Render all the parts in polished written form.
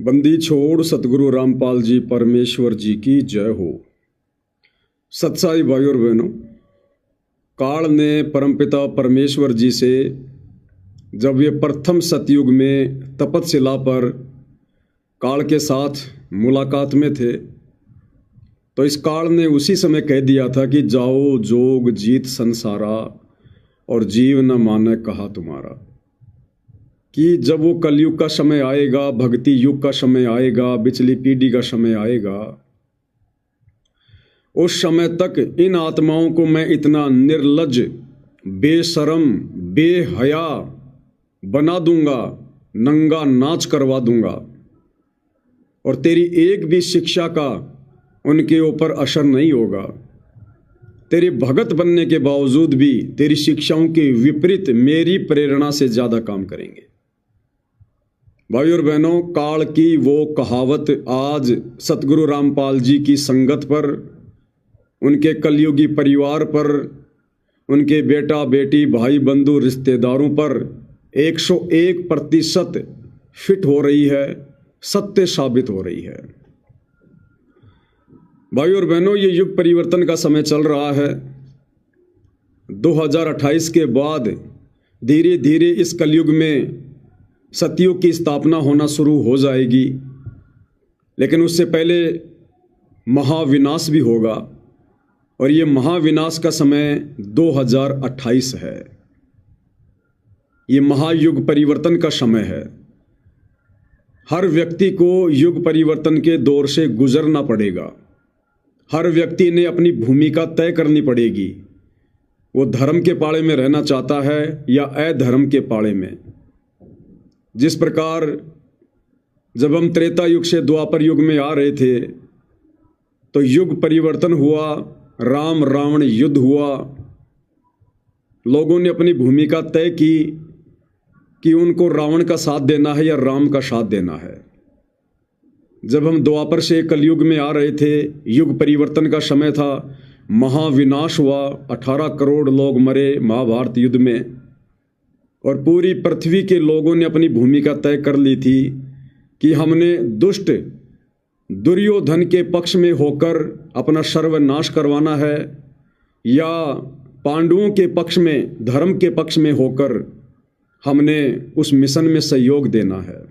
बंदी छोड़ सतगुरु रामपाल जी परमेश्वर जी की जय हो। सत्साई भाई और बहनों, काल ने परमपिता परमेश्वर जी से जब ये प्रथम सतयुग में तपतशिला पर काल के साथ मुलाकात में थे तो इस काल ने उसी समय कह दिया था कि जाओ जोग जीत संसारा और जीव न माने कहा तुम्हारा। कि जब वो कलयुग का समय आएगा, भक्ति युग का समय आएगा, बिचली पीढ़ी का समय आएगा, उस समय तक इन आत्माओं को मैं इतना निर्लज्ज, बेशरम, बेहया बना दूंगा, नंगा नाच करवा दूंगा और तेरी एक भी शिक्षा का उनके ऊपर असर नहीं होगा। तेरे भगत बनने के बावजूद भी तेरी शिक्षाओं के विपरीत मेरी प्रेरणा से ज़्यादा काम करेंगे। भाई और बहनों, काल की वो कहावत आज सतगुरु रामपाल जी की संगत पर, उनके कलयुगी परिवार पर, उनके बेटा बेटी भाई बंधु रिश्तेदारों पर 101% फिट हो रही है, सत्य साबित हो रही है। भाई और बहनों, ये युग परिवर्तन का समय चल रहा है। 2028 के बाद धीरे धीरे इस कलयुग में सतयुग की स्थापना होना शुरू हो जाएगी, लेकिन उससे पहले महाविनाश भी होगा और ये महाविनाश का समय 2028 है। ये महायुग परिवर्तन का समय है। हर व्यक्ति को युग परिवर्तन के दौर से गुजरना पड़ेगा। हर व्यक्ति ने अपनी भूमिका तय करनी पड़ेगी। वो धर्म के पाड़े में रहना चाहता है या अधर्म के पाड़े में। जिस प्रकार जब हम त्रेता युग से द्वापर युग में आ रहे थे तो युग परिवर्तन हुआ, राम रावण युद्ध हुआ। लोगों ने अपनी भूमिका तय की कि उनको रावण का साथ देना है या राम का साथ देना है। जब हम द्वापर से कलयुग में आ रहे थे, युग परिवर्तन का समय था, महाविनाश हुआ, 18 करोड़ लोग मरे महाभारत युद्ध में और पूरी पृथ्वी के लोगों ने अपनी भूमिका तय कर ली थी कि हमने दुष्ट दुर्योधन के पक्ष में होकर अपना सर्वनाश करवाना है या पांडवों के पक्ष में, धर्म के पक्ष में होकर हमने उस मिशन में सहयोग देना है।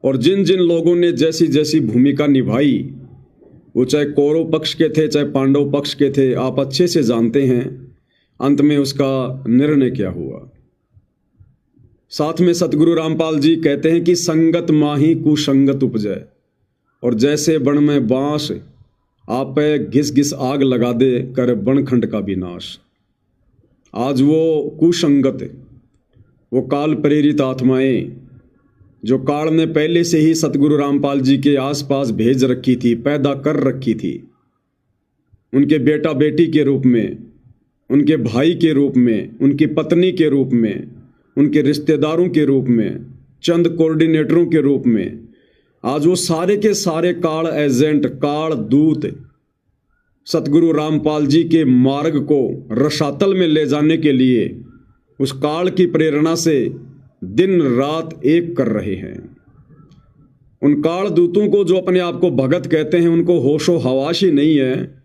और जिन जिन लोगों ने जैसी जैसी भूमिका निभाई, वो चाहे कौरव पक्ष के थे चाहे पांडव पक्ष के थे, आप अच्छे से जानते हैं अंत में उसका निर्णय क्या हुआ। साथ में सतगुरु रामपाल जी कहते हैं कि संगत माही कुसंगत उपजै, और जैसे बन में बांस आपे घिस घिस आग लगा दे कर बनखंड का विनाश। आज वो कुसंगत, वो काल प्रेरित आत्माएं जो काल ने पहले से ही सतगुरु रामपाल जी के आसपास भेज रखी थी, पैदा कर रखी थी, उनके बेटा बेटी के रूप में, उनके भाई के रूप में, उनकी पत्नी के रूप में, उनके रिश्तेदारों के रूप में, चंद कोऑर्डिनेटरों के रूप में, आज वो सारे के सारे काल एजेंट, काल दूत सतगुरु रामपाल जी के मार्ग को रसातल में ले जाने के लिए उस काल की प्रेरणा से दिन रात एक कर रहे हैं। उन काल दूतों को जो अपने आप को भगत कहते हैं, उनको होशो हवास ही नहीं है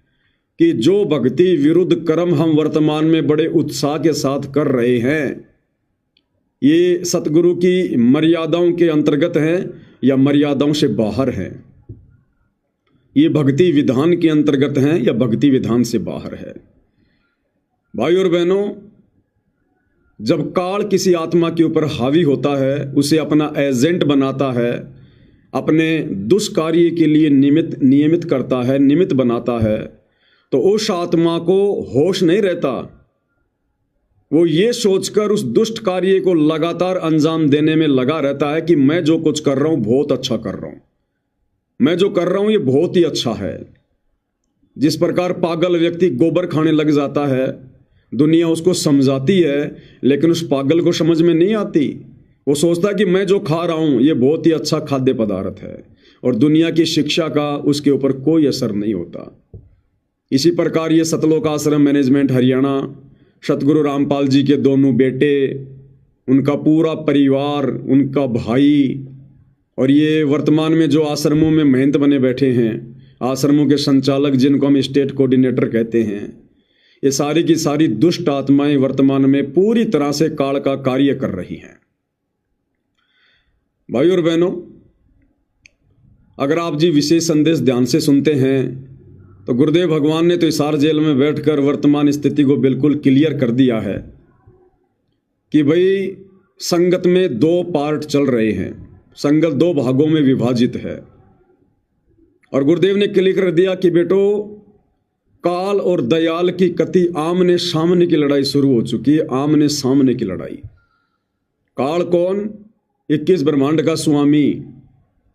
कि जो भक्ति विरुद्ध कर्म हम वर्तमान में बड़े उत्साह के साथ कर रहे हैं, ये सतगुरु की मर्यादाओं के अंतर्गत हैं या मर्यादाओं से बाहर हैं। ये भक्ति विधान के अंतर्गत हैं या भक्ति विधान से बाहर है। भाई और बहनों, जब काल किसी आत्मा के ऊपर हावी होता है, उसे अपना एजेंट बनाता है, अपने दुष्कार्य के लिए नियमित करता है, निमित्त बनाता है, तो उस आत्मा को होश नहीं रहता। वो ये सोचकर उस दुष्ट कार्य को लगातार अंजाम देने में लगा रहता है कि मैं जो कुछ कर रहा हूं बहुत अच्छा कर रहा हूं, मैं जो कर रहा हूं ये बहुत ही अच्छा है। जिस प्रकार पागल व्यक्ति गोबर खाने लग जाता है, दुनिया उसको समझाती है लेकिन उस पागल को समझ में नहीं आती। वो सोचता है कि मैं जो खा रहा हूं ये बहुत ही अच्छा खाद्य पदार्थ है और दुनिया की शिक्षा का उसके ऊपर कोई असर नहीं होता। इसी प्रकार ये सतलोक आश्रम मैनेजमेंट हरियाणा, सतगुरु रामपाल जी के दोनों बेटे, उनका पूरा परिवार, उनका भाई और ये वर्तमान में जो आश्रमों में महंत बने बैठे हैं, आश्रमों के संचालक जिनको हम स्टेट कोऑर्डिनेटर कहते हैं, ये सारी की सारी दुष्ट आत्माएं वर्तमान में पूरी तरह से काल का कार्य कर रही हैं। भाइयों और बहनों, अगर आप जी विशेष संदेश ध्यान से सुनते हैं तो गुरुदेव भगवान ने तो हिसार जेल में बैठकर वर्तमान स्थिति को बिल्कुल क्लियर कर दिया है कि भाई संगत में दो पार्ट चल रहे हैं, संगत दो भागों में विभाजित है। और गुरुदेव ने क्लियर कर दिया कि बेटो, काल और दयाल की कति आमने सामने की लड़ाई शुरू हो चुकी है, आमने सामने की लड़ाई। काल कौन? 21 ब्रह्मांड का स्वामी।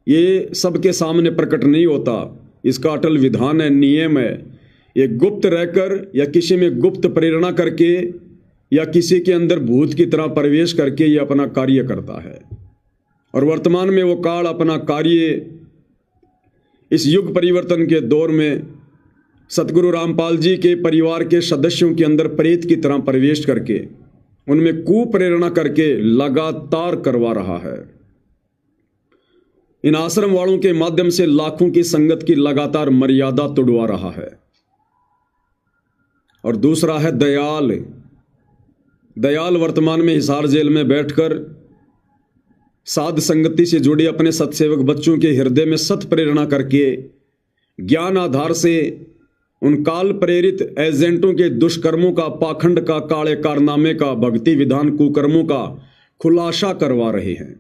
ये सबके सामने प्रकट नहीं होता, इसका अटल विधान है, नियम है। ये गुप्त रहकर या किसी में गुप्त प्रेरणा करके या किसी के अंदर भूत की तरह प्रवेश करके ये अपना कार्य करता है। और वर्तमान में वो काल अपना कार्य इस युग परिवर्तन के दौर में सतगुरु रामपाल जी के परिवार के सदस्यों के अंदर प्रेत की तरह प्रवेश करके उनमें कुप्रेरणा करके लगातार करवा रहा है। इन आश्रम वालों के माध्यम से लाखों की संगत की लगातार मर्यादा तोड़वा रहा है। और दूसरा है दयाल। दयाल वर्तमान में हिसार जेल में बैठकर साध संगति से जुड़े अपने सत्सेवक बच्चों के हृदय में सत प्रेरणा करके ज्ञान आधार से उन काल प्रेरित एजेंटों के दुष्कर्मों का, पाखंड का, काले कारनामे का, भक्ति विधान कुकर्मों का खुलासा करवा रहे हैं।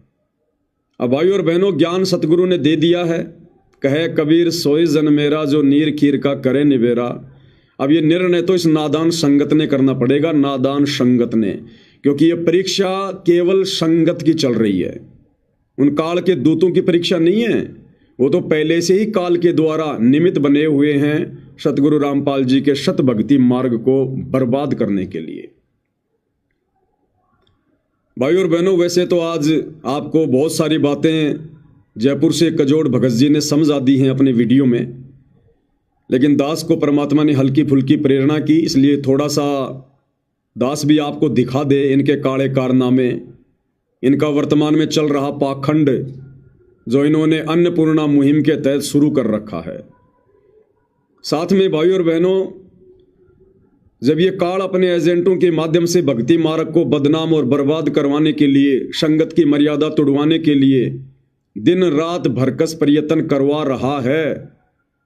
अब भाइयों और बहनों, ज्ञान सतगुरु ने दे दिया है। कहे कबीर सोई जन मेरा, जो नीर खीर का करे निबेरा। अब ये निर्णय तो इस नादान संगत ने करना पड़ेगा, नादान संगत ने, क्योंकि ये परीक्षा केवल संगत की चल रही है। उन काल के दूतों की परीक्षा नहीं है, वो तो पहले से ही काल के द्वारा निमित्त बने हुए हैं सतगुरु रामपाल जी के शत भक्ति मार्ग को बर्बाद करने के लिए। भाइयों और बहनों, वैसे तो आज आपको बहुत सारी बातें जयपुर से कजोड़ भगत जी ने समझा दी हैं अपने वीडियो में, लेकिन दास को परमात्मा ने हल्की फुल्की प्रेरणा की, इसलिए थोड़ा सा दास भी आपको दिखा दे इनके काले कारनामे, इनका वर्तमान में चल रहा पाखंड जो इन्होंने अन्नपूर्णा मुहिम के तहत शुरू कर रखा है। साथ में भाइयों और बहनों, जब ये काल अपने एजेंटों के माध्यम से भक्ति मार्ग को बदनाम और बर्बाद करवाने के लिए, संगत की मर्यादा तोड़वाने के लिए दिन रात भरकस प्रयत्न करवा रहा है,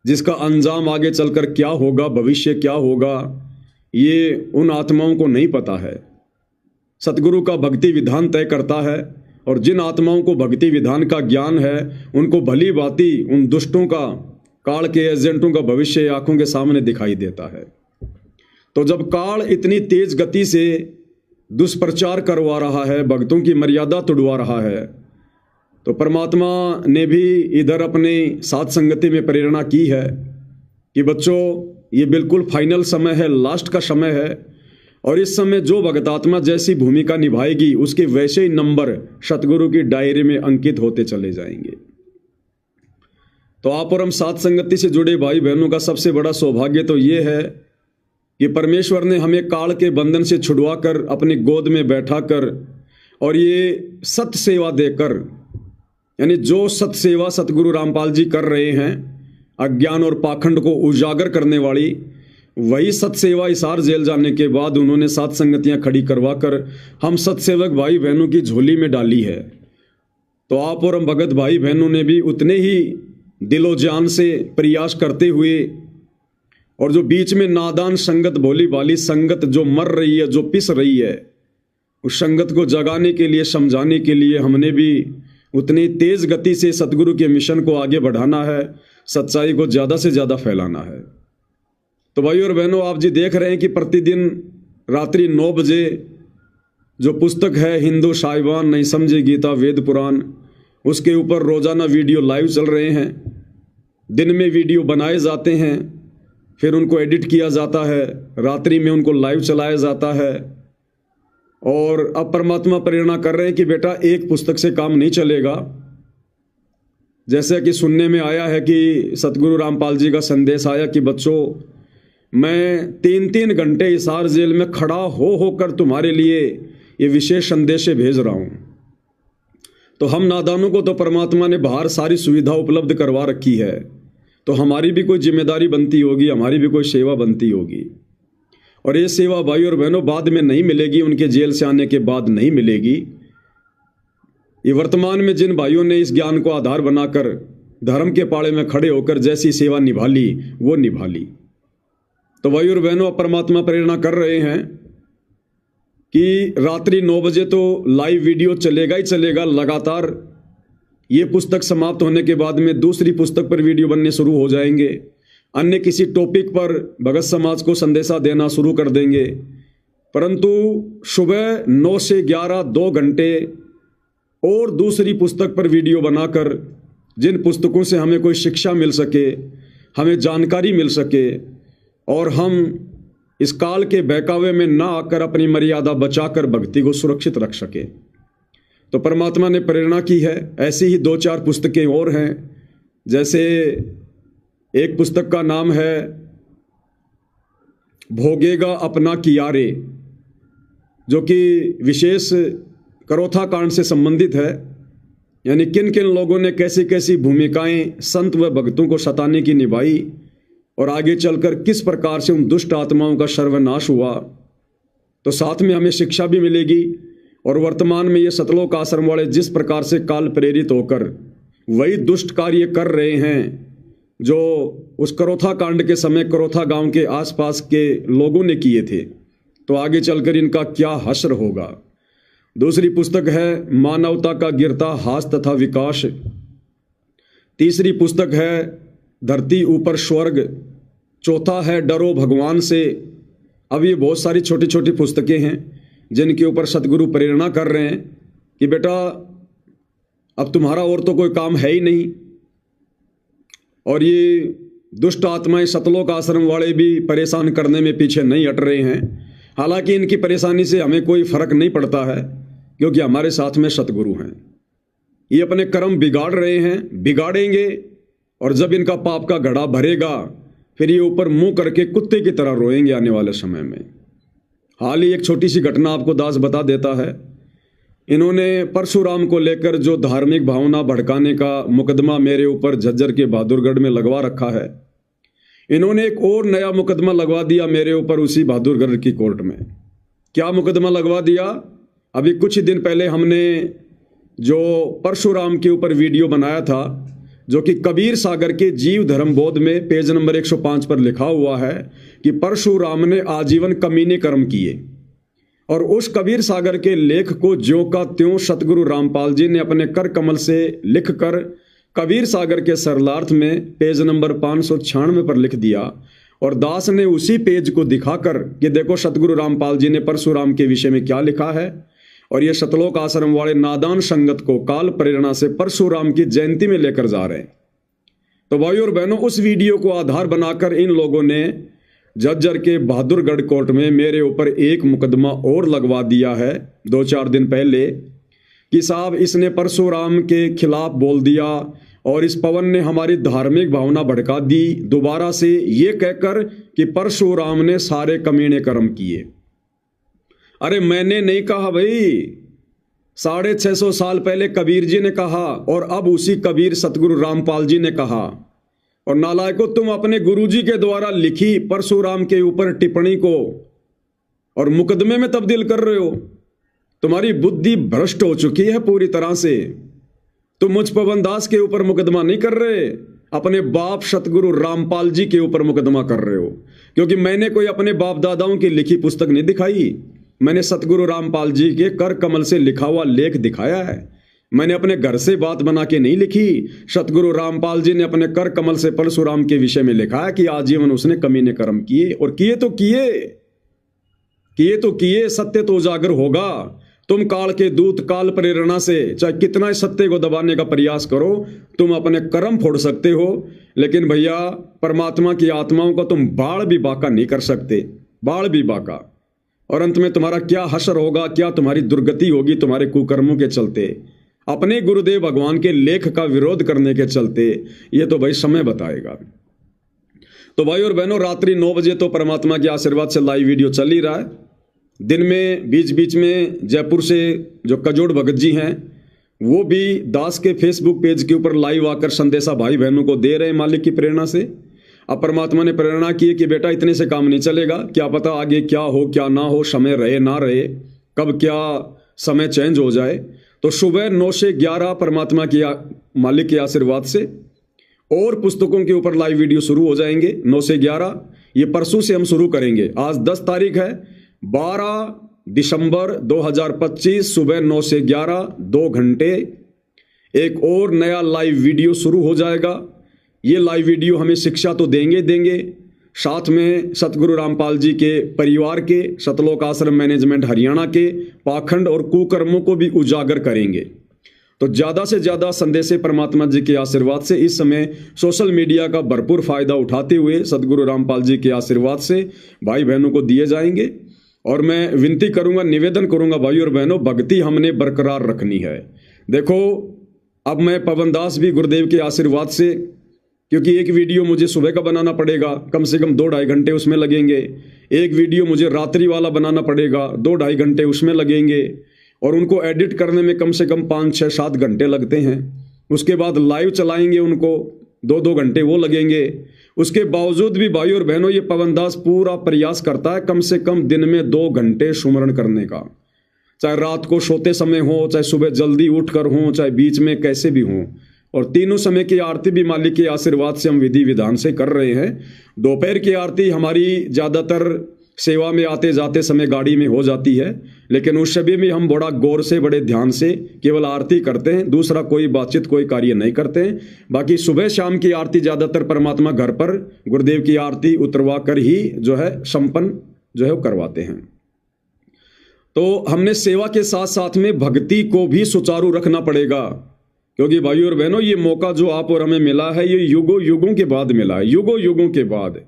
जिसका अंजाम आगे चलकर क्या होगा, भविष्य क्या होगा, ये उन आत्माओं को नहीं पता है। सतगुरु का भक्ति विधान तय करता है, और जिन आत्माओं को भक्ति विधान का ज्ञान है उनको भली भांति उन दुष्टों का, काल के एजेंटों का भविष्य आंखों के सामने दिखाई देता है। तो जब काल इतनी तेज गति से दुष्प्रचार करवा रहा है, भक्तों की मर्यादा तोड़वा रहा है, तो परमात्मा ने भी इधर अपने साथ संगति में प्रेरणा की है कि बच्चों, ये बिल्कुल फाइनल समय है, लास्ट का समय है, और इस समय जो भगतात्मा जैसी भूमिका निभाएगी उसके वैसे ही नंबर सतगुरु की डायरी में अंकित होते चले जाएंगे। तो आप और हम साथ संगति से जुड़े भाई बहनों का सबसे बड़ा सौभाग्य तो ये है कि परमेश्वर ने हमें काल के बंधन से छुड़वा कर अपनी गोद में बैठा कर और ये सत सेवा देकर, यानी जो सत सेवा सतगुरु रामपाल जी कर रहे हैं, अज्ञान और पाखंड को उजागर करने वाली, वही सत सेवा हिसार जेल जाने के बाद उन्होंने सात संगतियां खड़ी करवा कर हम सतसेवक भाई बहनों की झोली में डाली है। तो आप और हम भगत भाई बहनों ने भी उतने ही दिलो जान से प्रयास करते हुए, और जो बीच में नादान संगत, भोली भाली संगत जो मर रही है, जो पिस रही है, उस संगत को जगाने के लिए, समझाने के लिए हमने भी उतनी तेज गति से सतगुरु के मिशन को आगे बढ़ाना है, सच्चाई को ज़्यादा से ज़्यादा फैलाना है। तो भाइयों और बहनों, आप जी देख रहे हैं कि प्रतिदिन रात्रि 9 बजे जो पुस्तक है हिंदू साहिबान नहीं समझे गीता वेद पुराण, उसके ऊपर रोजाना वीडियो लाइव चल रहे हैं। दिन में वीडियो बनाए जाते हैं, फिर उनको एडिट किया जाता है, रात्रि में उनको लाइव चलाया जाता है। और अब परमात्मा प्रेरणा कर रहे हैं कि बेटा एक पुस्तक से काम नहीं चलेगा। जैसे कि सुनने में आया है कि सतगुरु रामपाल जी का संदेश आया कि बच्चों, मैं 3-3 घंटे हिसार जेल में खड़ा होकर तुम्हारे लिए ये विशेष संदेश भेज रहा हूँ। तो हम नादानों को तो परमात्मा ने बाहर सारी सुविधा उपलब्ध करवा रखी है, तो हमारी भी कोई जिम्मेदारी बनती होगी, हमारी भी कोई सेवा बनती होगी। और ये सेवा भाई और बहनों बाद में नहीं मिलेगी, उनके जेल से आने के बाद नहीं मिलेगी। ये वर्तमान में जिन भाइयों ने इस ज्ञान को आधार बनाकर धर्म के पाड़े में खड़े होकर जैसी सेवा निभा ली वो निभा ली। तो भाई और बहनों, परमात्मा प्रेरणा कर रहे हैं कि रात्रि 9 बजे तो लाइव वीडियो चलेगा ही चलेगा लगातार। ये पुस्तक समाप्त होने के बाद में दूसरी पुस्तक पर वीडियो बनने शुरू हो जाएंगे, अन्य किसी टॉपिक पर भगत समाज को संदेशा देना शुरू कर देंगे। परंतु सुबह 9 से 11 2 घंटे और दूसरी पुस्तक पर वीडियो बनाकर जिन पुस्तकों से हमें कोई शिक्षा मिल सके, हमें जानकारी मिल सके और हम इस काल के बहकावे में ना आकर अपनी मर्यादा बचाकर भक्ति को सुरक्षित रख सके, तो परमात्मा ने प्रेरणा की है। ऐसी ही 2-4 पुस्तकें और हैं। जैसे एक पुस्तक का नाम है भोगेगा अपना कियारे, जो कि विशेष करोथा कांड से संबंधित है, यानी किन किन लोगों ने कैसी कैसी भूमिकाएं संत व भक्तों को सताने की निभाई और आगे चलकर किस प्रकार से उन दुष्ट आत्माओं का सर्वनाश हुआ। तो साथ में हमें शिक्षा भी मिलेगी और वर्तमान में ये सतलोक आश्रम वाले जिस प्रकार से काल प्रेरित होकर वही दुष्ट कार्य कर रहे हैं जो उस करोथा कांड के समय करोथा गांव के आसपास के लोगों ने किए थे, तो आगे चलकर इनका क्या हश्र होगा। दूसरी पुस्तक है मानवता का गिरता हास तथा विकास। तीसरी पुस्तक है धरती ऊपर स्वर्ग। चौथा है डरो भगवान से। अब ये बहुत सारी छोटी छोटी पुस्तकें हैं जिनके ऊपर सतगुरु प्रेरणा कर रहे हैं कि बेटा अब तुम्हारा और तो कोई काम है ही नहीं। और ये दुष्ट आत्माएं सतलोक आश्रम वाले भी परेशान करने में पीछे नहीं हट रहे हैं। हालांकि इनकी परेशानी से हमें कोई फर्क नहीं पड़ता है क्योंकि हमारे साथ में सतगुरु हैं। ये अपने कर्म बिगाड़ रहे हैं, बिगाड़ेंगे, और जब इनका पाप का घड़ा भरेगा फिर ये ऊपर मुंह करके कुत्ते की तरह रोएंगे आने वाले समय में। हाल ही एक छोटी सी घटना आपको दास बता देता है। इन्होंने परशुराम को लेकर जो धार्मिक भावना भड़काने का मुकदमा मेरे ऊपर झज्जर के बहादुरगढ़ में लगवा रखा है, इन्होंने एक और नया मुकदमा लगवा दिया मेरे ऊपर उसी बहादुरगढ़ की कोर्ट में। क्या मुकदमा लगवा दिया? अभी कुछ ही दिन पहले हमने जो परशुराम के ऊपर वीडियो बनाया था, जो कि कबीर सागर के जीव धर्म बोध में पेज नंबर 105 पर लिखा हुआ है कि परशुराम ने आजीवन कमीने कर्म किए, और उस कबीर सागर के लेख को ज्यों का त्यों सतगुरु रामपाल जी ने अपने कर कमल से लिखकर कबीर सागर के सरलार्थ में पेज नंबर 596 पर लिख दिया। और दास ने उसी पेज को दिखाकर कि देखो सतगुरु रामपाल जी ने परशुराम के विषय में क्या लिखा है, और ये सतलोक आश्रम वाले नादान संगत को काल प्रेरणा से परशुराम की जयंती में लेकर जा रहे हैं। तो भाइयों और बहनों, उस वीडियो को आधार बनाकर इन लोगों ने झज्जर के बहादुरगढ़ कोर्ट में मेरे ऊपर एक मुकदमा और लगवा दिया है 2-4 दिन पहले कि साहब इसने परशुराम के खिलाफ बोल दिया और इस पवन ने हमारी धार्मिक भावना भड़का दी, दोबारा से ये कहकर कि परशुराम ने सारे कमीने कर्म किए। अरे मैंने नहीं कहा भाई, 650 साल पहले कबीर जी ने कहा और अब उसी कबीर सतगुरु रामपाल जी ने कहा। और नालायकों, तुम अपने गुरुजी के द्वारा लिखी परशुराम के ऊपर टिप्पणी को और मुकदमे में तब्दील कर रहे हो। तुम्हारी बुद्धि भ्रष्ट हो चुकी है पूरी तरह से। तुम मुझ पवन दास के ऊपर मुकदमा नहीं कर रहे, अपने बाप सतगुरु रामपाल जी के ऊपर मुकदमा कर रहे हो। क्योंकि मैंने कोई अपने बाप दादाओं की लिखी पुस्तक नहीं दिखाई, मैंने सतगुरु रामपाल जी के कर कमल से लिखा हुआ लेख दिखाया है। मैंने अपने घर से बात बना के नहीं लिखी। सतगुरु रामपाल जी ने अपने कर कमल से परशुराम के विषय में लिखा है कि आजीवन उसने कमीने कर्म किए, और किए तो किए, सत्य तो उजागर होगा। तुम काल के दूत काल प्रेरणा से चाहे कितना सत्य को दबाने का प्रयास करो, तुम अपने कर्म फोड़ सकते हो, लेकिन भैया परमात्मा की आत्माओं को तुम बाढ़ भी बाका नहीं कर सकते, बाढ़ भी बाका। और अंत में तुम्हारा क्या हश्र होगा, क्या तुम्हारी दुर्गति होगी तुम्हारे कुकर्मों के चलते, अपने गुरुदेव भगवान के लेख का विरोध करने के चलते, ये तो भाई समय बताएगा। तो भाई और बहनों, रात्रि 9 बजे तो परमात्मा के आशीर्वाद से लाइव वीडियो चल ही रहा है। दिन में बीच बीच में जयपुर से जो कजोड़ भगत जी हैं वो भी दास के फेसबुक पेज के ऊपर लाइव आकर संदेशा भाई बहनों को दे रहे हैं मालिक की प्रेरणा से। अब परमात्मा ने प्रेरणा की है कि बेटा इतने से काम नहीं चलेगा, क्या पता आगे क्या हो क्या ना हो, समय रहे ना रहे, कब क्या समय चेंज हो जाए। तो सुबह 9 से 11 परमात्मा की मालिक के आशीर्वाद से और पुस्तकों के ऊपर लाइव वीडियो शुरू हो जाएंगे 9 से 11। ये परसों से हम शुरू करेंगे। आज 10 तारीख है, 12 दिसंबर 2025 सुबह 9 से 11 2 घंटे एक और नया लाइव वीडियो शुरू हो जाएगा। ये लाइव वीडियो हमें शिक्षा तो देंगे, साथ में सतगुरु रामपाल जी के परिवार के, सतलोक आश्रम मैनेजमेंट हरियाणा के पाखंड और कुकर्मों को भी उजागर करेंगे। तो ज़्यादा से ज़्यादा संदेशे परमात्मा जी के आशीर्वाद से इस समय सोशल मीडिया का भरपूर फायदा उठाते हुए सतगुरु रामपाल जी के आशीर्वाद से भाई बहनों को दिए जाएंगे। और मैं विनती करूंगा, निवेदन करूंगा भाई और बहनों, भक्ति हमने बरकरार रखनी है। देखो अब मैं पवन दास भी गुरुदेव के आशीर्वाद से, क्योंकि एक वीडियो मुझे सुबह का बनाना पड़ेगा, कम से कम 2-2.5 घंटे उसमें लगेंगे। एक वीडियो मुझे रात्रि वाला बनाना पड़ेगा, 2-2.5 घंटे उसमें लगेंगे। और उनको एडिट करने में कम से कम 5-6-7 घंटे लगते हैं। उसके बाद लाइव चलाएंगे, उनको 2-2 घंटे वो लगेंगे। उसके बावजूद भी भाई और बहनों ये पवन दास पूरा प्रयास करता है कम से कम दिन में 2 घंटे सुमरण करने का, चाहे रात को सोते समय हो, चाहे सुबह जल्दी उठकर हो, चाहे बीच में कैसे भी हो। और तीनों समय की आरती भी मालिक के आशीर्वाद से हम विधि विधान से कर रहे हैं। दोपहर की आरती हमारी ज़्यादातर सेवा में आते जाते समय गाड़ी में हो जाती है, लेकिन उस समय में हम बड़ा गौर से, बड़े ध्यान से केवल आरती करते हैं, दूसरा कोई बातचीत कोई कार्य नहीं करते हैं। बाकी सुबह शाम की आरती ज़्यादातर परमात्मा घर पर गुरुदेव की आरती उतरवा कर ही जो है संपन्न जो है वो करवाते हैं। तो हमने सेवा के साथ साथ में भक्ति को भी सुचारू रखना पड़ेगा, क्योंकि भाई और बहनों ये मौका जो आप और हमें मिला है ये युगों युगों के बाद मिला है, युगों युगों के बाद।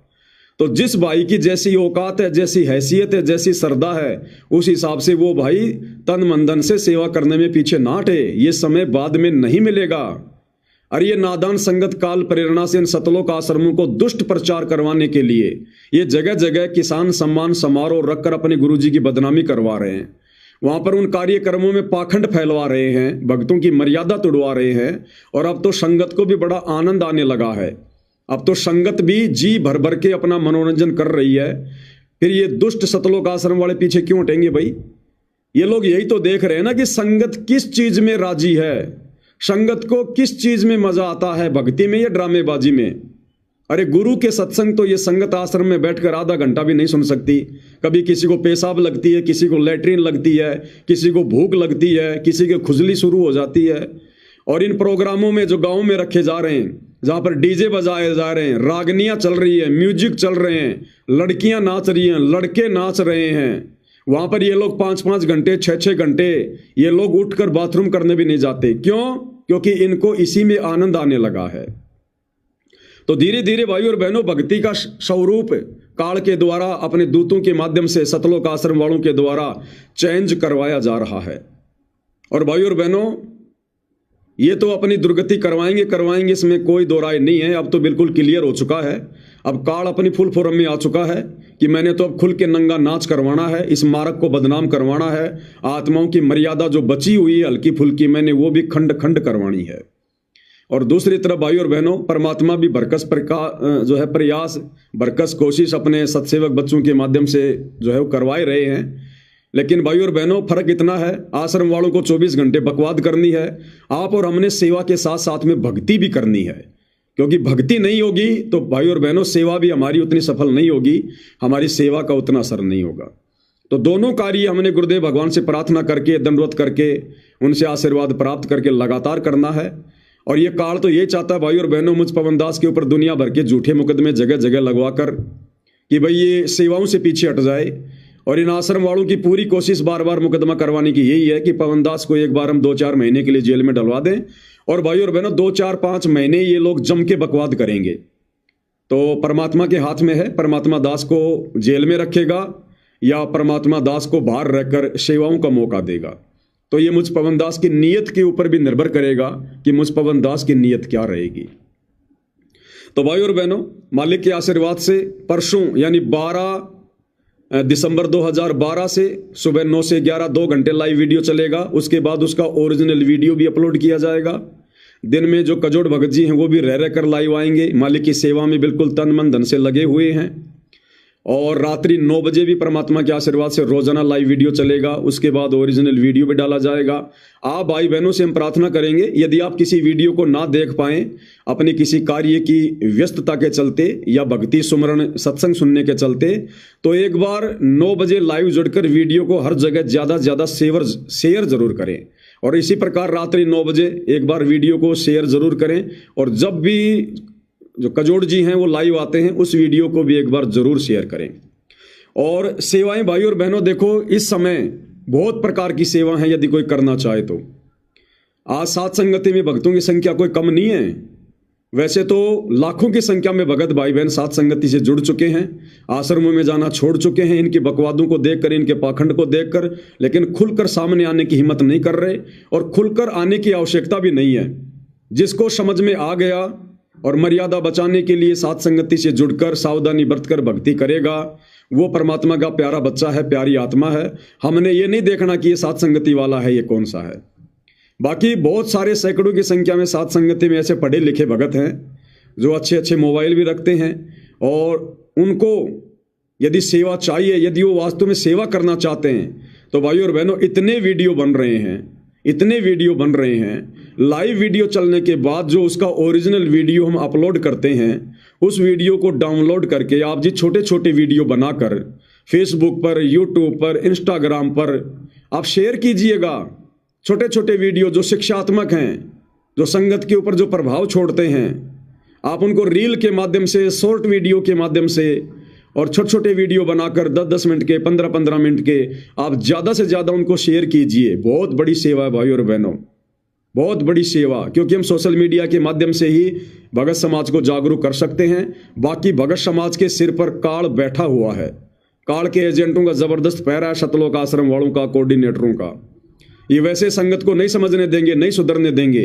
तो जिस भाई की जैसी औकात है, जैसी हैसियत है, जैसी श्रद्धा है, उस हिसाब से वो भाई तन मन धन से सेवा करने में पीछे ना हटे। ये समय बाद में नहीं मिलेगा। अरे ये नादान संगत काल प्रेरणा से इन सतलोक आश्रमों को दुष्ट प्रचार करवाने के लिए ये जगह जगह किसान सम्मान समारोह रखकर अपने गुरुजी की बदनामी करवा रहे हैं। वहां पर उन कार्यक्रमों में पाखंड फैलवा रहे हैं, भक्तों की मर्यादा तोड़वा रहे हैं। और अब तो संगत को भी बड़ा आनंद आने लगा है। अब तो संगत भी जी भर भर के अपना मनोरंजन कर रही है। फिर ये दुष्ट सतलोक आश्रम वाले पीछे क्यों हटेंगे भाई? ये लोग यही तो देख रहे हैं ना कि संगत किस चीज में राजी है, संगत को किस चीज में मजा आता है, भक्ति में या ड्रामेबाजी में। अरे गुरु के सत्संग तो ये संगत आश्रम में बैठकर आधा घंटा भी नहीं सुन सकती। कभी किसी को पेशाब लगती है, किसी को लैट्रिन लगती है, किसी को भूख लगती है, किसी की खुजली शुरू हो जाती है। और इन प्रोग्रामों में जो गाँव में रखे जा रहे हैं, जहाँ पर डीजे बजाए जा रहे हैं, रागनियाँ चल रही है, म्यूजिक चल रहे हैं, लड़कियाँ नाच रही हैं, लड़के नाच रहे हैं, वहाँ पर ये लोग 5-5 घंटे 6-6 घंटे ये लोग उठकर बाथरूम करने भी नहीं जाते। क्यों? क्योंकि इनको इसी में आनंद आने लगा है। तो धीरे धीरे भाई और बहनों भक्ति का स्वरूप काल के द्वारा अपने दूतों के माध्यम से सतलोक आश्रम वालों के द्वारा चेंज करवाया जा रहा है। और भाई और बहनों ये तो अपनी दुर्गति करवाएंगे, इसमें कोई दो राय नहीं है। अब तो बिल्कुल क्लियर हो चुका है। अब काल अपनी फुल फॉर्म में आ चुका है कि मैंने तो अब खुल के नंगा नाच करवाना है, इस मार्ग को बदनाम करवाना है। आत्माओं की मर्यादा जो बची हुई है हल्की फुल्की, मैंने वो भी खंड खंड करवानी है। और दूसरी तरफ भाई और बहनों परमात्मा भी बरकस जो है प्रयास, बरकस कोशिश अपने सत्सेवक बच्चों के माध्यम से जो है वो करवाए रहे हैं। लेकिन भाई और बहनों फर्क इतना है, आश्रम वालों को 24 घंटे बकवाद करनी है, आप और हमने सेवा के साथ साथ में भक्ति भी करनी है। क्योंकि भक्ति नहीं होगी तो भाई और बहनों सेवा भी हमारी उतनी सफल नहीं होगी, हमारी सेवा का उतना असर नहीं होगा। तो दोनों कार्य हमने गुरुदेव भगवान से प्रार्थना करके, दंडवत करके, उनसे आशीर्वाद प्राप्त करके लगातार करना है। और ये काल तो ये चाहता है भाई और बहनों मुझ पवन दास के ऊपर दुनिया भर के झूठे मुकदमे जगह जगह लगवा कर कि भाई ये सेवाओं से पीछे हट जाए। और इन आश्रम वालों की पूरी कोशिश बार बार मुकदमा करवाने की यही है कि पवन दास को एक बार हम 2-4 महीने के लिए जेल में डलवा दें। और भाई और बहनों 2-4-5 महीने ये लोग जम के बकवाद करेंगे तो परमात्मा के हाथ में है। परमात्मा दास को जेल में रखेगा या परमात्मा दास को बाहर रहकर सेवाओं का मौका देगा। तो ये मुझ पवन दास की नीयत के ऊपर भी निर्भर करेगा कि मुझ पवन दास की नीयत क्या रहेगी। तो भाई और बहनों मालिक के आशीर्वाद से परसों यानी 12 दिसंबर 2012 से सुबह 9 से 11 2 घंटे लाइव वीडियो चलेगा। उसके बाद उसका ओरिजिनल वीडियो भी अपलोड किया जाएगा। दिन में जो कजोड़ भगत जी हैं वो भी रह रह कर लाइव आएंगे, मालिक की सेवा में बिल्कुल तन मन धन से लगे हुए हैं। और रात्रि 9 बजे भी परमात्मा के आशीर्वाद से रोजाना लाइव वीडियो चलेगा। उसके बाद ओरिजिनल वीडियो भी डाला जाएगा। आप भाई बहनों से हम प्रार्थना करेंगे, यदि आप किसी वीडियो को ना देख पाएं अपने किसी कार्य की व्यस्तता के चलते या भक्ति सुमरण सत्संग सुनने के चलते, तो एक बार 9 बजे लाइव जुड़कर वीडियो को हर जगह ज़्यादा से ज़्यादा शेयर जरूर करें। और इसी प्रकार रात्रि 9 बजे एक बार वीडियो को शेयर जरूर करें। और जब भी जो कजोड़ जी हैं वो लाइव आते हैं उस वीडियो को भी एक बार जरूर शेयर करें। और सेवाएं भाई और बहनों, देखो इस समय बहुत प्रकार की सेवा हैं, यदि कोई करना चाहे तो। आज सात संगति में भक्तों की संख्या कोई कम नहीं है। वैसे तो लाखों की संख्या में भगत भाई बहन सात संगति से जुड़ चुके हैं, आश्रमों में जाना छोड़ चुके हैं, इनकी बकवादों को देखकर, इनके पाखंड को देखकर, लेकिन खुलकर सामने आने की हिम्मत नहीं कर रहे और खुलकर आने की आवश्यकता भी नहीं है। जिसको समझ में आ गया और मर्यादा बचाने के लिए सात संगति से जुड़कर सावधानी बरतकर भक्ति करेगा, वो परमात्मा का प्यारा बच्चा है, प्यारी आत्मा है। हमने ये नहीं देखना कि ये सात संगति वाला है, ये कौन सा है। बाकी बहुत सारे सैकड़ों की संख्या में सात संगति में ऐसे पढ़े लिखे भगत हैं जो अच्छे अच्छे मोबाइल भी रखते हैं। और उनको यदि सेवा चाहिए, यदि वो वास्तव में सेवा करना चाहते हैं, तो भाई और बहनों इतने वीडियो बन रहे हैं। लाइव वीडियो चलने के बाद जो उसका ओरिजिनल वीडियो हम अपलोड करते हैं, उस वीडियो को डाउनलोड करके आप जी छोटे छोटे वीडियो बनाकर फेसबुक पर, यूट्यूब पर, इंस्टाग्राम पर आप शेयर कीजिएगा। छोटे छोटे वीडियो जो शिक्षात्मक हैं, जो संगत के ऊपर जो प्रभाव छोड़ते हैं, आप उनको रील के माध्यम से, शॉर्ट वीडियो के माध्यम से और छोटे छोटे वीडियो बनाकर 10-10 मिनट के, 15-15 मिनट के आप ज़्यादा से ज़्यादा उनको शेयर कीजिए। बहुत बड़ी सेवा है भाई और बहनों, बहुत बड़ी सेवा। क्योंकि हम सोशल मीडिया के माध्यम से ही भगत समाज को जागरूक कर सकते हैं। बाकी भगत समाज के सिर पर काल बैठा हुआ है, काल के एजेंटों का जबरदस्त पैरा है, शतलोक आश्रम वालों का, कोऑर्डिनेटरों का। ये वैसे संगत को नहीं समझने देंगे, नहीं सुधरने देंगे।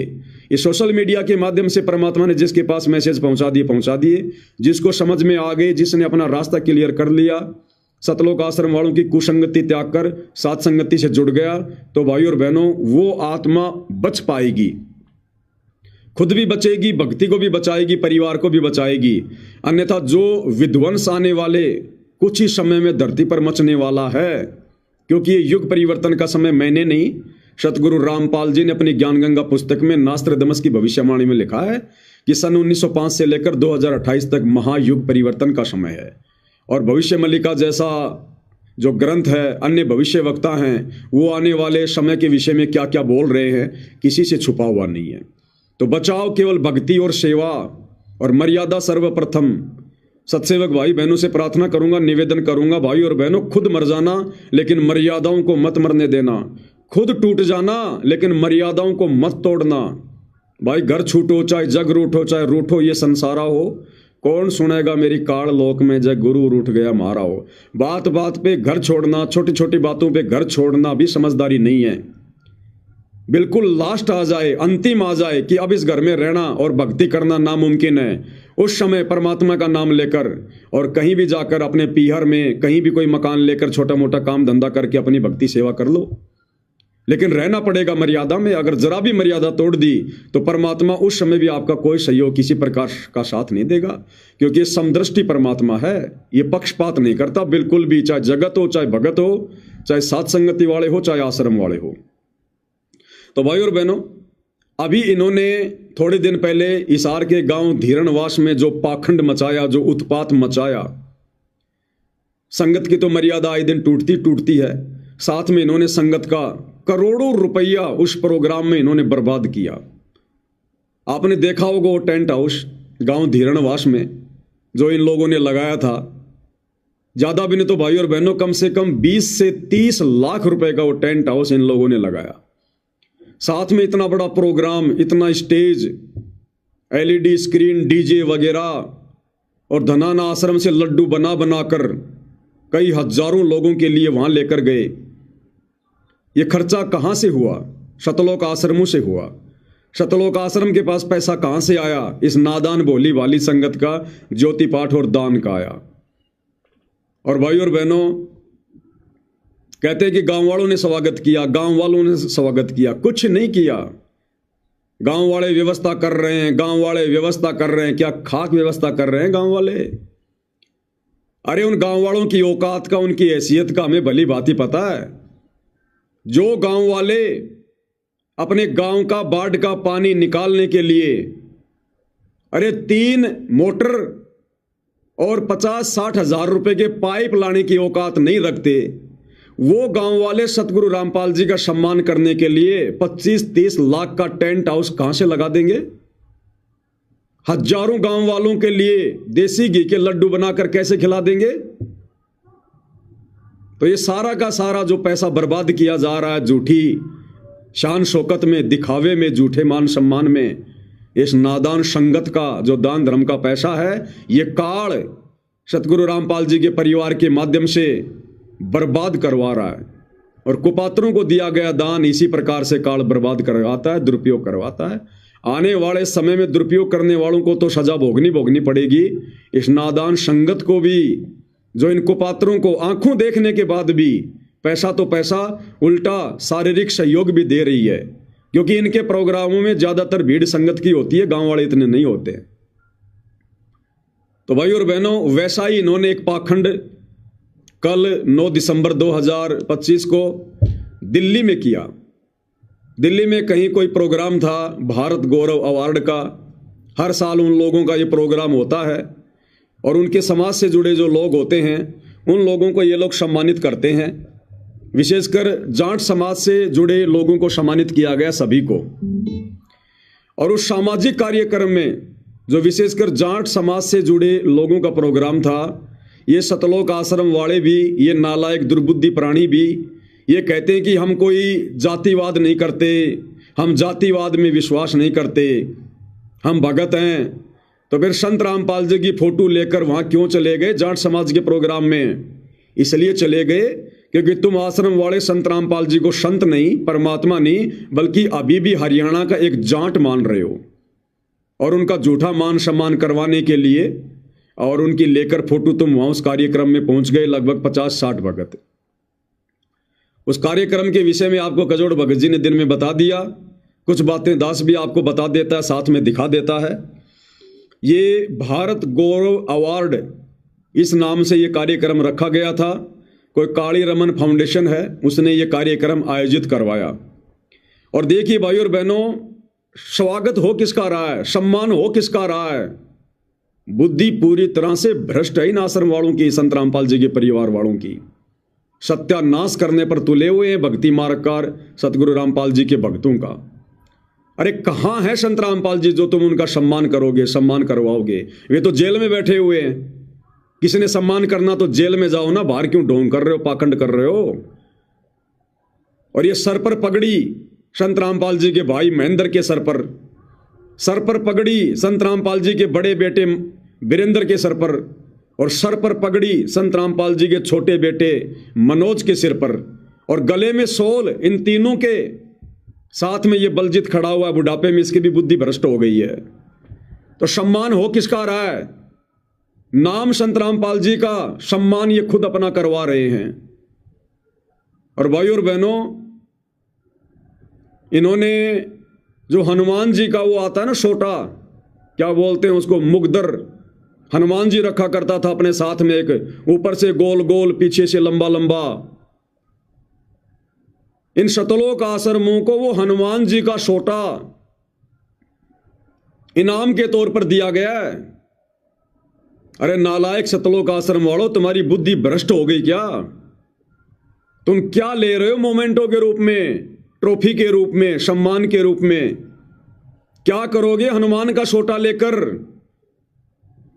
ये सोशल मीडिया के माध्यम से परमात्मा ने जिसके पास मैसेज पहुंचा दिए, जिसको समझ में आ गए, जिसने अपना रास्ता क्लियर कर लिया, सतलोक आश्रम वालों की कुसंगति त्याग कर सात संगति से जुड़ गया, तो भाई और बहनों वो आत्मा बच पाएगी, खुद भी बचेगी, भक्ति को भी बचाएगी, परिवार को भी बचाएगी। अन्यथा जो विध्वंस आने वाले कुछ ही समय में धरती पर मचने वाला है, क्योंकि ये युग परिवर्तन का समय मैंने नहीं, सतगुरु रामपाल जी ने अपनी ज्ञान गंगा पुस्तक में नास्त्रदमस की भविष्यवाणी में लिखा है कि सन 1905 से लेकर 2028 तक महायुग परिवर्तन का समय है। और भविष्य मल्लिका जैसा जो ग्रंथ है, अन्य भविष्य वक्ता हैं, वो आने वाले समय के विषय में क्या क्या बोल रहे हैं, किसी से छुपा हुआ नहीं है। तो बचाओ केवल भक्ति और सेवा और मर्यादा सर्वप्रथम। सत्सेवक भाई बहनों से प्रार्थना करूंगा, निवेदन करूंगा, भाई और बहनों खुद मर जाना लेकिन मर्यादाओं को मत मरने देना। खुद टूट जाना लेकिन मर्यादाओं को मत तोड़ना। भाई घर छूटो चाहे जग रूठो, चाहे रूठो ये संसारा हो, कौन सुनेगा मेरी काल लोक में जग गुरु रूठ गया मारा हो। बात बात पे घर छोड़ना, छोटी छोटी बातों पे घर छोड़ना भी समझदारी नहीं है। बिल्कुल लास्ट आ जाए, अंतिम आ जाए कि अब इस घर में रहना और भक्ति करना नामुमकिन है, उस समय परमात्मा का नाम लेकर और कहीं भी जाकर अपने पीहर में कहीं भी कोई मकान लेकर छोटा मोटा काम धंधा करके अपनी भक्ति सेवा कर लो, लेकिन रहना पड़ेगा मर्यादा में। अगर जरा भी मर्यादा तोड़ दी तो परमात्मा उस समय भी आपका कोई सहयोग किसी प्रकार का साथ नहीं देगा, क्योंकि ये समदृष्टि परमात्मा है, ये पक्षपात नहीं करता बिल्कुल भी, चाहे जगत हो, चाहे भगत हो, चाहे सात संगति वाले हो, चाहे आश्रम वाले हो। तो भाई और बहनों, अभी इन्होंने थोड़े दिन पहले हिसार के गांव धीरणवास में जो पाखंड मचाया, जो उत्पात मचाया, संगत की तो मर्यादा आए दिन टूटती है, साथ में इन्होंने संगत का करोड़ों रुपया उस प्रोग्राम में इन्होंने बर्बाद किया। आपने देखा होगा वो टेंट हाउस गांव धीरणवास में जो इन लोगों ने लगाया था, ज्यादा भी नहीं तो भाई और बहनों कम से कम 20 से 30 लाख रुपए का वो टेंट हाउस इन लोगों ने लगाया। साथ में इतना बड़ा प्रोग्राम, इतना स्टेज, LED स्क्रीन, डीजे वगैरह, और धनाना आश्रम से लड्डू बना बनाकर कई हजारों लोगों के लिए वहां लेकर गए। ये खर्चा कहां से हुआ? शतलोक आश्रमों से हुआ। शतलोक आश्रम के पास पैसा कहां से आया? इस नादान भोली वाली संगत का ज्योति पाठ और दान का आया। और भाई और बहनों, कहते हैं कि गांव वालों ने स्वागत किया, गांव वालों ने स्वागत किया, कुछ नहीं किया। गांव वाले व्यवस्था कर रहे हैं, गांव वाले व्यवस्था कर रहे हैं, क्या खाक व्यवस्था कर रहे हैं गांव वाले? अरे उन गांव वालों की औकात का, उनकी हैसियत का हमें भली भांति पता है। जो गांव वाले अपने गांव का बाढ़ का पानी निकालने के लिए अरे 3 मोटर और 50-60 हजार रुपए के पाइप लाने की औकात नहीं रखते, वो गांव वाले सतगुरु रामपाल जी का सम्मान करने के लिए 25-30 लाख का टेंट हाउस कहां से लगा देंगे? हजारों गांव वालों के लिए देसी घी के लड्डू बनाकर कैसे खिला देंगे? तो ये सारा का सारा जो पैसा बर्बाद किया जा रहा है, झूठी शान शौकत में, दिखावे में, झूठे मान सम्मान में, इस नादान संगत का जो दान धर्म का पैसा है, ये काल सतगुरु रामपाल जी के परिवार के माध्यम से बर्बाद करवा रहा है। और कुपात्रों को दिया गया दान इसी प्रकार से काल बर्बाद करवाता है, दुरुपयोग करवाता है। आने वाले समय में दुरुपयोग करने वालों को तो सजा भोगनी पड़ेगी। इस नादान संगत को भी, जो इन कुपात्रों को आंखों देखने के बाद भी पैसा तो पैसा, उल्टा शारीरिक सहयोग भी दे रही है, क्योंकि इनके प्रोग्रामों में ज्यादातर भीड़ संगत की होती है, गांव वाले इतने नहीं होते। तो भाई और बहनों, वैसा ही इन्होंने एक पाखंड कल 9 दिसंबर 2025 को दिल्ली में किया। दिल्ली में कहीं कोई प्रोग्राम था भारत गौरव अवार्ड का। हर साल उन लोगों का ये प्रोग्राम होता है और उनके समाज से जुड़े जो लोग होते हैं उन लोगों को ये लोग सम्मानित करते हैं। विशेषकर जाट समाज से जुड़े लोगों को सम्मानित किया गया, सभी को। और उस सामाजिक कार्यक्रम में जो विशेषकर जाट समाज से जुड़े लोगों का प्रोग्राम था, ये सतलोक आश्रम वाले भी, ये नालायक दुर्बुद्धि प्राणी भी ये कहते हैं कि हम कोई जातिवाद नहीं करते, हम जातिवाद में विश्वास नहीं करते, हम भगत हैं। तो फिर संत रामपाल जी की फोटो लेकर वहां क्यों चले गए जाट समाज के प्रोग्राम में? इसलिए चले गए क्योंकि तुम आश्रम वाले संत रामपाल जी को संत नहीं, परमात्मा नहीं, बल्कि अभी भी हरियाणा का एक जाट मान रहे हो। और उनका झूठा मान सम्मान करवाने के लिए और उनकी लेकर फोटो तुम वहां उस कार्यक्रम में पहुंच गए, लगभग 50-60 भगत। उस कार्यक्रम के विषय में आपको कजोड़ भगत जी ने दिन में बता दिया, कुछ बातें दास भी आपको बता देता है, साथ में दिखा देता है। ये भारत गौरव अवार्ड इस नाम से ये कार्यक्रम रखा गया था। कोई काली रमन फाउंडेशन है, उसने ये कार्यक्रम आयोजित करवाया। और देखिए भाई और बहनों, स्वागत हो किसका रहा है, सम्मान हो किसका रहा है? बुद्धि पूरी तरह से भ्रष्ट है इन आश्रम वालों की, संत रामपाल जी के परिवार वालों की। सत्यानाश करने पर तुले हुए हैं भक्ति मार्गकार सतगुरु रामपाल जी के भक्तों का। अरे कहां है संत रामपाल जी जो तुम उनका सम्मान करोगे, सम्मान करवाओगे? वे तो जेल में बैठे हुए हैं। किसी ने सम्मान करना तो जेल में जाओ ना, बाहर क्यों ढोंग कर रहे हो, पाखंड कर रहे हो? और ये सर पर पगड़ी संत रामपाल जी के भाई महेंद्र के सर पर पगड़ी संत रामपाल जी के बड़े बेटे वीरेंद्र के सर पर पगड़ी संत रामपाल जी के छोटे बेटे मनोज के सिर पर, और गले में सोल इन तीनों के साथ में ये बलजीत खड़ा हुआ है बुढ़ापे में, इसकी भी बुद्धि भ्रष्ट हो गई है। तो सम्मान हो किसका रहा है? नाम संत रामपाल जी का सम्मान ये खुद अपना करवा रहे हैं। और भाई और बहनों, इन्होंने जो हनुमान जी का वो आता है ना छोटा, क्या बोलते हैं उसको, मुगदर, हनुमान जी रखा करता था अपने साथ में, एक ऊपर से गोल गोल पीछे से लंबा लंबा। इन सतलोक आश्रमों को वो हनुमान जी का छोटा इनाम के तौर पर दिया गया है। अरे नालायक सतलोक आश्रम वालों, तुम्हारी बुद्धि भ्रष्ट हो गई क्या? तुम क्या ले रहे हो मोमेंटो के रूप में, ट्रॉफी के रूप में, सम्मान के रूप में? क्या करोगे हनुमान का छोटा लेकर?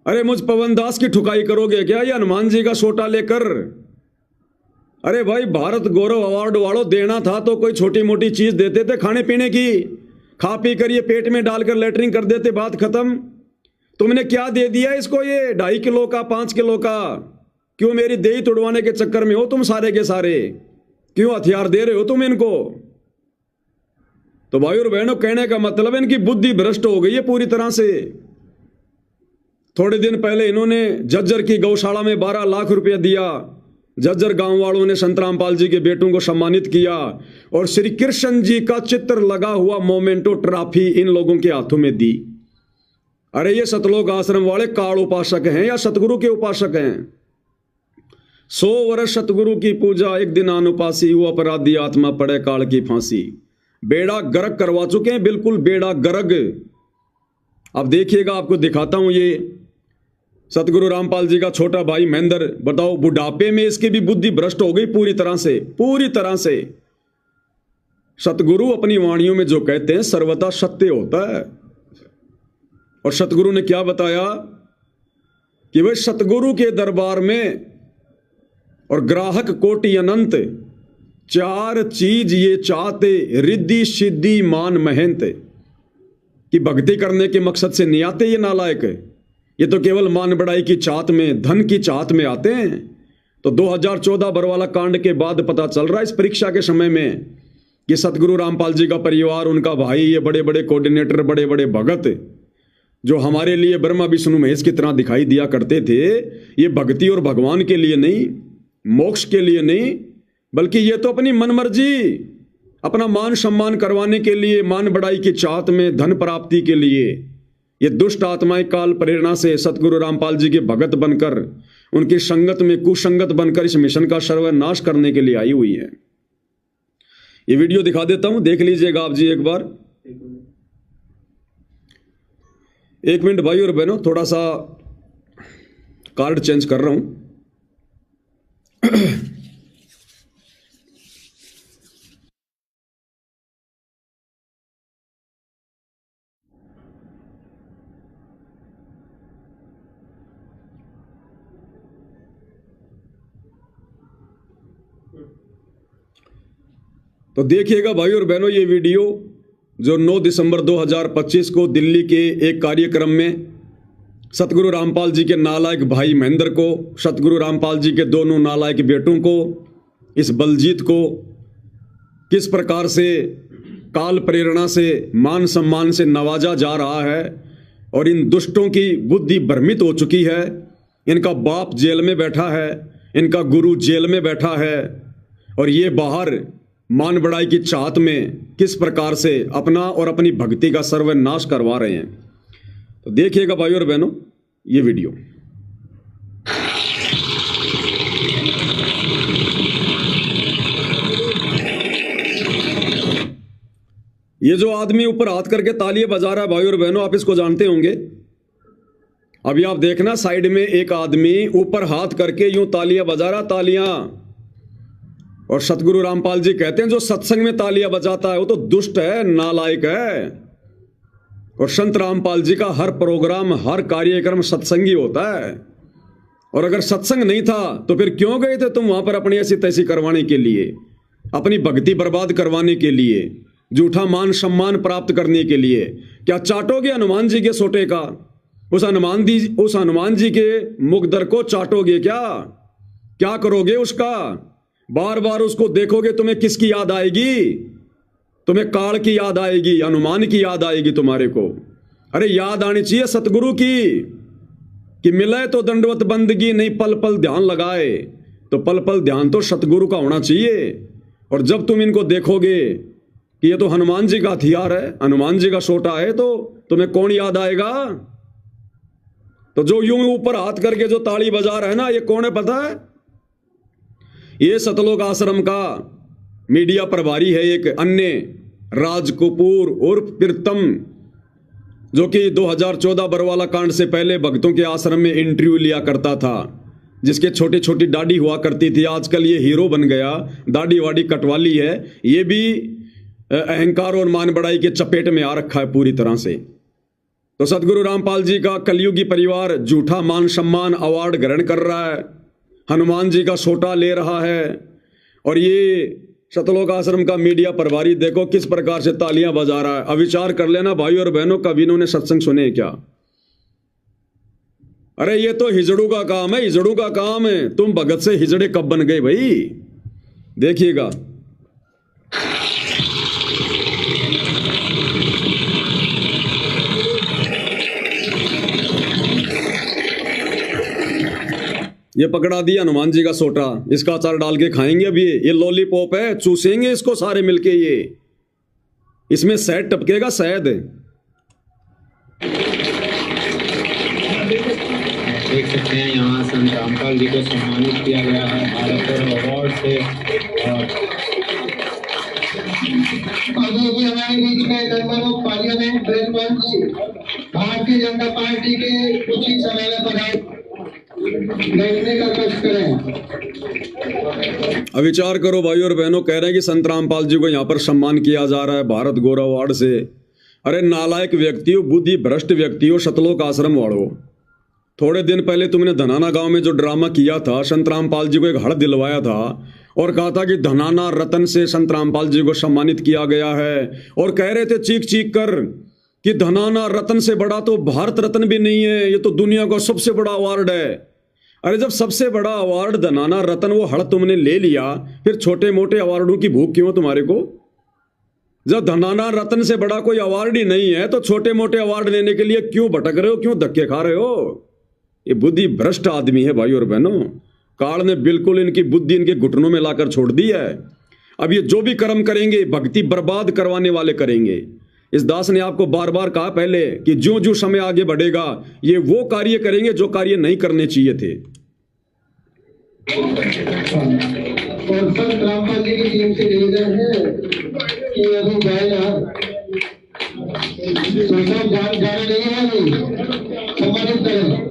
अरे मुझ पवन दास की ठुकाई करोगे क्या ये हनुमान जी का छोटा लेकर? अरे भाई, भारत गौरव अवार्ड वालों, देना था तो कोई छोटी मोटी चीज देते थे खाने पीने की, खा पी कर ये पेट में डालकर लेटरिंग कर देते, बात खत्म। तुमने क्या दे दिया इसको, ये 2.5 किलो का, 5 किलो का? क्यों मेरी देही तुड़वाने के चक्कर में हो तुम सारे के सारे? क्यों हथियार दे रहे हो तुम इनको? तो भाई और बहनों, कहने का मतलब इनकी बुद्धि भ्रष्ट हो गई है पूरी तरह से। थोड़े दिन पहले इन्होंने झज्जर की गौशाला में 12 लाख रुपया दिया जज्जर गांव वालों ने संत रामपाल जी के बेटों को सम्मानित किया और श्री कृष्ण जी का चित्र लगा हुआ मोमेंटो ट्रॉफी इन लोगों के हाथों में दी। अरे ये सतलोक आश्रम वाले काल उपासक हैं या सतगुरु के उपासक हैं? 100 वर्ष सतगुरु की पूजा, एक दिन अनुपासी, वो अपराधी आत्मा पड़े काल की फांसी। बेड़ा गर्क करवा चुके हैं, बिल्कुल बेड़ा गर्क। अब देखिएगा, आपको दिखाता हूं ये सतगुरु रामपाल जी का छोटा भाई महेंद्र। बताओ, बुढ़ापे में इसकी भी बुद्धि भ्रष्ट हो गई पूरी तरह से, पूरी तरह से। सतगुरु अपनी वाणियों में जो कहते हैं सर्वथा सत्य होता है। और सतगुरु ने क्या बताया कि वह सतगुरु के दरबार में और ग्राहक कोटि अनंत, 4 चीज ये चाहते, रिद्धि सिद्धि मान महंत। कि भक्ति करने के मकसद से नहीं आते ये नालायक, ये तो केवल मान बढ़ाई की चाहत में, धन की चाहत में आते हैं। तो 2014 बरवाला कांड के बाद पता चल रहा है इस परीक्षा के समय में कि सतगुरु रामपाल जी का परिवार, उनका भाई, ये बड़े बड़े कोऑर्डिनेटर, बड़े बड़े भगत जो हमारे लिए ब्रह्मा विष्णु महेश की तरह दिखाई दिया करते थे, ये भक्ति और भगवान के लिए नहीं, मोक्ष के लिए नहीं, बल्कि ये तो अपनी मनमर्जी, अपना मान सम्मान करवाने के लिए, मान बढ़ाई की चाहत में, धन प्राप्ति के लिए, ये दुष्ट आत्माएं काल प्रेरणा से सतगुरु रामपाल जी के भगत बनकर, उनकी संगत में कुसंगत बनकर इस मिशन का सर्वनाश करने के लिए आई हुई है। ये वीडियो दिखा देता हूं, देख लीजिएगा आप जी एक बार। 1 मिनट भाई और बहनों, थोड़ा सा कार्ड चेंज कर रहा हूं। तो देखिएगा भाई और बहनों, ये वीडियो जो 9 दिसंबर 2025 को दिल्ली के एक कार्यक्रम में सतगुरु रामपाल जी के नालायक भाई महेंद्र को, सतगुरु रामपाल जी के दोनों नालायक बेटों को, इस बलजीत को किस प्रकार से काल प्रेरणा से, मान सम्मान से नवाजा जा रहा है। और इन दुष्टों की बुद्धि भ्रमित हो चुकी है। इनका बाप जेल में बैठा है, इनका गुरु जेल में बैठा है, और ये बाहर मान बढ़ाई की चाहत में किस प्रकार से अपना और अपनी भक्ति का सर्वनाश करवा रहे हैं। तो देखिएगा भाई और बहनों ये वीडियो। ये जो आदमी ऊपर हाथ करके तालियां बजा रहा है भाई और बहनों, आप इसको जानते होंगे। अभी आप देखना, साइड में एक आदमी ऊपर हाथ करके यूं तालियां बजा रहा, तालियां। और सतगुरु रामपाल जी कहते हैं जो सत्संग में तालियां बजाता है वो तो दुष्ट है, नालायक है। और संत रामपाल जी का हर प्रोग्राम, हर कार्यक्रम सत्संगी होता है। और अगर सत्संग नहीं था तो फिर क्यों गए थे तुम वहां पर अपनी ऐसी तैसी करवाने के लिए, अपनी भक्ति बर्बाद करवाने के लिए, झूठा मान सम्मान प्राप्त करने के लिए? क्या चाटोगे हनुमान जी के सोटे का? उस हनुमान जी के मुखदर को चाटोगे क्या? क्या करोगे उसका? बार बार उसको देखोगे, तुम्हें किसकी याद आएगी? तुम्हें काल की याद आएगी, हनुमान की याद आएगी तुम्हारे को। अरे याद आनी चाहिए सतगुरु की कि मिले तो दंडवत बंदगी, नहीं पल पल ध्यान लगाए। तो पल पल ध्यान तो सतगुरु का होना चाहिए। और जब तुम इनको देखोगे कि ये तो हनुमान जी का हथियार है, हनुमान जी का सोटा है, तो तुम्हें कौन याद आएगा? तो जो यूं ऊपर हाथ करके जो ताली बजा रहा है ना, ये कौन है पता है? ये सतलोक आश्रम का मीडिया प्रभारी है एक अन्य राज कपूर और प्रीतम, जो कि 2014 बरवाला कांड से पहले भक्तों के आश्रम में इंटरव्यू लिया करता था, जिसके छोटी छोटी दाढ़ी हुआ करती थी। आजकल ये हीरो बन गया, दाढ़ी वाड़ी कटवा ली है। ये भी अहंकार और मान बढ़ाई के चपेट में आ रखा है पूरी तरह से। तो सतगुरु रामपाल जी का कलयुगी परिवार झूठा मान सम्मान अवार्ड ग्रहण कर रहा है, हनुमान जी का सोटा ले रहा है। और ये सतलोक आश्रम का मीडिया प्रभारी देखो किस प्रकार से तालियां बजा रहा है। अब विचार कर लेना भाई और बहनों, कभी इन्होंने सत्संग सुने क्या? अरे ये तो हिजड़ू का काम है, हिजड़ू का काम है। तुम भगत से हिजड़े कब बन गए भाई? देखिएगा। ये पकड़ा दिया हनुमान जी का सोटा, इसका अचार डाल के खाएंगे। अब ये लॉलीपॉप है, चूसेंगे इसको सारे मिलके। ये इसमें शहद टपकेगा, शहद। देख सकते हैं यहाँ संत रामपाल जी को सम्मानित किया गया है भारत अवार्ड से। अभी हमारे बीच में member of parliament Brijmohan ji Bharatiya Janata party के कुछ ही समय में पधार बैठने का कष्ट करें। अब विचार करो भाई और बहनों, कह रहे हैं कि संत रामपाल जी को यहाँ पर सम्मान किया जा रहा है भारत गौरव अवार्ड से। अरे नालायक व्यक्ति हो, बुद्धि भ्रष्ट व्यक्ति हो, सतलोक आश्रम वालों। थोड़े दिन पहले तुमने धनाना गांव में जो ड्रामा किया था, संत रामपाल जी को एक हड़ दिलवाया था और कहा था कि धनाना रत्न से संत रामपाल जी को सम्मानित किया गया है, और कह रहे थे चीख चीख कर कि धनाना रत्न से बड़ा तो भारत रत्न भी नहीं है, ये तो दुनिया का सबसे बड़ा अवार्ड है। अरे जब सबसे बड़ा अवार्ड धनाना रत्न वो हड़ तुमने ले लिया, फिर छोटे मोटे अवार्डों की भूख क्यों तुम्हारे को? जब धनाना रत्न से बड़ा कोई अवार्ड ही नहीं है तो छोटे मोटे अवार्ड लेने के लिए क्यों भटक रहे हो, क्यों धक्के खा रहे हो? ये बुद्धि भ्रष्ट आदमी है भाई और बहनों। काल ने बिल्कुल इनकी बुद्धि इनके घुटनों में लाकर छोड़ दी है। अब ये जो भी कर्म करेंगे भक्ति बर्बाद करवाने वाले करेंगे। इस दास ने आपको बार बार कहा पहले कि जो जो समय आगे बढ़ेगा ये वो कार्य करेंगे जो कार्य नहीं करने चाहिए थे। और संत रामपाल जी की टीम से निवेदन है कि अभी जाएगा जाना नहीं है, अभी सम्मानित करें।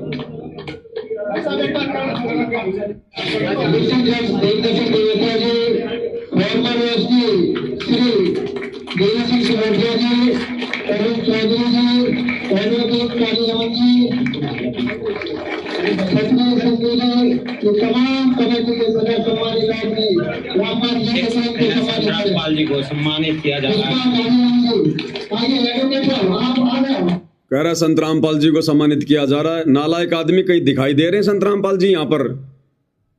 फॉर्मर एसडी श्री देवी सिंह सिमोटिया जी, अरुण चौधरी जी, एडवोकेट कालीराम जी, सतनाम सिंधु जी, ये तमाम कमेटी के सदस्य सम्मानित आदमी रामपाल जी के रामपाल जी को सम्मानित किया जा रहा है। आइए एडवोकेट साहब आप आ गए। कह रहा है संत रामपाल जी को सम्मानित किया जा रहा है। नालायक आदमी कहीं दिखाई दे रहे हैं संत रामपाल जी यहाँ पर?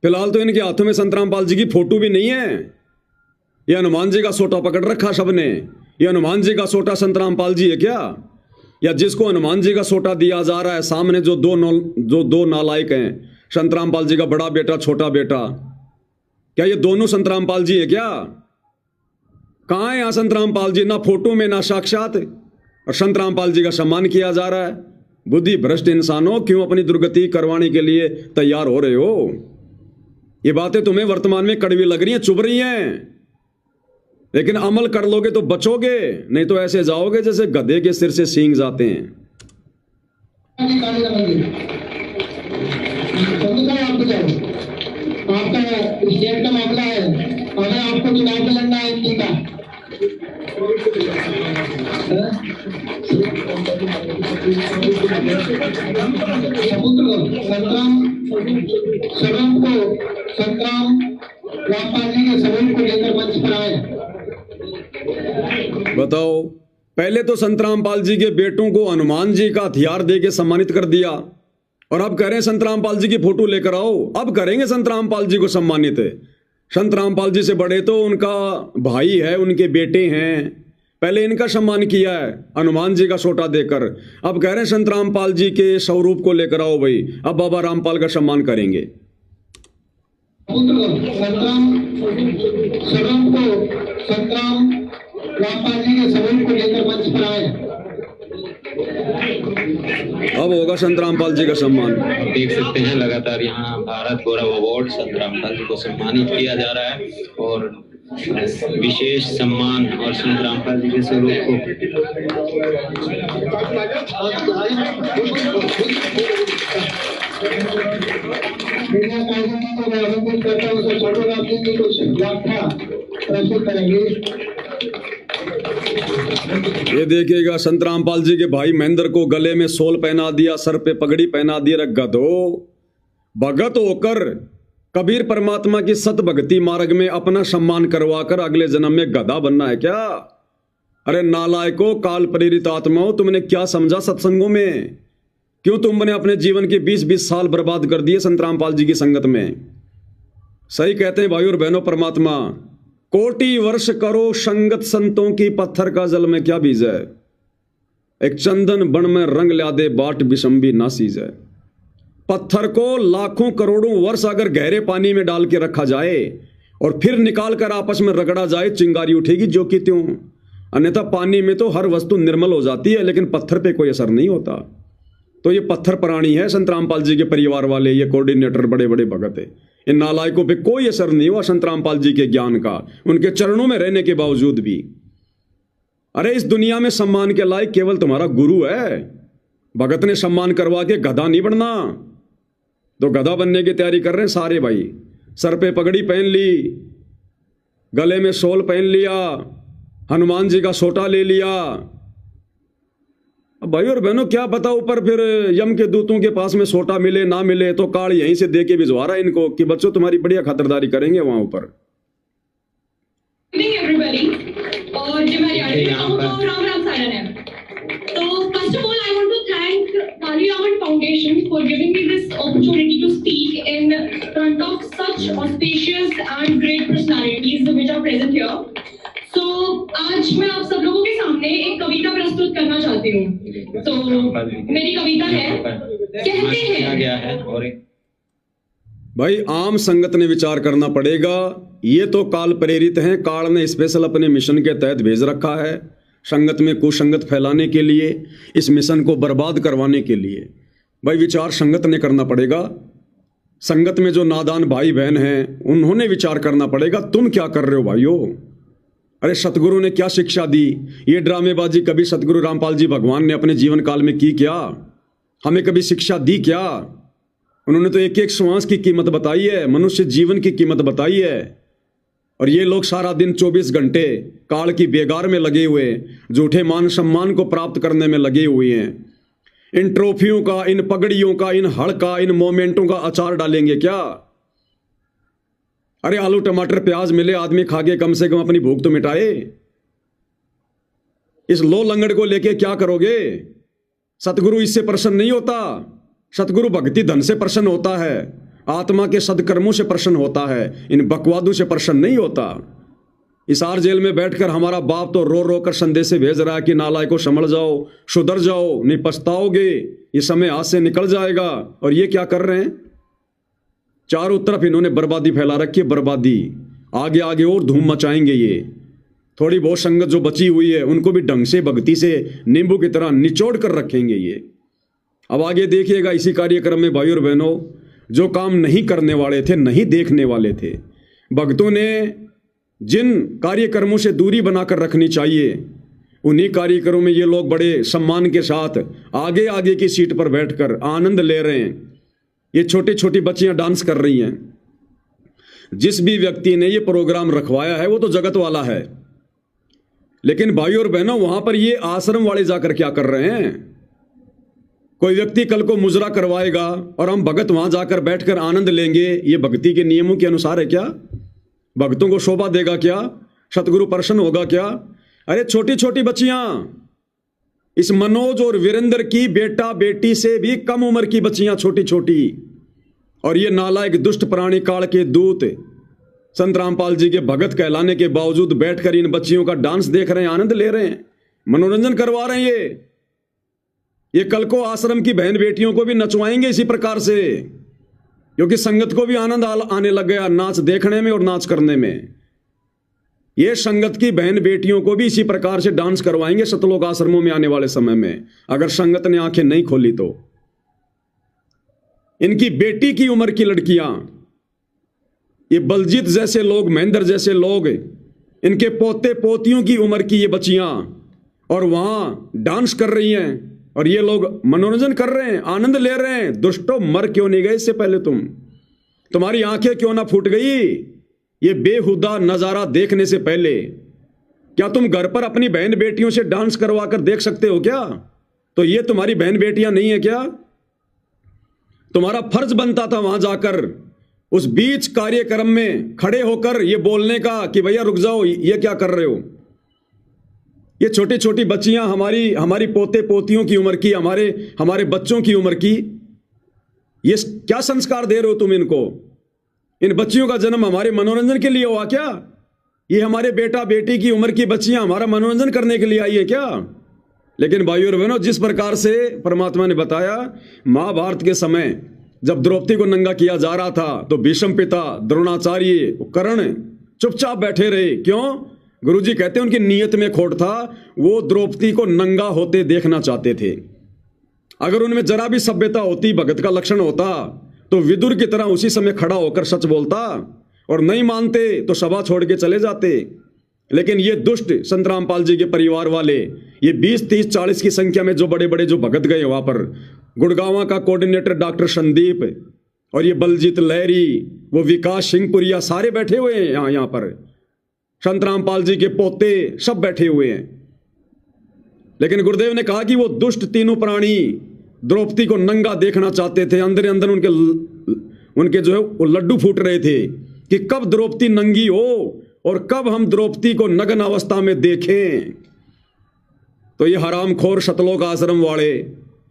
फिलहाल तो इनके हाथों में संत रामपाल जी की फोटो भी नहीं है। ये हनुमान जी का सोटा पकड़ रखा सबने। ये हनुमान जी का सोटा संत रामपाल जी है क्या? या जिसको हनुमान जी का सोटा दिया जा रहा है सामने जो दो नालायक हैं, संत रामपाल जी का बड़ा बेटा छोटा बेटा, क्या ये दोनों संत रामपाल जी है क्या? कहाँ है यहाँ संत रामपाल जी? ना फोटो में ना साक्षात। और संत रामपाल जी का सम्मान किया जा रहा है। बुद्धि भ्रष्ट इंसानों, क्यों अपनी दुर्गति करवाने के लिए तैयार हो रहे हो? ये बातें तुम्हें वर्तमान में कड़वी लग रही हैं, चुभ रही हैं, लेकिन अमल कर लोगे तो बचोगे, नहीं तो ऐसे जाओगे जैसे गधे के सिर से सींग जाते हैं। आपका स्टेट का मामला है, अगर आपको चुनाव में लड़ना है इनकी का संतराम रामपाल जी के सबूत को लेकर मंच पर आए। बताओ, पहले तो संत रामपाल जी के बेटों को हनुमान जी का हथियार दे के सम्मानित कर दिया, और अब कह रहे हैं संत रामपाल जी की फोटो लेकर आओ। अब करेंगे संत रामपाल जी को सम्मानित। संत रामपाल जी से बड़े तो उनका भाई है, उनके बेटे हैं। पहले इनका सम्मान किया है हनुमान जी का सोटा देकर, अब कह रहे हैं संत रामपाल जी के स्वरूप को लेकर आओ भाई। अब बाबा रामपाल का सम्मान करेंगे। रामपाल जी के स्वरूप को लेकर मंच पर आए। अब होगा संत रामपाल जी का सम्मान। देख सकते हैं लगातार यहाँ भारत गौरव अवार्ड संत रामपाल जी को सम्मानित किया जा रहा है, और विशेष सम्मान और संत रामपाल जी के स्वरूप को प्रस्तुत करेंगे। ये देखिएगा, संत रामपाल जी के भाई महेंद्र को गले में सोल पहना दिया, सर पे पगड़ी पहना दी। गधो, भगत होकर कबीर परमात्मा की सत भक्ति मार्ग में अपना सम्मान करवाकर अगले जन्म में गधा बनना है क्या? अरे नालायको, काल प्रेरित आत्माओं, तुमने क्या समझा सत्संगों में? क्यों तुमने अपने जीवन के 20-20 साल बर्बाद कर दिए संत रामपाल जी की संगत में? सही कहते हैं भाई और बहनों, परमात्मा कोटि वर्ष करो संगत संतों की, पत्थर का जल में क्या बीज है? एक चंदन बन में रंग ला दे बाट बिशंबी ना सीज है। पत्थर को लाखों करोड़ों वर्ष अगर गहरे पानी में डाल के रखा जाए और फिर निकाल कर आपस में रगड़ा जाए, चिंगारी उठेगी जो कि त्यों। अन्यथा पानी में तो हर वस्तु निर्मल हो जाती है, लेकिन पत्थर पे कोई असर नहीं होता। तो ये पत्थर प्राणी है संत रामपाल जी के परिवार वाले, ये कोऑर्डिनेटर बड़े बड़े भगत है। इन नालायकों पे कोई असर नहीं हुआ संत रामपाल जी के ज्ञान का, उनके चरणों में रहने के बावजूद भी। अरे इस दुनिया में सम्मान के लायक केवल तुम्हारा गुरु है। भगत ने सम्मान करवा के गधा नहीं बनना। तो गधा बनने की तैयारी कर रहे हैं सारे भाई। सर पे पगड़ी पहन ली, गले में शॉल पहन लिया, हनुमान जी का सोटा ले लिया। अब भाई और बहनों क्या पता ऊपर फिर यम के दूतों के पास में सोटा मिले ना मिले, तो काल यहीं से दे के भिजवा रहा है इनको कि बच्चों तुम्हारी बढ़िया खातिरदारी करेंगे वहां ऊपर। और जो मेरी राम राम सायन है। तो first of all I want to thank Paliyaman Foundation for giving me this opportunity to speak in front of such auspicious and great personalities which are present here. So आज मैं आप सब लोगों के सामने एक कविता प्रस्तुत करना चाहती हूँ। तो मेरी कविता है, कहते हैं। भाई आम संगत ने विचार करना पड़ेगा। ये तो काल प्रेरित हैं, काल ने स्पेशल अपने मिशन के तहत भेज रखा है संगत में कुसंगत फैलाने के लिए, इस मिशन को बर्बाद करवाने के लिए। भाई विचार संगत ने करना पड़ेगा। संगत में जो नादान भाई बहन हैं उन्होंने विचार करना पड़ेगा, तुम क्या कर रहे हो भाइयों। अरे सतगुरु ने क्या शिक्षा दी, ये ड्रामेबाजी कभी सतगुरु रामपाल जी भगवान ने अपने जीवन काल में की क्या? हमें कभी शिक्षा दी क्या? उन्होंने तो एक एक श्वास की कीमत बताई है, मनुष्य जीवन की कीमत बताई है। और ये लोग सारा दिन 24 घंटे काल की बेगार में लगे हुए, झूठे मान सम्मान को प्राप्त करने में लगे हुए हैं। इन ट्रॉफियों का, इन पगड़ियों का, इन हड़ का, इन मोमेंटों का अचार डालेंगे क्या? अरे आलू टमाटर प्याज मिले, आदमी खा के कम से कम अपनी भूख तो मिटाए। इस लो लंगड़ को लेके क्या करोगे? सतगुरु इससे प्रसन्न नहीं होता। सतगुरु भक्ति धन से प्रसन्न होता है, आत्मा के सदकर्मों से प्रसन्न होता है, इन बकवादों से प्रसन्न नहीं होता। इसार जेल में बैठकर हमारा बाप तो रो रो कर संदेश भेज रहा है कि नालायकों संभल जाओ, सुधर जाओ, नहीं पछताओगे, ये समय हाथ से निकल जाएगा। और ये क्या कर रहे हैं? चारों तरफ इन्होंने बर्बादी फैला रखी है, बर्बादी। आगे आगे और धूम मचाएंगे ये। थोड़ी बहुत संगत जो बची हुई है उनको भी ढंग से भक्ति से नींबू की तरह निचोड़ कर रखेंगे ये। अब आगे देखिएगा इसी कार्यक्रम में भाई और बहनों, जो काम नहीं करने वाले थे, नहीं देखने वाले थे, भक्तों ने जिन कार्यक्रमों से दूरी बनाकर रखनी चाहिए, उन्हीं कार्यक्रमों में ये लोग बड़े सम्मान के साथ आगे आगे की सीट पर बैठकर आनंद ले रहे हैं। ये छोटी छोटी बच्चियां डांस कर रही हैं। जिस भी व्यक्ति ने ये प्रोग्राम रखवाया है वो तो जगत वाला है, लेकिन भाई और बहनों वहां पर ये आश्रम वाले जाकर क्या कर रहे हैं? कोई व्यक्ति कल को मुजरा करवाएगा और हम भगत वहां जाकर बैठकर आनंद लेंगे, ये भक्ति के नियमों के अनुसार है क्या? भक्तों को शोभा देगा क्या? सतगुरु प्रसन्न होगा क्या? अरे छोटी छोटी बच्चियां, इस मनोज और वीरेंद्र की बेटा बेटी से भी कम उम्र की बच्चियां छोटी छोटी, और ये नालायक दुष्ट प्राणी काल के दूत संत रामपाल जी के भगत कहलाने के बावजूद बैठकर इन बच्चियों का डांस देख रहे हैं, आनंद ले रहे हैं, मनोरंजन करवा रहे हैं। ये कल को आश्रम की बहन बेटियों को भी नचवाएंगे इसी प्रकार से, क्योंकि संगत को भी आनंद आने लग गया नाच देखने में और नाच करने में। ये संगत की बहन बेटियों को भी इसी प्रकार से डांस करवाएंगे सतलोक आश्रमों में आने वाले समय में, अगर संगत ने आंखें नहीं खोली तो। इनकी बेटी की उम्र की लड़कियां, ये बलजीत जैसे लोग, महेंद्र जैसे लोग, इनके पोते पोतियों की उम्र की ये बच्चियां, और वहां डांस कर रही हैं, और ये लोग मनोरंजन कर रहे हैं, आनंद ले रहे हैं। दुष्टों, मर क्यों नहीं गए इससे पहले? तुम्हारी आंखें क्यों ना फूट गई ये बेहुदा नजारा देखने से पहले? क्या तुम घर पर अपनी बहन बेटियों से डांस करवा कर देख सकते हो क्या? तो ये तुम्हारी बहन बेटियां नहीं है क्या? तुम्हारा फर्ज बनता था वहां जाकर उस बीच कार्यक्रम में खड़े होकर ये बोलने का कि भैया रुक जाओ, ये क्या कर रहे हो? ये छोटी छोटी बच्चियां, हमारी पोते पोतियों की उम्र की, हमारे बच्चों की उम्र की, ये क्या संस्कार दे रहे हो तुम इनको? इन बच्चियों का जन्म हमारे मनोरंजन के लिए हुआ क्या? ये हमारे बेटा बेटी की उम्र की बच्चियां हमारा मनोरंजन करने के लिए आई है क्या? लेकिन भाइयों और बहनों, जिस प्रकार से परमात्मा ने बताया, महाभारत के समय जब द्रौपदी को नंगा किया जा रहा था तो भीष्म पिता, द्रोणाचार्य, कर्ण चुपचाप बैठे रहे। क्यों? गुरुजी कहते हैं उनकी नीयत में खोट था, वो द्रौपदी को नंगा होते देखना चाहते थे। अगर उनमें जरा भी सभ्यता होती, भगत का लक्षण होता, तो विदुर की तरह उसी समय खड़ा होकर सच बोलता, और नहीं मानते तो सभा छोड़ के चले जाते। लेकिन ये दुष्ट संत रामपाल जी के परिवार वाले, ये 20, 30, 40 की संख्या में जो बड़े बड़े जो भगत गए वहां पर, गुड़गांव का कोऑर्डिनेटर डॉक्टर संदीप, और ये बलजीत लहरी, वो विकास सिंहपुरिया, सारे बैठे हुए हैं यहाँ पर। संत रामपाल जी के पोते सब बैठे हुए हैं। लेकिन गुरुदेव ने कहा कि वो दुष्ट तीनों प्राणी द्रौपदी को नंगा देखना चाहते थे। अंदर अंदर उनके जो है वो लड्डू फूट रहे थे कि कब द्रौपदी नंगी हो और कब हम द्रौपदी को नग्न अवस्था में देखें। तो ये हरामखोर सतलोक आश्रम वाले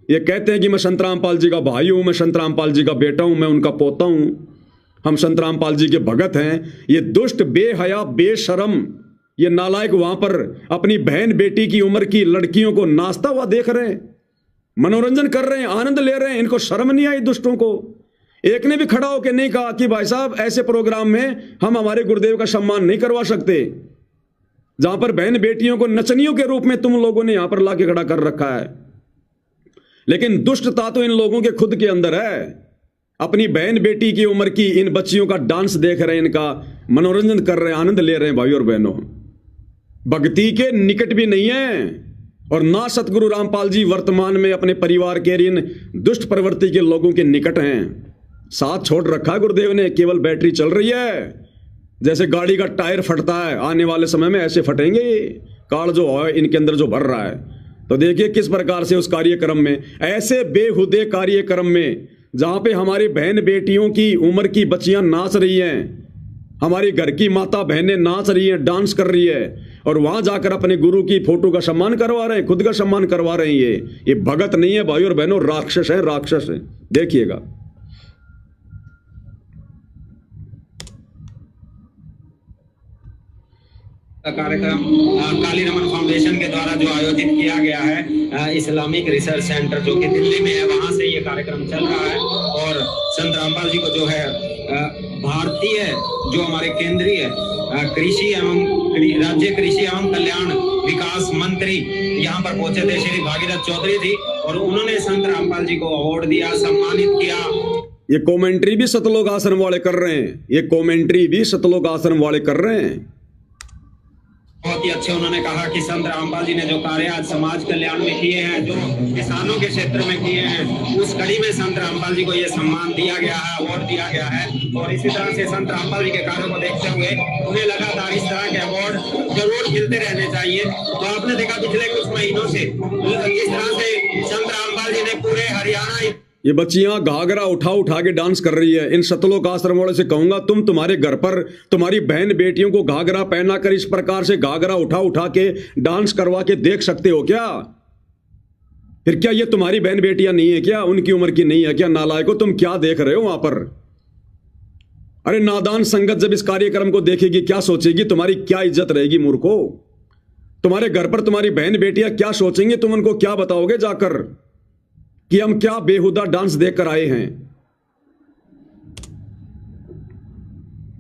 ये कहते हैं कि मैं संत रामपाल जी का भाई हूं, मैं संत रामपाल जी का बेटा हूं, मैं उनका पोता हूं, हम संत रामपाल जी के भगत हैं। ये दुष्ट, बेहया, बेशरम, ये नालायक वहां पर अपनी बहन बेटी की उम्र की लड़कियों को नाचता हुआ देख रहे हैं, मनोरंजन कर रहे हैं, आनंद ले रहे हैं। इनको शर्म नहीं आई दुष्टों को? एक ने भी खड़ा होकर नहीं कहा कि भाई साहब ऐसे प्रोग्राम में हम हमारे गुरुदेव का सम्मान नहीं करवा सकते, जहां पर बहन बेटियों को नचनियों के रूप में तुम लोगों ने यहां पर लाके खड़ा कर रखा है। लेकिन दुष्टता तो इन लोगों के खुद के अंदर है। अपनी बहन बेटी की उम्र की इन बच्चियों का डांस देख रहे हैं, इनका मनोरंजन कर रहे हैं, आनंद ले रहे हैं। भाई और बहनों, भक्ति के निकट भी नहीं है, और ना सतगुरु रामपाल जी वर्तमान में अपने परिवार के इन दुष्ट प्रवृत्ति के लोगों के निकट हैं। साथ छोड़ रखा गुरुदेव ने, केवल बैटरी चल रही है। जैसे गाड़ी का टायर फटता है, आने वाले समय में ऐसे फटेंगे कार जो है इनके अंदर जो भर रहा है। तो देखिए किस प्रकार से उस कार्यक्रम में, ऐसे बेहुदे कार्यक्रम में जहां पे हमारी बहन बेटियों की उम्र की बच्चियां नाच रही हैं, हमारी घर की माता बहनें नाच रही हैं, डांस कर रही है, और वहां जाकर अपने गुरु की फोटो का सम्मान करवा रहे हैं, खुद का सम्मान करवा रहे हैं। ये भगत नहीं है भाई और बहनों, राक्षस है, राक्षस है। देखिएगा कार्यक्रम काली रमन फाउंडेशन के द्वारा जो आयोजित किया गया है, इस्लामिक रिसर्च सेंटर जो कि दिल्ली में है, वहां से ये कार्यक्रम चल रहा है। और संत रामपाल जी को जो है भारतीय जो हमारे केंद्रीय कृषि एवं राज्य कृषि एवं कल्याण विकास मंत्री यहाँ पर पहुंचे थे, श्री भागीरथ चौधरी जी, और उन्होंने संत रामपाल जी को अवार्ड दिया, सम्मानित किया। ये कमेंट्री भी सतलोक आश्रम वाले कर रहे हैं, ये कमेंट्री भी सतलोक आश्रम वाले कर रहे हैं। बहुत ही अच्छे उन्होंने कहा कि संत रामपाल जी ने जो कार्य आज समाज कल्याण में किए हैं, जो किसानों के क्षेत्र में किए हैं, उस कड़ी में संत रामपाल जी को ये सम्मान दिया गया है, अवार्ड दिया गया है। और इसी तरह से संत रामपाल जी के कार्यों को देखते हुए उन्हें लगातार इस तरह के अवार्ड जरूर मिलते रहने चाहिए। तो आपने देखा पिछले कुछ महीनों से इस तरह से संत रामपाल जी ने पूरे हरियाणा, ये बच्चियां घाघरा उठा उठा के डांस कर रही है। इन सतलोक आश्रम वालों से कहूंगा, तुम तुम्हारे घर पर तुम्हारी बहन बेटियों को घाघरा पहना कर इस प्रकार से घाघरा उठा उठा के डांस करवा के देख सकते हो क्या? फिर क्या ये तुम्हारी बहन बेटियां नहीं है क्या? उनकी उम्र की नहीं है क्या? नालायको, तुम क्या देख रहे हो वहां पर? अरे नादान संगत जब इस कार्यक्रम को देखेगी क्या सोचेगी? तुम्हारी क्या इज्जत रहेगी मूर्खो? तुम्हारे घर पर तुम्हारी बहन बेटियां क्या सोचेंगे? तुम उनको क्या बताओगे जाकर कि हम क्या बेहुदा डांस देखकर आए हैं?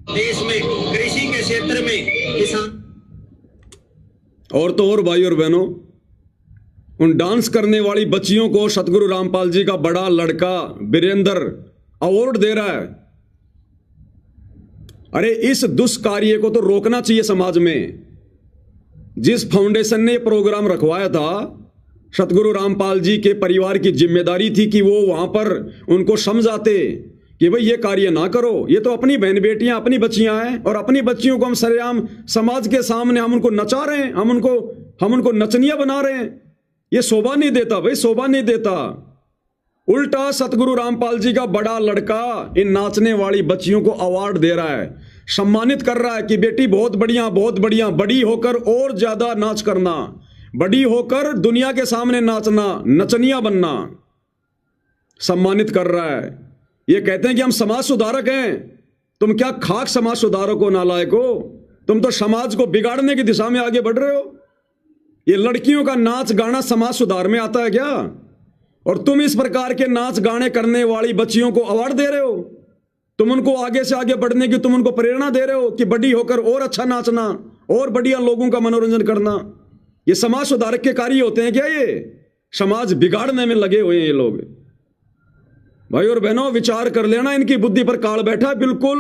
देश में कृषि के क्षेत्र में किसान, और तो और भाई और बहनों, उन डांस करने वाली बच्चियों को सतगुरु रामपाल जी का बड़ा लड़का वीरेंद्र अवार्ड दे रहा है। अरे इस दुष्कार्य को तो रोकना चाहिए समाज में। जिस फाउंडेशन ने प्रोग्राम रखवाया था, सतगुरु रामपाल जी के परिवार की जिम्मेदारी थी कि वो वहां पर उनको समझाते कि भाई ये कार्य ना करो, ये तो अपनी बहन बेटियां, अपनी बच्चियां हैं, और अपनी बच्चियों को हम सरेआम समाज के सामने हम उनको नचा रहे हैं, हम उनको नचनिया बना रहे हैं। ये शोभा नहीं देता भाई, शोभा नहीं देता। उल्टा सतगुरु रामपाल जी का बड़ा लड़का इन नाचने वाली बच्चियों को अवार्ड दे रहा है, सम्मानित कर रहा है कि बेटी बहुत बढ़िया, बहुत बढ़िया, बड़ी होकर और ज्यादा नाच करना, बड़ी होकर दुनिया के सामने नाचना, नचनिया बनना, सम्मानित कर रहा है। ये कहते हैं कि हम समाज सुधारक हैं। तुम क्या खाक समाज सुधारक हो, नालायक हो? तुम तो समाज को बिगाड़ने की दिशा में आगे बढ़ रहे हो। ये लड़कियों का नाच गाना समाज सुधार में आता है क्या? और तुम इस प्रकार के नाच गाने करने वाली बच्चियों को अवार्ड दे रहे हो। तुम उनको आगे से आगे बढ़ने की तुम उनको प्रेरणा दे रहे हो कि बड़ी होकर और अच्छा नाचना और बढ़िया लोगों का मनोरंजन करना। ये समाज सुधारक के कार्य होते हैं क्या? ये समाज बिगाड़ने में लगे हुए हैं ये लोग। भाई और बहनों, विचार कर लेना, इनकी बुद्धि पर काल बैठा है बिल्कुल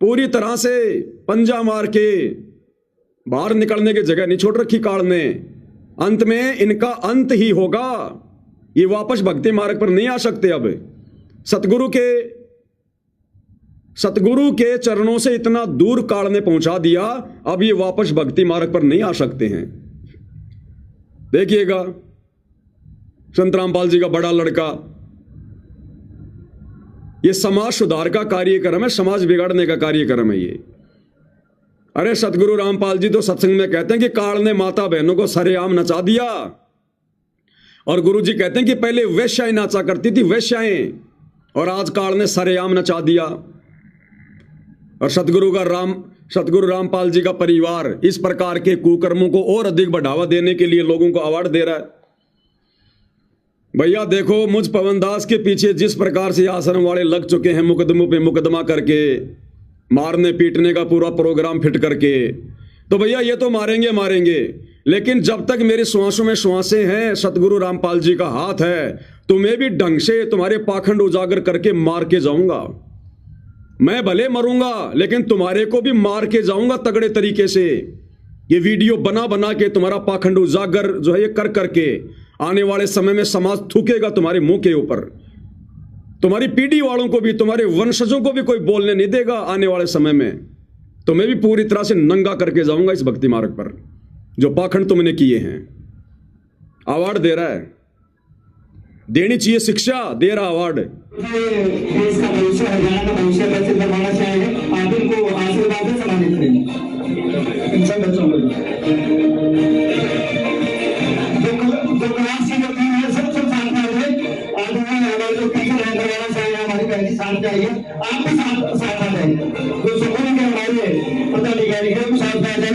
पूरी तरह से। पंजा मार के बाहर निकलने की जगह नहीं छोड़ रखी काल ने। अंत में इनका अंत ही होगा। ये वापस भक्ति मार्ग पर नहीं आ सकते। अब सतगुरु के चरणों से इतना दूर काल ने पहुंचा दिया, अब ये वापस भक्ति मार्ग पर नहीं आ सकते हैं। देखिएगा संत रामपाल जी का बड़ा लड़का, ये समाज सुधार का कार्यक्रम है, समाज बिगाड़ने का कार्यक्रम है ये। अरे सतगुरु रामपाल जी तो सत्संग में कहते हैं कि काल ने माता बहनों को सरेआम नचा दिया। और गुरु जी कहते हैं कि पहले वैश्याएं नाचा करती थी, वैश्याएं, और आज काल ने सरेआम नचा दिया। और सतगुरु रामपाल जी का परिवार इस प्रकार के कुकर्मों को और अधिक बढ़ावा देने के लिए लोगों को अवार्ड दे रहा है। भैया देखो, मुझ पवनदास के पीछे जिस प्रकार से आश्रम वाले लग चुके हैं, मुकदमों पे मुकदमा करके, मारने पीटने का पूरा प्रोग्राम फिट करके, तो भैया ये तो मारेंगे, लेकिन जब तक मेरी श्वासों में श्वासें हैं, सतगुरु रामपाल जी का हाथ है, तुम्हें भी ढंग से तुम्हारे पाखंड उजागर करके मार के जाऊंगा। मैं भले मरूंगा लेकिन तुम्हारे को भी मार के जाऊंगा तगड़े तरीके से। ये वीडियो बना के तुम्हारा पाखंड उजागर जो है ये कर करके आने वाले समय में समाज थूकेगा तुम्हारे मुंह के ऊपर। तुम्हारी पीढ़ी वालों को भी, तुम्हारे वंशजों को भी कोई बोलने नहीं देगा आने वाले समय में। तुम्हें भी पूरी तरह से नंगा करके जाऊंगा इस भक्ति मार्ग पर, जो पाखंड तुमने किए हैं। अवार्ड दे रहा है, देनी चाहिए शिक्षा, दे रहा अवार्ड। देश का भविष्य, हरियाणा का भविष्य कैसे करवाना चाहेंगे, आप इनको आशीर्वाद से सम्मानित करेंगे इन सब बच्चों को। जो क्लास की गति है सब शांत है। आगे हमारे जो टीचर है करवाना चाहिए, हमारी पहली शांत चाहिए, आप भी साथ आ जाए। जो सुकून के हमारे पदाधिकारी है वो साथ आ जाए।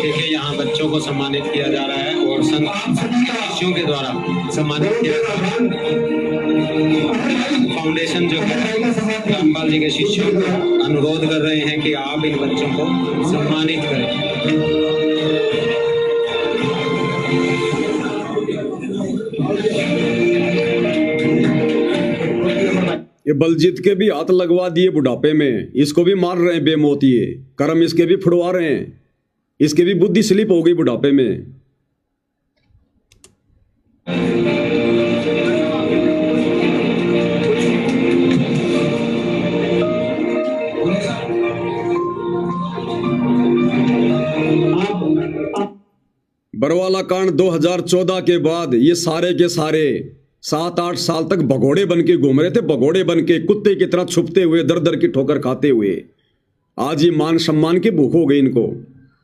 देखिए यहाँ बच्चों को सम्मानित किया जा रहा है और शिष्यों के द्वारा सम्मानित किया जा रहा है। फाउंडेशन जो है रामपाल जी के शिष्यों को अनुरोध कर रहे हैं कि आप इन बच्चों को सम्मानित करें। ये बलजीत के भी हाथ लगवा दिए बुढ़ापे में, इसको भी मार रहे हैं बेमौती, कर्म इसके भी फुड़वा रहे हैं, इसकी भी बुद्धि स्लिप हो गई बुढ़ापे में। बरवाला कांड 2014 के बाद ये सारे के सारे 7-8 साल तक भगोड़े बन के घूम रहे थे, भगोड़े बन के कुत्ते की तरह छुपते हुए, दर दर की ठोकर खाते हुए। आज ये मान सम्मान की भूख हो गई इनको,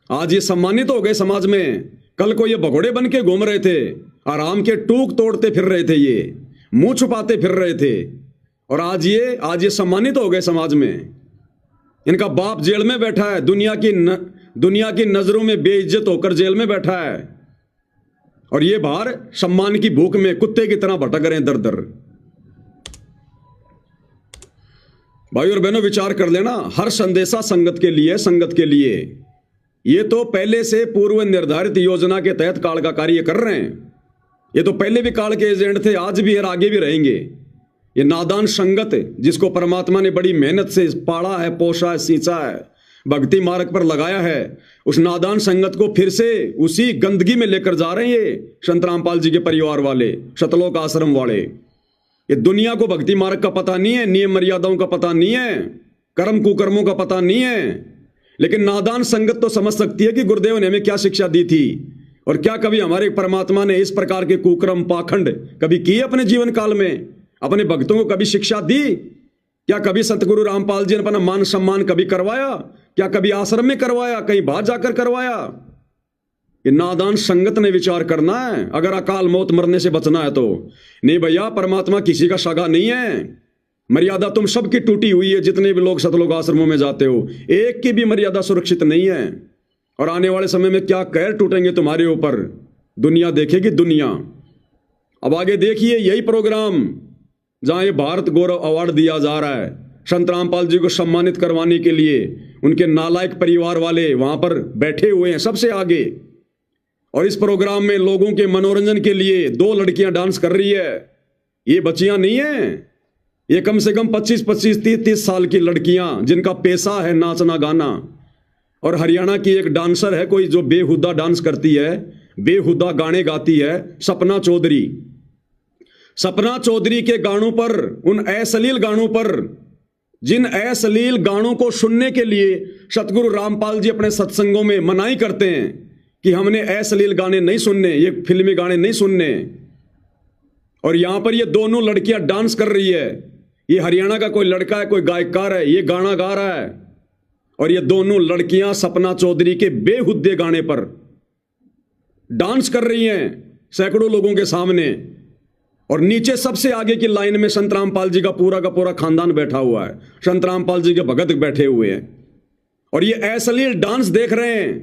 आज ये सम्मानित हो गए समाज में। कल को ये भगोड़े बन के घूम रहे थे, आराम के टूक तोड़ते फिर रहे थे, ये मुंह छुपाते फिर रहे थे, और आज ये सम्मानित हो गए समाज में। इनका बाप जेल में बैठा है, दुनिया की नजरों में बेइज्जत होकर जेल में बैठा है, और ये बाहर सम्मान की भूख में कुत्ते की तरह भटक रहे हैं दर दर। भाई और बहनों, विचार कर लेना, हर संदेशा संगत के लिए, संगत के लिए। ये तो पहले से पूर्व निर्धारित योजना के तहत काल का कार्य कर रहे हैं। ये तो पहले भी काल के एजेंट थे, आज भी और आगे भी रहेंगे। ये नादान संगत जिसको परमात्मा ने बड़ी मेहनत से पाला है, पोषा है, सींचा है, भक्ति मार्ग पर लगाया है, उस नादान संगत को फिर से उसी गंदगी में लेकर जा रहे हैं ये संत रामपाल जी के परिवार वाले, शतलोक आश्रम वाले। ये दुनिया को भक्ति मार्ग का पता नहीं है, नियम मर्यादाओं का पता नहीं है, कर्म कुकर्मों का पता नहीं है, लेकिन नादान संगत तो समझ सकती है कि गुरुदेव ने हमें क्या शिक्षा दी थी, और क्या कभी हमारे परमात्मा ने इस प्रकार के कुकर्म पाखंड कभी किए अपने जीवन काल में? अपने भक्तों को कभी शिक्षा दी? क्या कभी सतगुरु रामपाल जी ने अपना मान सम्मान कभी करवाया? क्या कभी आश्रम में करवाया? कहीं बाहर जाकर करवाया? ये नादान संगत ने विचार करना है अगर अकाल मौत मरने से बचना है तो। नहीं भैया, परमात्मा किसी का सगा नहीं है। मर्यादा तुम सबकी टूटी हुई है, जितने भी लोग सतलोक आश्रमों में जाते हो, एक की भी मर्यादा सुरक्षित नहीं है। और आने वाले समय में क्या कहर टूटेंगे तुम्हारे ऊपर, दुनिया देखेगी दुनिया। अब आगे देखिए यही प्रोग्राम जहां ये भारत गौरव अवार्ड दिया जा रहा है संत रामपाल जी को सम्मानित करवाने के लिए, उनके नालायक परिवार वाले वहां पर बैठे हुए हैं सबसे आगे। और इस प्रोग्राम में लोगों के मनोरंजन के लिए 2 लड़कियां डांस कर रही है। ये बच्चियां नहीं है, ये कम से कम 25-25, 30-30 साल की लड़कियां जिनका पेशा है नाचना गाना। और हरियाणा की एक डांसर है कोई जो बेहुदा डांस करती है, बेहुदा गाने गाती है, सपना चौधरी। सपना चौधरी के गानों पर, उन अश्लील गानों पर, जिन अश्लील गानों को सुनने के लिए सतगुरु रामपाल जी अपने सत्संगों में मनाही करते हैं कि हमने अश्लील गाने नहीं सुनने, ये फिल्मी गाने नहीं सुनने। और यहां पर ये दोनों लड़कियां डांस कर रही है। ये हरियाणा का कोई लड़का है, कोई गायकार है, ये गाना गा रहा है। और ये दोनों लड़कियां सपना चौधरी के बेहुद्दे गाने पर डांस कर रही हैं सैकड़ों लोगों के सामने। और नीचे सबसे आगे की लाइन में संत रामपाल जी का पूरा खानदान बैठा हुआ है, संत रामपाल जी के भगत बैठे हुए हैं। और ये अश्लील डांस देख रहे हैं,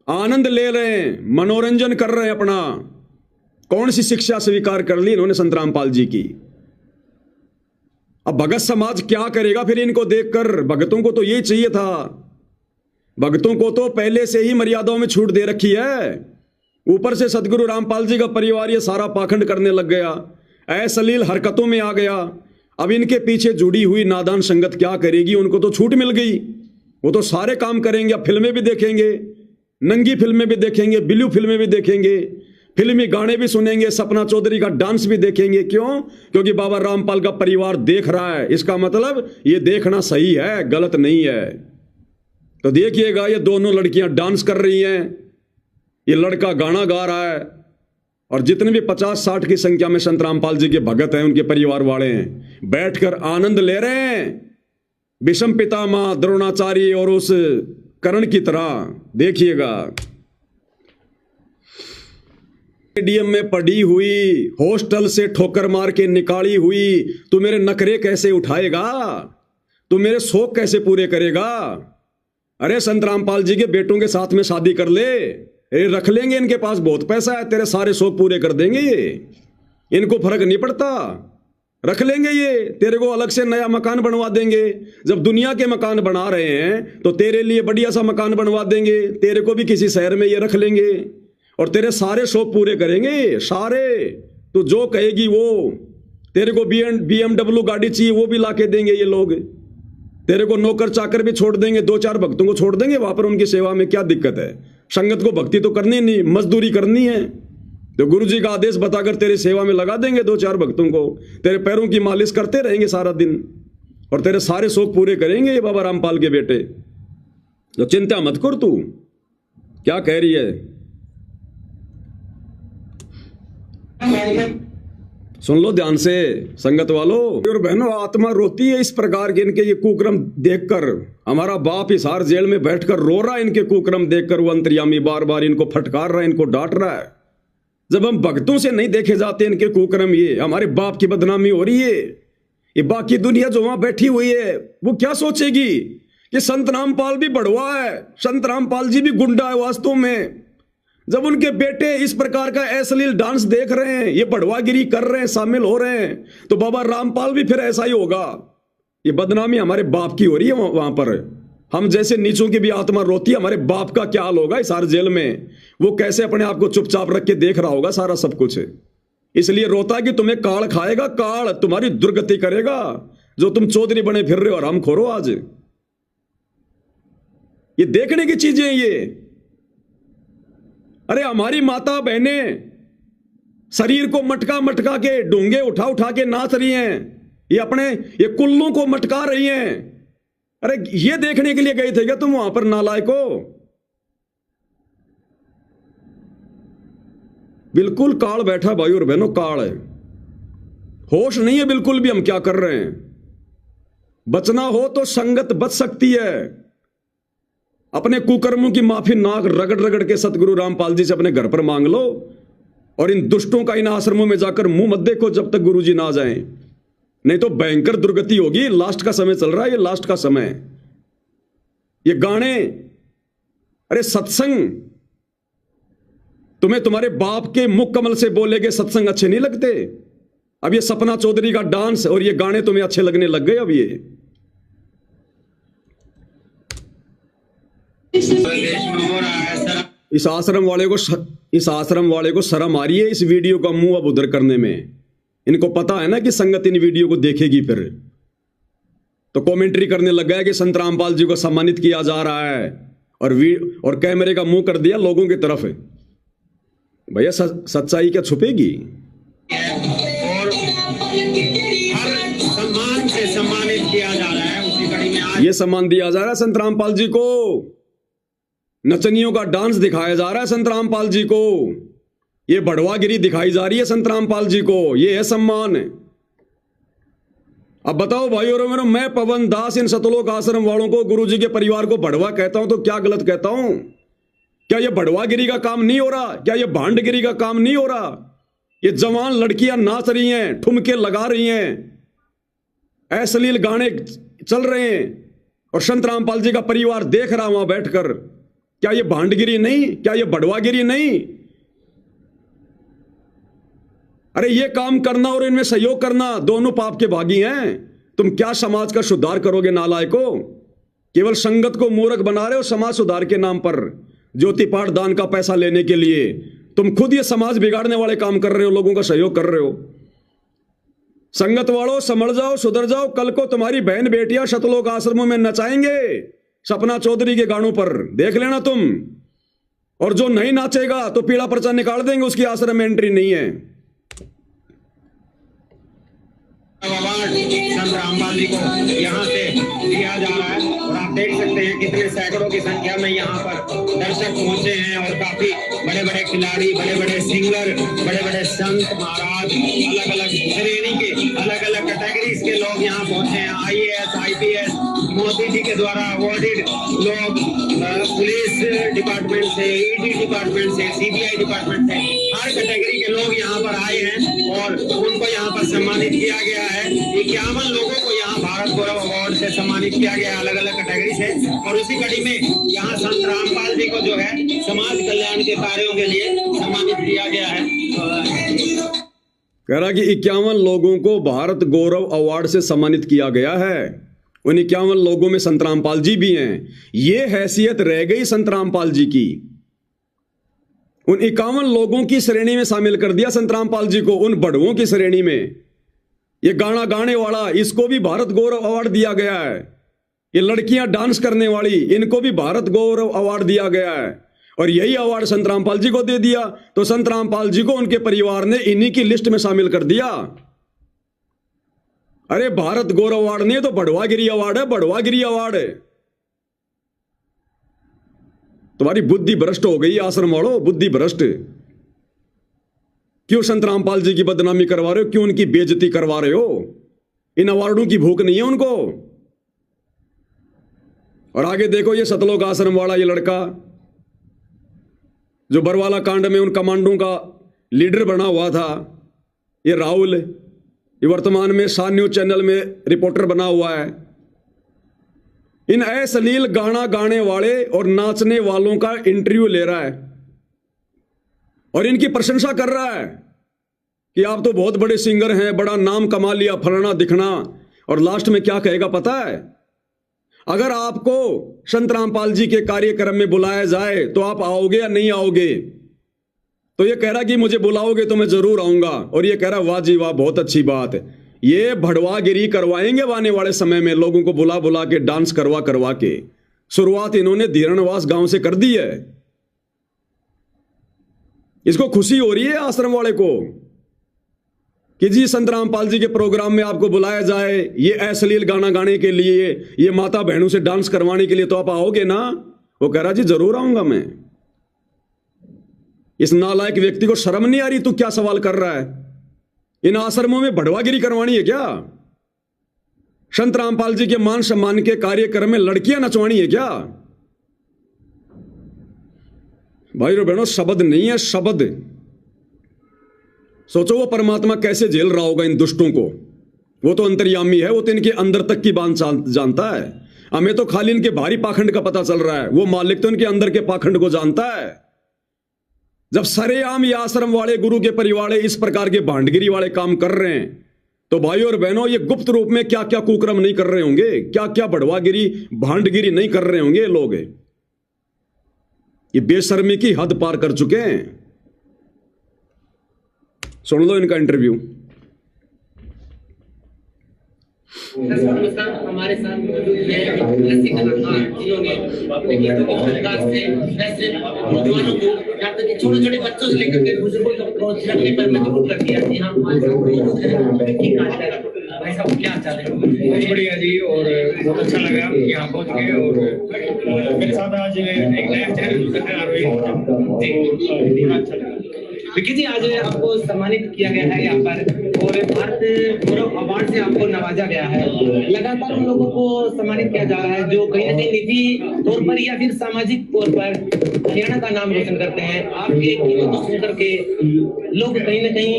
आनंद ले रहे हैं, मनोरंजन कर रहे हैं अपना। कौन सी शिक्षा स्वीकार कर ली इन्होंने संत रामपाल जी की। अब भगत समाज क्या करेगा फिर इनको देखकर। भगतों को तो ये चाहिए था, भगतों को तो पहले से ही मर्यादाओं में छूट दे रखी है। ऊपर से सदगुरु रामपाल जी का परिवार ये सारा पाखंड करने लग गया, अश्लील हरकतों में आ गया। अब इनके पीछे जुड़ी हुई नादान संगत क्या करेगी, उनको तो छूट मिल गई, वो तो सारे काम करेंगे। अब फिल्में भी देखेंगे, नंगी फिल्में भी देखेंगे, ब्लू फिल्में भी देखेंगे, फिल्मी गाने भी सुनेंगे, सपना चौधरी का डांस भी देखेंगे। क्यों? क्योंकि बाबा रामपाल का परिवार देख रहा है। इसका मतलब ये देखना सही है, गलत नहीं है। तो देखिएगा ये दोनों लड़कियां डांस कर रही हैं, ये लड़का गाना गा रहा है। और जितने भी 50-60 की संख्या में संत रामपाल जी के भगत हैं, उनके परिवार वाले हैं, बैठकर आनंद ले रहे हैं विषम पितामह द्रोणाचार्य और उस कर्ण की तरह। देखिएगा स्टेडियम में पड़ी हुई, हॉस्टल से ठोकर मार के निकाली हुई, तू मेरे नखरे कैसे उठाएगा, तू मेरे शौक कैसे पूरे करेगा। अरे संत रामपाल जी के बेटों के साथ में शादी कर ले, अरे रख लेंगे, इनके पास बहुत पैसा है, तेरे सारे शौक पूरे कर देंगे ये, इनको फर्क नहीं पड़ता, रख लेंगे ये, तेरे को अलग से नया मकान बनवा देंगे। जब दुनिया के मकान बना रहे हैं तो तेरे लिए बढ़िया सा मकान बनवा देंगे, तेरे को भी किसी शहर में ये रख लेंगे और तेरे सारे शौक पूरे करेंगे सारे। तो जो कहेगी वो, तेरे को BMW गाड़ी चाहिए वो भी ला के देंगे ये लोग, तेरे को नौकर चाकर भी छोड़ देंगे, 2-4 भक्तों को छोड़ देंगे वहां पर उनकी सेवा में। क्या दिक्कत है, संगत को भक्ति तो करनी नहीं, मजदूरी करनी है तो गुरु जी का आदेश बताकर तेरी सेवा में लगा देंगे 2-4 भक्तों को, तेरे पैरों की मालिश करते रहेंगे सारा दिन और तेरे सारे शौक पूरे करेंगे ये बाबा रामपाल के बेटे। तो चिंता मत कर, तू क्या कह रही है सुन लो ध्यान से संगत वालों और बहनों। आत्मा रोती है इस प्रकार के इनके ये कुक्रम देखकर। हमारा बाप हिसार जेल में बैठकर रो रहा है इनके कुक्रम देखकर। वो अंतर्यामी बार बार इनको फटकार रहा है, इनको डांट रहा है। जब हम भक्तों से नहीं देखे जाते इनके कुक्रम, ये हमारे बाप की बदनामी हो रही है। ये बाकी दुनिया जो वहां बैठी हुई है वो क्या सोचेगी कि संत रामपाल भी बड़वा है, संत रामपाल जी भी गुंडा है वास्तव में। जब उनके बेटे इस प्रकार का अश्लील डांस देख रहे हैं, ये बड़वागिरी कर रहे हैं, शामिल हो रहे हैं, तो बाबा रामपाल भी फिर ऐसा ही होगा। ये बदनामी हमारे बाप की हो रही है वहां पर। हम जैसे नीचों की भी आत्मा रोती है, हमारे बाप का क्या हाल होगा इस सारे जेल में। वो कैसे अपने आप को चुपचाप रख के देख रहा होगा सारा सब कुछ। इसलिए रोता है कि तुम्हें काल खाएगा, काल तुम्हारी दुर्गति करेगा जो तुम चौधरी बने फिर रहे हो और हम खोरो। आज ये देखने की चीजें ये। अरे हमारी माता बहनें शरीर को मटका मटका के, डूंगे उठा उठा के नाच रही हैं, ये अपने ये कुल्लों को मटका रही हैं। अरे ये देखने के लिए गए थे क्या तुम वहां पर नालायको? बिल्कुल काल बैठा भाई और बहनों, काल है, होश नहीं है बिल्कुल भी हम क्या कर रहे हैं। बचना हो तो संगत बच सकती है, अपने कुकर्मों की माफी नाक रगड़ रगड़ के सतगुरु रामपाल जी से अपने घर पर मांग लो, और इन दुष्टों का इन आश्रमों में जाकर मुंह मत देखो जब तक गुरुजी ना जाएं, नहीं तो भयंकर दुर्गति होगी। लास्ट का समय चल रहा है, ये लास्ट का समय। ये गाने, अरे सत्संग, तुम्हें तुम्हारे बाप के मुख कमल से बोले गए सत्संग अच्छे नहीं लगते? अब ये सपना चौधरी का डांस और ये गाने तुम्हें अच्छे लगने लग गए? अब ये इस आश्रम वाले को शर्म आ रही है इस वीडियो का मुंह अब उधर करने में। इनको पता है ना कि संगत इन वीडियो को देखेगी, फिर तो कमेंट्री करने लग गया कि संत रामपाल जी को सम्मानित किया जा रहा है, और कैमरे का मुंह कर दिया लोगों की तरफ। भैया सच्चाई क्या छुपेगी? और हर सम्मान से सम्मानित किया जा रहा है। उसी कड़ी में आज ये सम्मान दिया जा रहा है संत रामपाल जी को, नचनियों का डांस दिखाया जा रहा है संत रामपाल जी को, ये बढ़वागिरी दिखाई जा रही है संत रामपाल जी को, ये है सम्मान। अब बताओ भाई और मेरे, मैं पवन दास इन सतलोक आश्रम वालों को, गुरुजी के परिवार को बढ़वा कहता हूं तो क्या गलत कहता हूं? क्या ये बढ़वागिरी का काम नहीं हो रहा? क्या ये भांडगिरी का काम नहीं हो रहा? ये जवान लड़कियां नाच रही हैं, ठुमके लगा रही हैं, अश्लील गाने चल रहे हैं, और संत रामपाल जी का परिवार देख रहा वहां बैठकर। क्या ये भांडगिरी नहीं? क्या ये बढ़वागिरी नहीं? अरे ये काम करना और इनमें सहयोग करना दोनों पाप के भागी हैं। तुम क्या समाज का सुधार करोगे नालायको? केवल संगत को मूर्ख बना रहे हो समाज सुधार के नाम पर, ज्योति पाठ दान का पैसा लेने के लिए। तुम खुद ये समाज बिगाड़ने वाले काम कर रहे हो, लोगों का सहयोग कर रहे हो। संगत वालों समझ जाओ, सुधर जाओ। कल को तुम्हारी बहन बेटियां सतलोक आश्रमों में नचाएंगे सपना चौधरी के गानों पर, देख लेना तुम। और जो नहीं नाचेगा तो पीला पर्चा निकाल देंगे, उसकी आश्रम में एंट्री नहीं है। अवार्ड संत रामपाल जी को यहाँ से दिया जा रहा है, और आप देख सकते हैं कितने सैकड़ों की संख्या में यहाँ पर दर्शक पहुंचे हैं, और काफी बड़े बड़े खिलाड़ी, बड़े बड़े सिंगर, बड़े बड़े संत महाराज, अलग अलग श्रेणी के, अलग अलग कैटेगरीज के लोग यहाँ पहुंचे हैं। IAS, IPS, मोदी जी के द्वारा अवॉर्डेड लोग, पुलिस डिपार्टमेंट से, ED डिपार्टमेंट से, CBI डिपार्टमेंट से, हर कैटेगरी के लोग यहाँ पर आए हैं, और उनको यहाँ पर सम्मानित किया गया है। 51 लोगों को यहाँ भारत गौरव अवार्ड से सम्मानित किया गया, अलग अलग कैटेगरी से। और उसी कड़ी में यहाँ संत रामपाल जी को जो है समाज कल्याण के कार्यों के लिए सम्मानित किया गया है। कह रहा कि 51 लोगों को भारत गौरव अवार्ड से सम्मानित किया गया है। उन 51 लोगों में संत रामपाल जी भी हैं। ये हैसियत रह गई संत रामपाल जी की। उन 51 लोगों की श्रेणी में शामिल कर दिया संत रामपाल जी को, उन बड़ुओं की श्रेणी में। ये गाना गाने वाला, इसको भी भारत गौरव अवार्ड दिया गया है। ये लड़कियां डांस करने वाली, इनको भी भारत गौरव अवार्ड दिया गया है। और यही अवार्ड संत रामपाल जी को दे दिया, तो संत रामपाल जी को उनके परिवार ने इन्हीं की लिस्ट में शामिल कर दिया। अरे भारत गौरव अवार्ड नहीं, तो बढ़वागिरी अवार्ड है, बढ़वागिरी अवार्ड है। तुम्हारी बुद्धि भ्रष्ट हो गई आश्रम वालों, बुद्धि भ्रष्ट। क्यों संत रामपाल जी की बदनामी करवा रहे हो? क्यों उनकी बेइज्जती करवा रहे हो? इन अवार्डों की भूख नहीं है उनको। और आगे देखो, ये सतलोक आश्रम वाला ये लड़का जो बरवाला कांड में उन कमांडों का लीडर बना हुआ था, ये राहुल, ये वर्तमान में सान न्यूज चैनल में रिपोर्टर बना हुआ है। इन अश्लील गाना गाने वाले और नाचने वालों का इंटरव्यू ले रहा है और इनकी प्रशंसा कर रहा है कि आप तो बहुत बड़े सिंगर हैं, बड़ा नाम कमा लिया, फलाना दिखना। और लास्ट में क्या कहेगा पता है? अगर आपको संत रामपाल जी के कार्यक्रम में बुलाया जाए तो आप आओगे या नहीं आओगे? तो ये कह रहा कि मुझे बुलाओगे तो मैं जरूर आऊंगा। और ये कह रहा वाह जी वाह, बहुत अच्छी बात। ये भड़वागिरी करवाएंगे आने वाले समय में, लोगों को बुला बुला के, डांस करवा करवा के। शुरुआत इन्होंने धीरणवास गांव से कर दी है। इसको खुशी हो रही है आश्रम वाले को कि जी संत रामपाल जी के प्रोग्राम में आपको बुलाया जाए, ये अश्लील गाना गाने के लिए, ये माता बहनों से डांस करवाने के लिए, तो आप आओगे ना? वो कह रहा जी जरूर आऊंगा मैं। इस नालायक व्यक्ति को शर्म नहीं आ रही? तू क्या सवाल कर रहा है? इन आश्रमों में बढ़वागिरी करवानी है क्या? संत रामपाल जी के मान सम्मान के कार्यक्रम में लड़कियां नचवानी है क्या? भाई और बहनों, शब्द नहीं है, शब्द। सोचो वो परमात्मा कैसे झेल रहा होगा इन दुष्टों को। वो तो अंतर्यामी है, वो तो इनके अंदर तक की बात जानता है। हमें तो खाली इनके भारी पाखंड का पता चल रहा है, वो मालिक तो इनके अंदर के पाखंड को जानता है। जब सरेआम ये आश्रम वाले, गुरु के परिवार इस प्रकार के भांडगिरी वाले काम कर रहे हैं, तो भाई और बहनों, ये गुप्त रूप में क्या क्या कुक्रम नहीं कर रहे होंगे, क्या क्या बढ़वागिरी भांडगिरी नहीं कर रहे होंगे लोग। ये बेशर्मी की हद पार कर चुके हैं। सुन लो इनका इंटरव्यू। हमारे साथ मौजूद हैं लस्सी कलाकार, जिन्होंने अपने गीतों के अंदाज से ऐसे नौजवानों को, यहाँ तक कि छोटे छोटे बच्चों से लेकर के बुजुर्गों तक को रखने पर मजबूर कर दिया। जी हाँ, हमारे साथ मौजूद हैं। भाई साहब क्या चाह रहे हैं? बहुत बढ़िया जी, और बहुत अच्छा लगा यहाँ पहुँच के। और मेरे साथ आज एक नया चैनल अच्छा लगा। विकी जी, आज आपको सम्मानित किया गया है यहाँ पर, और भारत गौरव अवार्ड से आपको नवाजा गया है। लगातार उन लोगों को सम्मानित किया जा रहा है जो कहीं ना कहीं निजी तौर पर या फिर सामाजिक तौर पर हरियाणा का नाम रोशन करते हैं। आपके गीतों को सुन करके लोग कहीं ना कहीं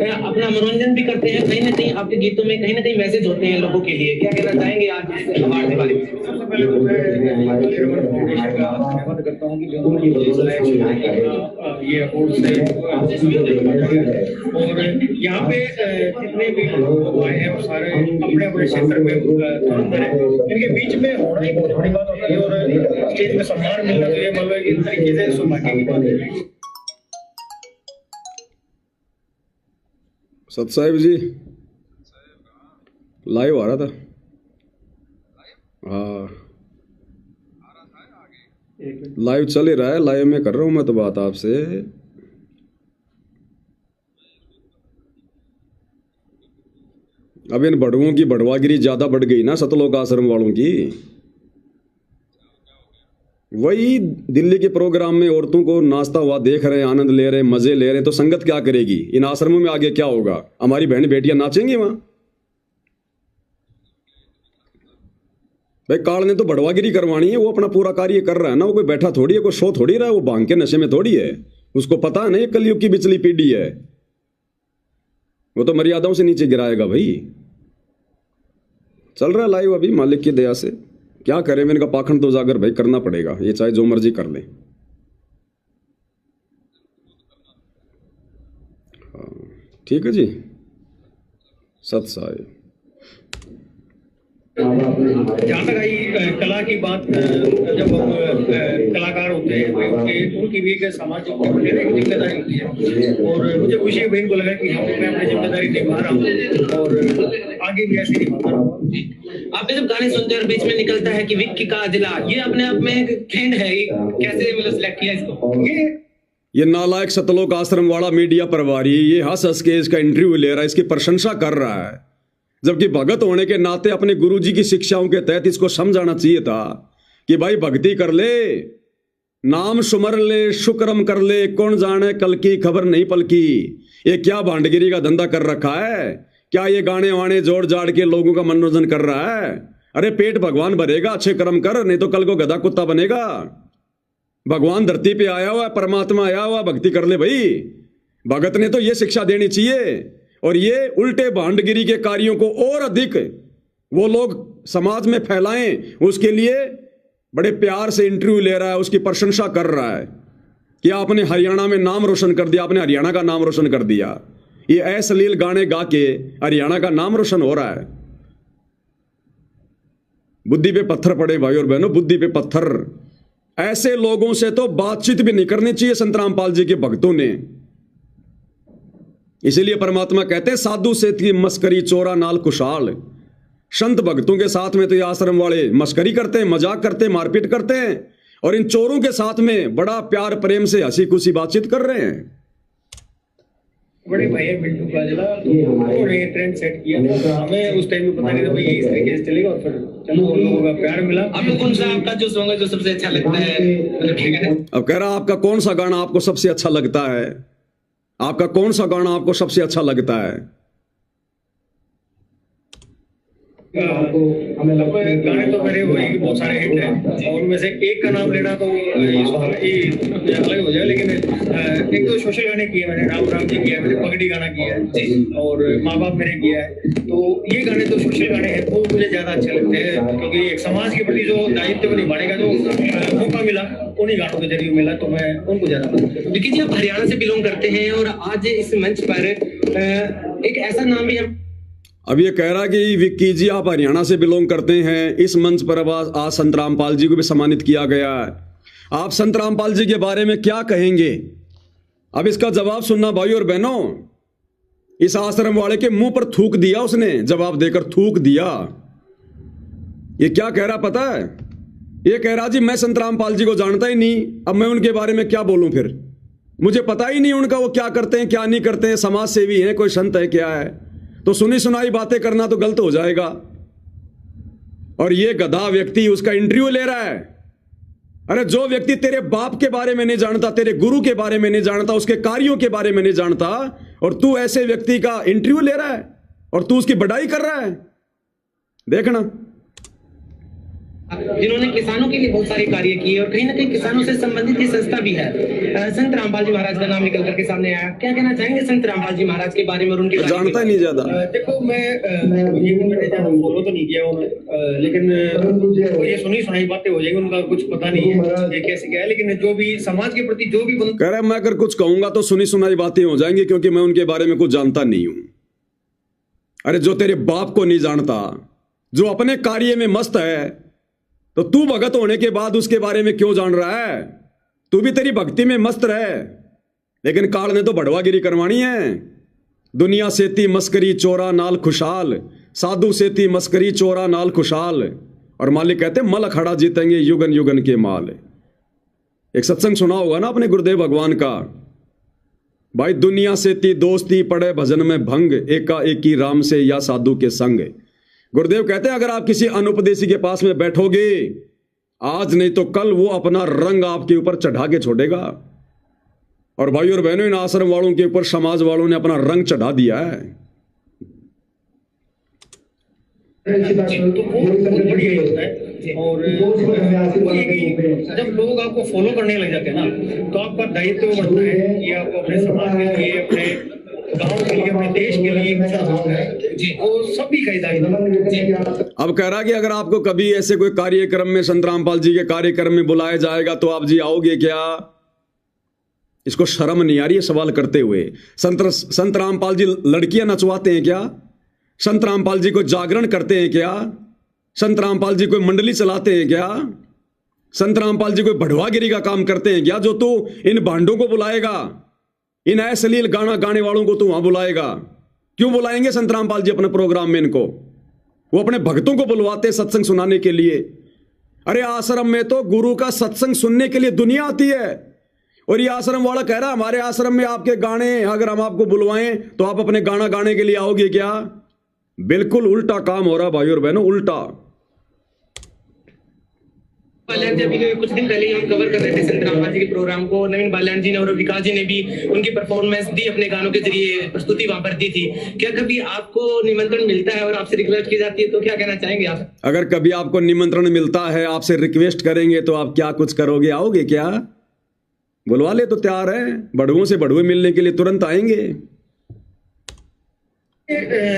अपना मनोरंजन भी करते हैं, कहीं ना कहीं आपके गीतों में कहीं ना कहीं मैसेज होते हैं लोगों के लिए। क्या कहना चाहेंगे आज इस अवार्ड के बारे में? सबसे पहले तो मैं फाउंडेशन का धन्यवाद करता हूँ कि जो ये अवार्ड से और यहाँ पे जितने भी लोग आए हैं वो सारे अपने अपने क्षेत्र में धुरंधर है। इनके बीच में होना ही बहुत बड़ी बात होती है, और स्टेज में सम्मान मिलना तो ये मतलब एक तरीके से सौभाग्य की बात है। सत साहिब जी लाइव आ रहा था। हाँ, लाइव चल ही रहा है, लाइव में कर रहा हूं मैं तो बात आपसे। अब इन बड़ुओं की बढ़वागिरी ज्यादा बढ़ गई ना, सतलोक आश्रम वालों की। वही दिल्ली के प्रोग्राम में औरतों को नाचता हुआ देख रहे हैं, आनंद ले रहे हैं, मजे ले रहे हैं, तो संगत क्या करेगी? इन आश्रमों में आगे क्या होगा? हमारी बहन बेटियां नाचेंगी वहां? भाई काल ने तो बढ़वागिरी करवानी है, वो अपना पूरा कार्य कर रहा है ना। वो कोई बैठा थोड़ी है, कोई सो थोड़ी रहा है, वो भांग के नशे में थोड़ी है। उसको पता है ना ये कलयुग की बिचली पीढ़ी है, वो तो मर्यादाओं से नीचे गिराएगा। भाई चल रहा है लाइव अभी, मालिक की दया से। क्या करें, मैंने कहा पाखंड तो उजागर भाई करना पड़ेगा, ये चाहे जो मर्जी कर ले। हाँ ठीक है जी, सत साहिब। जहाँ तक आई कला की बात, जब कलाकार होते हैं तो उनकी भी एक सामाजिक जिम्मेदारी होती है, और मुझे खुशी है बहन को लगा कि मैं अपनी जिम्मेदारी निभा रहा हूँ और आगे भी ऐसे निभाता रहूँगा। आपने जब गाने सुनते हैं और बीच में निकलता है कि विक्की का जिला, ये अपने आप में एक ट्रेंड है, कैसे मतलब सिलेक्ट किया इसको? ये नालायक सतलोक आश्रम वाला मीडिया प्रभारी ये हंस हंस के इसका इंटरव्यू ले रहा है, इसकी प्रशंसा कर रहा है, जबकि भगत होने के नाते अपने गुरुजी की शिक्षाओं के तहत इसको समझाना चाहिए था कि भाई भक्ति कर ले, नाम सुमर ले, शुक्रम कर ले, कौन जाने कल की खबर नहीं पलकी। ये क्या भांडगिरी का धंधा कर रखा है? क्या ये गाने वाने जोड़ जाड़ के लोगों का मनोरंजन कर रहा है? अरे पेट भगवान भरेगा, अच्छे कर्म कर, नहीं तो कल को गधा कुत्ता बनेगा। भगवान धरती पे आया हुआ, परमात्मा आया हुआ, भक्ति कर ले भाई। भगत ने तो ये शिक्षा देनी चाहिए, और ये उल्टे भांडगिरी के कार्यों को और अधिक वो लोग समाज में फैलाएं, उसके लिए बड़े प्यार से इंटरव्यू ले रहा है, उसकी प्रशंसा कर रहा है कि आपने हरियाणा में नाम रोशन कर दिया, आपने हरियाणा का नाम रोशन कर दिया। ये अश्लील गाने गा के हरियाणा का नाम रोशन हो रहा है। बुद्धि पे पत्थर पड़े भाई और बहनों, बुद्धि पे पत्थर। ऐसे लोगों से तो बातचीत भी नहीं करनी चाहिए संत रामपाल जी के भक्तों ने। इसीलिए परमात्मा कहते हैं साधु से थी मस्करी चोरा नाल कुशाल। संत भक्तों के साथ में तो ये आश्रम वाले मस्करी करते हैं, मजाक करते हैं, मारपीट करते हैं, और इन चोरों के साथ में बड़ा प्यार प्रेम से हंसी खुशी बातचीत कर रहे हैं। बड़े भाई है बिल्टू काजला, तो उन्होंने ट्रेंड सेट किया। हमें उस टाइम में पता नहीं था भाई ये इस तरीके से चलेगा, और फिर चलो लोगों का प्यार मिला। आपको कौन सा आपका जो सॉन्ग है जो सबसे अच्छा लगता है? अब कह रहा आपका कौन सा गाना आपको सबसे अच्छा लगता है? आपका कौन सा गाना आपको सबसे अच्छा लगता है? अब गाने तो मेरे वही बहुत सारे हिट हैं और उनमें से एक का नाम लेना तो ये अलग हो जाए, लेकिन एक तो सोशल गाने किए मैंने, राम राम जी किया, मैंने पगड़ी गाना किया है और माँ बाप मेरे किया है। तो ये गाने तो सोशल गाने हैं, वो मुझे ज्यादा अच्छे लगते हैं क्योंकि एक समाज के प्रति जो दायित्व निभाने का जो मौका मिला उन्हीं गानों के जरिए मिला, तो मैं उनको ज्यादा पसंद करता हूँ। विकी जी, आप हरियाणा से बिलोंग करते हैं और आज इस मंच पर एक ऐसा नाम भी हम अब ये कह रहा कि विक्की जी आप हरियाणा से बिलोंग करते हैं, इस मंच पर अब आज संत रामपाल जी को भी सम्मानित किया गया है। आप संत रामपाल जी के बारे में क्या कहेंगे? अब इसका जवाब सुनना भाई और बहनों। इस आश्रम वाले के मुंह पर थूक दिया उसने, जवाब देकर थूक दिया। ये क्या कह रहा पता है? ये कह रहा जी मैं संत रामपाल जी को जानता ही नहीं, अब मैं उनके बारे में क्या बोलूं, फिर मुझे पता ही नहीं उनका वो क्या करते हैं क्या नहीं करते हैं, समाज सेवी हैं, कोई संत है क्या है, तो सुनी सुनाई बातें करना तो गलत हो जाएगा। और ये गधा व्यक्ति उसका इंटरव्यू ले रहा है। अरे जो व्यक्ति तेरे बाप के बारे में नहीं जानता, तेरे गुरु के बारे में नहीं जानता, उसके कार्यों के बारे में नहीं जानता, और तू ऐसे व्यक्ति का इंटरव्यू ले रहा है और तू उसकी बढ़ाई कर रहा है, देखना। जिन्होंने किसानों के लिए बहुत सारे कार्य किए और कहीं ना कहीं किसानों से संबंधित ये संस्था भी है। संत रामपाल जी महाराज का नाम निकल करके सामने आया, क्या कहना चाहेंगे संत रामपाल जी महाराज के बारे में और उनके जानता ही नहीं ज्यादा। देखो मैं मैंने ज्यादा फॉलो तो नहीं किया उन्हें, लेकिन ये सुनी सुनाई बातें हो जाएंगी, उनका कुछ पता नहीं है ये कैसे क्या है, लेकिन जो भी समाज के प्रति जो भी कह रहा है मैं अगर कुछ कहूंगा तो सुनी सुनाई बातें हो जाएंगी क्योंकि मैं उनके बारे में कुछ जानता नहीं हूं। अरे जो तेरे बाप को नहीं जानता, जो अपने कार्य में मस्त है, तो तू भगत होने के बाद उसके बारे में क्यों जान रहा है? तू भी तेरी भक्ति में मस्त रहे, लेकिन काल ने तो बढ़वागिरी करवानी है। दुनिया सेती मस्करी चोरा नाल खुशहाल, साधु सेती मस्करी चोरा नाल खुशहाल, और मालिक कहते मल अखाड़ा जीतेंगे युगन युगन के माल। एक सत्संग सुना होगा ना अपने गुरुदेव भगवान का, भाई दुनिया सेती दोस्ती पड़े भजन में भंग, एका एकी राम से या साधु के संग। गुरुदेव कहते हैं अगर आप किसी अनुपदेशी के पास में बैठोगे आज नहीं तो कल, वो अपना रंग आपके ऊपर चढ़ा के छोड़ेगा। और भाई और बहनों, इन आश्रम वालों के ऊपर समाज वालों ने अपना रंग चढ़ा दिया है। तो वो बहुत बढ़िया होता है। और जब लोग आपको फॉलो करने लग जाते हैं ना, तो आपका दायित्व बढ़ता है कि आप अपने समाज के लिए, अपने गांव के लिए, अपने देश के लिए जी, वो सभी का दायित्व। अब कह रहा कि अगर आपको कभी ऐसे कोई कार्यक्रम में संत रामपाल जी के कार्यक्रम में बुलाया जाएगा तो आप जी आओगे क्या? इसको शर्म नहीं आ रही है सवाल करते हुए? संत रामपाल जी लड़कियां नचवाते हैं क्या? संत रामपाल जी को जागरण करते हैं क्या? संत रामपाल जी कोई मंडली चलाते हैं क्या? संत रामपाल जी कोई बढ़वागिरी का काम करते हैं क्या? जो तू इन भांडों को बुलाएगा, इन अश्लील गाना गाने वालों को तू वहां बुलाएगा? क्यों बुलाएंगे संत रामपाल जी अपने प्रोग्राम में इनको? वो अपने भक्तों को बुलवाते सत्संग सुनाने के लिए। अरे आश्रम में तो गुरु का सत्संग सुनने के लिए दुनिया आती है, और ये आश्रम वाला कह रहा है हमारे आश्रम में आपके गाने अगर हम आपको बुलवाएं तो आप अपने गाना गाने के लिए आओगे क्या? बिल्कुल उल्टा काम हो रहा भाई और बहनों, उल्टा। बाल्यान जी, अभी कुछ दिन पहले हम कवर कर रहे थे संत रामपाल जी के प्रोग्राम को, नवीन बाल्यान जी ने और विकास जी ने भी उनकी परफॉर्मेंस दी, अपने गानों के जरिए प्रस्तुति वहां पर दी थी। क्या कभी आपको निमंत्रण मिलता है और आपसे रिक्वेस्ट की जाती है तो क्या कहना चाहेंगे आप? अगर कभी आपको निमंत्रण मिलता है, आपसे रिक्वेस्ट करेंगे तो आप क्या कुछ करोगे? आओगे क्या? बुलवा ले तो तैयार है, बड़ुओं से बड़ुए मिलने के लिए तुरंत आएंगे।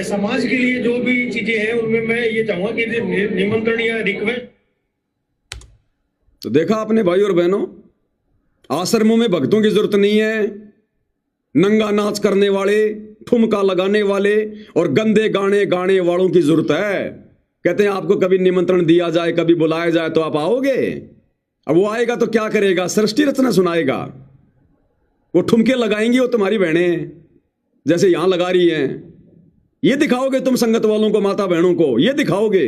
समाज के लिए जो भी चीजें हैं उनमें मैं ये चाहूंगा कि निमंत्रण या रिक्वेस्ट। तो देखा आपने भाई और बहनों, आश्रमों में भक्तों की जरूरत नहीं है। नंगा नाच करने वाले, ठुमका लगाने वाले और गंदे गाने गाने वालों की जरूरत है। कहते हैं आपको कभी निमंत्रण दिया जाए, कभी बुलाया जाए तो आप आओगे? अब वो आएगा तो क्या करेगा? सृष्टि रचना सुनाएगा। वो ठुमके लगाएंगी, वो तुम्हारी बहनें जैसे यहां लगा रही हैं। ये दिखाओगे तुम संगत वालों को, माता बहनों को ये दिखाओगे?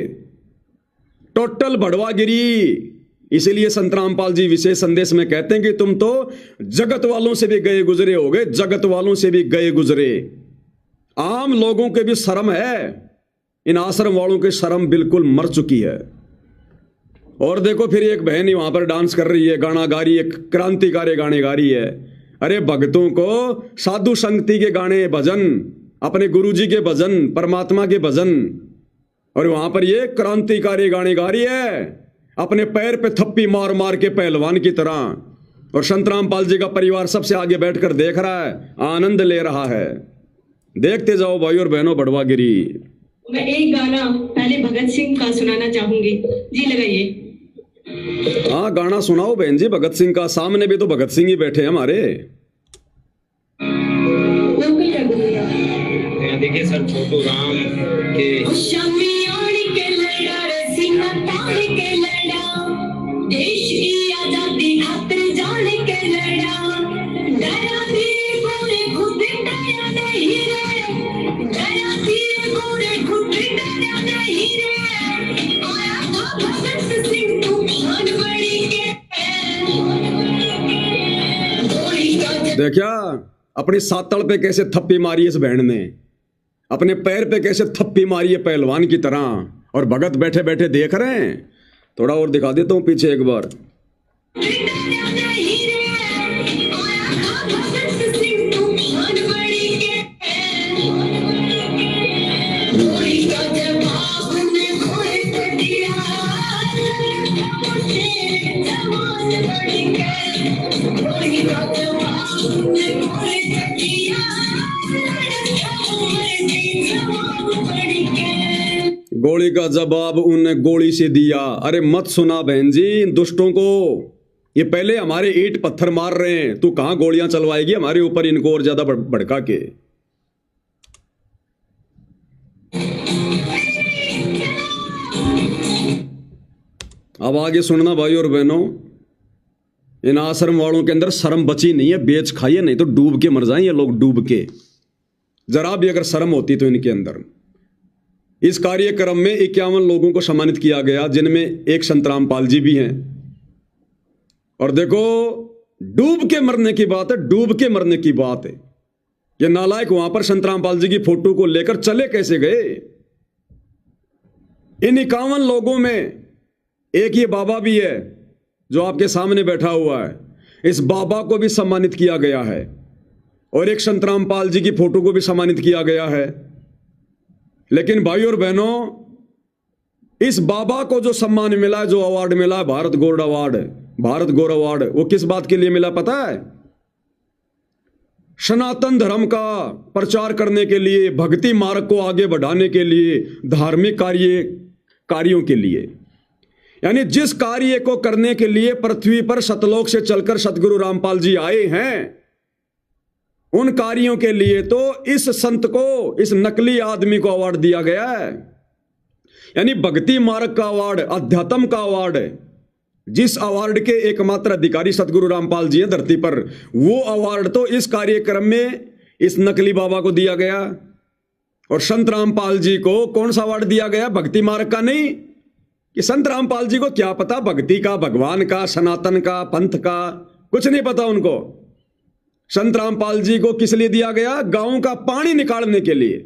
टोटल बढ़वागिरी। इसीलिए संत रामपाल जी विशेष संदेश में कहते हैं कि तुम तो जगत वालों से भी गए गुजरे होगे, जगत वालों से भी गए गुजरे। आम लोगों के भी शर्म है, इन आश्रम वालों की शर्म बिल्कुल मर चुकी है। और देखो फिर एक बहन ही वहां पर डांस कर रही है, गाना गा रही है, क्रांतिकारी गाने गा रही है। अरे भक्तों को साधु संगति के गाने, भजन, अपने गुरुजी के भजन, परमात्मा के भजन, और वहां पर ये क्रांतिकारी गाने गा रही है, अपने पैर पे थप्पी मार मार के पहलवान की तरह। और संत रामपाल जी का परिवार सबसे आगे बैठकर देख रहा है, आनंद ले रहा है। देखते जाओ भाई और बहनों बड़वागिरी। मैं एक गाना पहले भगत सिंह का सुनाना चाहूंगी जी, लगाइए। हाँ गाना सुनाओ बहन जी भगत सिंह का। सामने भी तो भगत सिंह ही बैठे हैं हमारे। वोकल कर दूंगा। यहाँ देखिए सर, छोटू राम के देश की आजादी खातिर जान के लड़ा, डरा धीरे गोरे खुद डरा नहीं रे, डरा धीरे गोरे खुद डरा नहीं रे, आया था भगत सिंह तूफान बड़ी के। देखा अपनी सातड़ पे कैसे थप्पी मारी इस बहन ने, अपने पैर पे कैसे थप्पी मारी है पहलवान की तरह, और भगत बैठे बैठे देख रहे हैं। थोड़ा और दिखा देता हूं पीछे एक बार। गोली का जवाब उनने गोली से दिया। अरे मत सुना बहन जी इन दुष्टों को, ये पहले हमारे ईंट पत्थर मार रहे हैं, तू कहां गोलियां चलवाएगी हमारे ऊपर इनको और ज्यादा भड़का के। अब आगे सुनना भाई और बहनों, इन आश्रम वालों के अंदर शर्म बची नहीं है, बेच खाइए नहीं तो डूब के मर जाएं ये लोग, डूब के। जरा भी अगर शर्म होती तो इनके अंदर। इस कार्यक्रम में 51 लोगों को सम्मानित किया गया, जिनमें एक संत रामपाल जी भी हैं। और देखो डूब के मरने की बात है, डूब के मरने की बात है। ये नालायक वहां पर संत रामपाल जी की फोटो को लेकर चले कैसे गए? इन 51 लोगों में एक ये बाबा भी है जो आपके सामने बैठा हुआ है, इस बाबा को भी सम्मानित किया गया है, और एक संत रामपाल जी की फोटो को भी सम्मानित किया गया है। लेकिन भाई और बहनों, इस बाबा को जो सम्मान मिला, जो अवार्ड मिला, भारत गौरव अवार्ड, भारत गौरव अवार्ड, वो किस बात के लिए मिला पता है? सनातन धर्म का प्रचार करने के लिए, भक्ति मार्ग को आगे बढ़ाने के लिए, धार्मिक कार्यों के लिए। यानी जिस कार्य को करने के लिए पृथ्वी पर सतलोक से चलकर सतगुरु रामपाल जी आए हैं, उन कार्यों के लिए तो इस संत को, इस नकली आदमी को अवार्ड दिया गया है। यानी भक्ति मार्ग का अवार्ड, अध्यात्म का अवार्ड, जिस अवार्ड के एकमात्र अधिकारी सतगुरु रामपाल जी हैं धरती पर, वो अवार्ड तो इस कार्यक्रम में इस नकली बाबा को दिया गया। और संत रामपाल जी को कौन सा अवार्ड दिया गया? भक्ति मार्ग का नहीं। कि संत रामपाल जी को क्या पता भक्ति का, भगवान का, सनातन का, पंथ का, कुछ नहीं पता उनको। संत रामपाल जी को किस लिए दिया गया? गांव का पानी निकालने के लिए,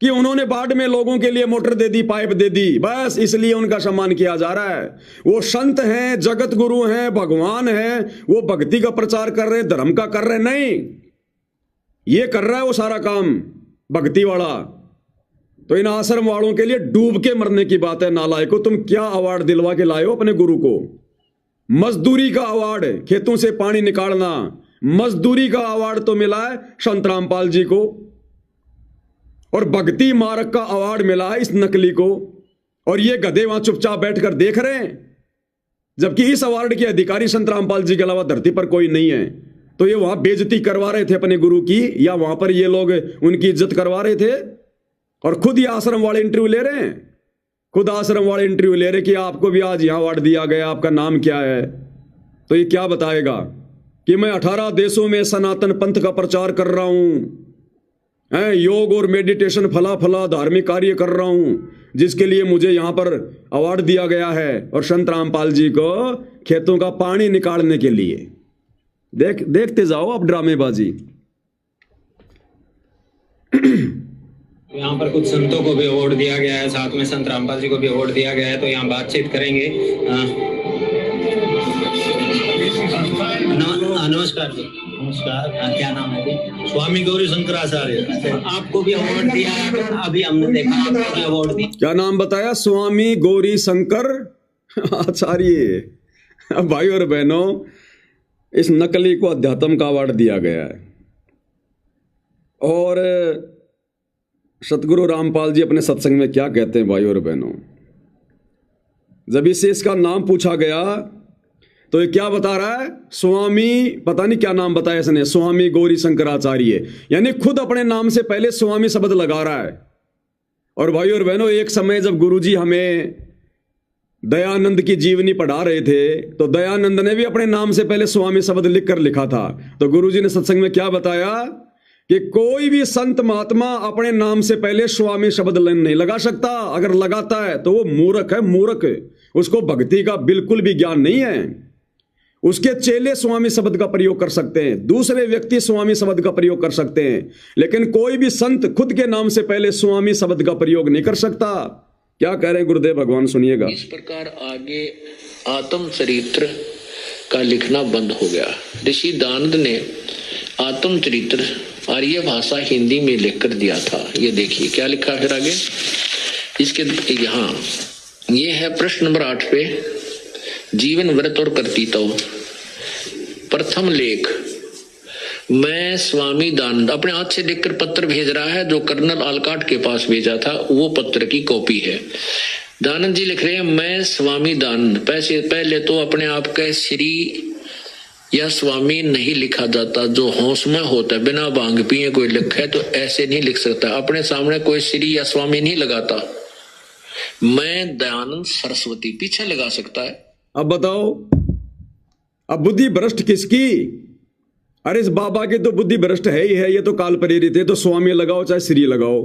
कि उन्होंने बाढ़ में लोगों के लिए मोटर दे दी, पाइप दे दी, बस इसलिए उनका सम्मान किया जा रहा है। वो संत हैं, जगत गुरु हैं, भगवान हैं, वो भक्ति का प्रचार कर रहे, धर्म का कर रहे नहीं, ये कर रहा है वो सारा काम भक्ति वाला। तो इन आश्रम वालों के लिए डूब के मरने की बात है। नालायको, तुम क्या अवार्ड दिलवा के लाए हो अपने गुरु को? मजदूरी का अवार्ड, खेतों से पानी निकालना, मजदूरी का अवार्ड तो मिला है संत रामपाल जी को, और भक्ति मार्ग का अवार्ड मिला है इस नकली को। और ये गधे वहां चुपचाप बैठकर देख रहे हैं, जबकि इस अवार्ड के अधिकारी संत रामपाल जी के अलावा धरती पर कोई नहीं है। तो ये वहां बेइज्जती करवा रहे थे अपने गुरु की, या वहां पर ये लोग उनकी इज्जत करवा रहे थे? और खुद ये आश्रम वाले इंटरव्यू ले रहे हैं, खुद आश्रम वाले इंटरव्यू ले रहे कि आपको भी आज यहां अवार्ड दिया गया, आपका नाम क्या है? तो ये क्या बताएगा कि मैं 18 देशों में सनातन पंथ का प्रचार कर रहा हूं, योग और मेडिटेशन फला फला धार्मिक कार्य कर रहा हूं, जिसके लिए मुझे यहां पर अवार्ड दिया गया है, और संत रामपाल जी को खेतों का पानी निकालने के लिए। देखते जाओ आप ड्रामेबाजी। यहाँ पर कुछ संतों को भी अवार्ड दिया गया है, साथ में संत रामपाल जी को भी अवार्ड दिया गया है। तो यहाँ बातचीत करेंगे। नमस्कार जी। नमस्कार, क्या नाम है? स्वामी गौरी शंकराचार्य। अच्छा, आपको भी अवार्ड दिया है, अभी हमने देखा आपको भी अवार्ड दिया। क्या नाम बताया? स्वामी गौरी शंकर आचार्य। भाई और बहनों, इस नकली को अध्यात्म का अवार्ड दिया गया है। और सतगुरु रामपाल जी अपने सत्संग में क्या कहते हैं भाई और बहनों, जब इससे इसका नाम पूछा गया तो ये क्या बता रहा है? स्वामी, पता नहीं क्या नाम बताया इसने, स्वामी गौरी शंकराचार्य, यानी खुद अपने नाम से पहले स्वामी शब्द लगा रहा है। और भाई और बहनों, एक समय जब गुरुजी हमें दयानंद की जीवनी पढ़ा रहे थे तो दयानंद ने भी अपने नाम से पहले स्वामी शब्द लिखकर लिखा था। तो गुरुजी ने सत्संग में क्या बताया कि कोई भी संत महात्मा अपने नाम से पहले स्वामी शब्द नहीं लगा सकता। अगर लगाता है तो वो मूर्ख है, मूर्ख। उसको भक्ति का बिल्कुल भी ज्ञान नहीं है। उसके चेले स्वामी शब्द का प्रयोग कर सकते हैं, दूसरे व्यक्ति स्वामी शब्द का प्रयोग कर सकते हैं, लेकिन कोई भी संत खुद के नाम से पहले स्वामी शब्द का प्रयोग नहीं कर सकता। क्या कह रहे हैं गुरुदेव भगवान, सुनिएगा। इस प्रकार आगे आत्म चरित्र का लिखना बंद हो गया। ऋषि दानंद ने आत्म चरित्र आर्य भाषा हिंदी में लिखकर दिया था। ये देखिए क्या लिखा फिर आगे इसके यहाँ, ये है प्रश्न नंबर 8 पे, जीवन व्रत और कर्तृत्व। प्रथम लेख, मैं स्वामी दानंद अपने हाथ से लिखकर पत्र भेज रहा है, जो कर्नल आलकाट के पास भेजा था वो पत्र की कॉपी है। दानंद जी लिख रहे हैं, मैं स्वामी दानंद। पहले तो अपने आप का श्री या स्वामी नहीं लिखा जाता, जो होश में होता है, बिना भांग पिए कोई लिखा है तो ऐसे नहीं लिख सकता। अपने सामने कोई श्री या स्वामी नहीं लगाता। मैं दयानंद सरस्वती पीछे लगा सकता है। अब बताओ, अब बुद्धि भ्रष्ट किसकी? अरे इस बाबा की तो बुद्धि भ्रष्ट है ही है, ये तो काल प्रेरित है। तो स्वामी लगाओ चाहे श्री लगाओ।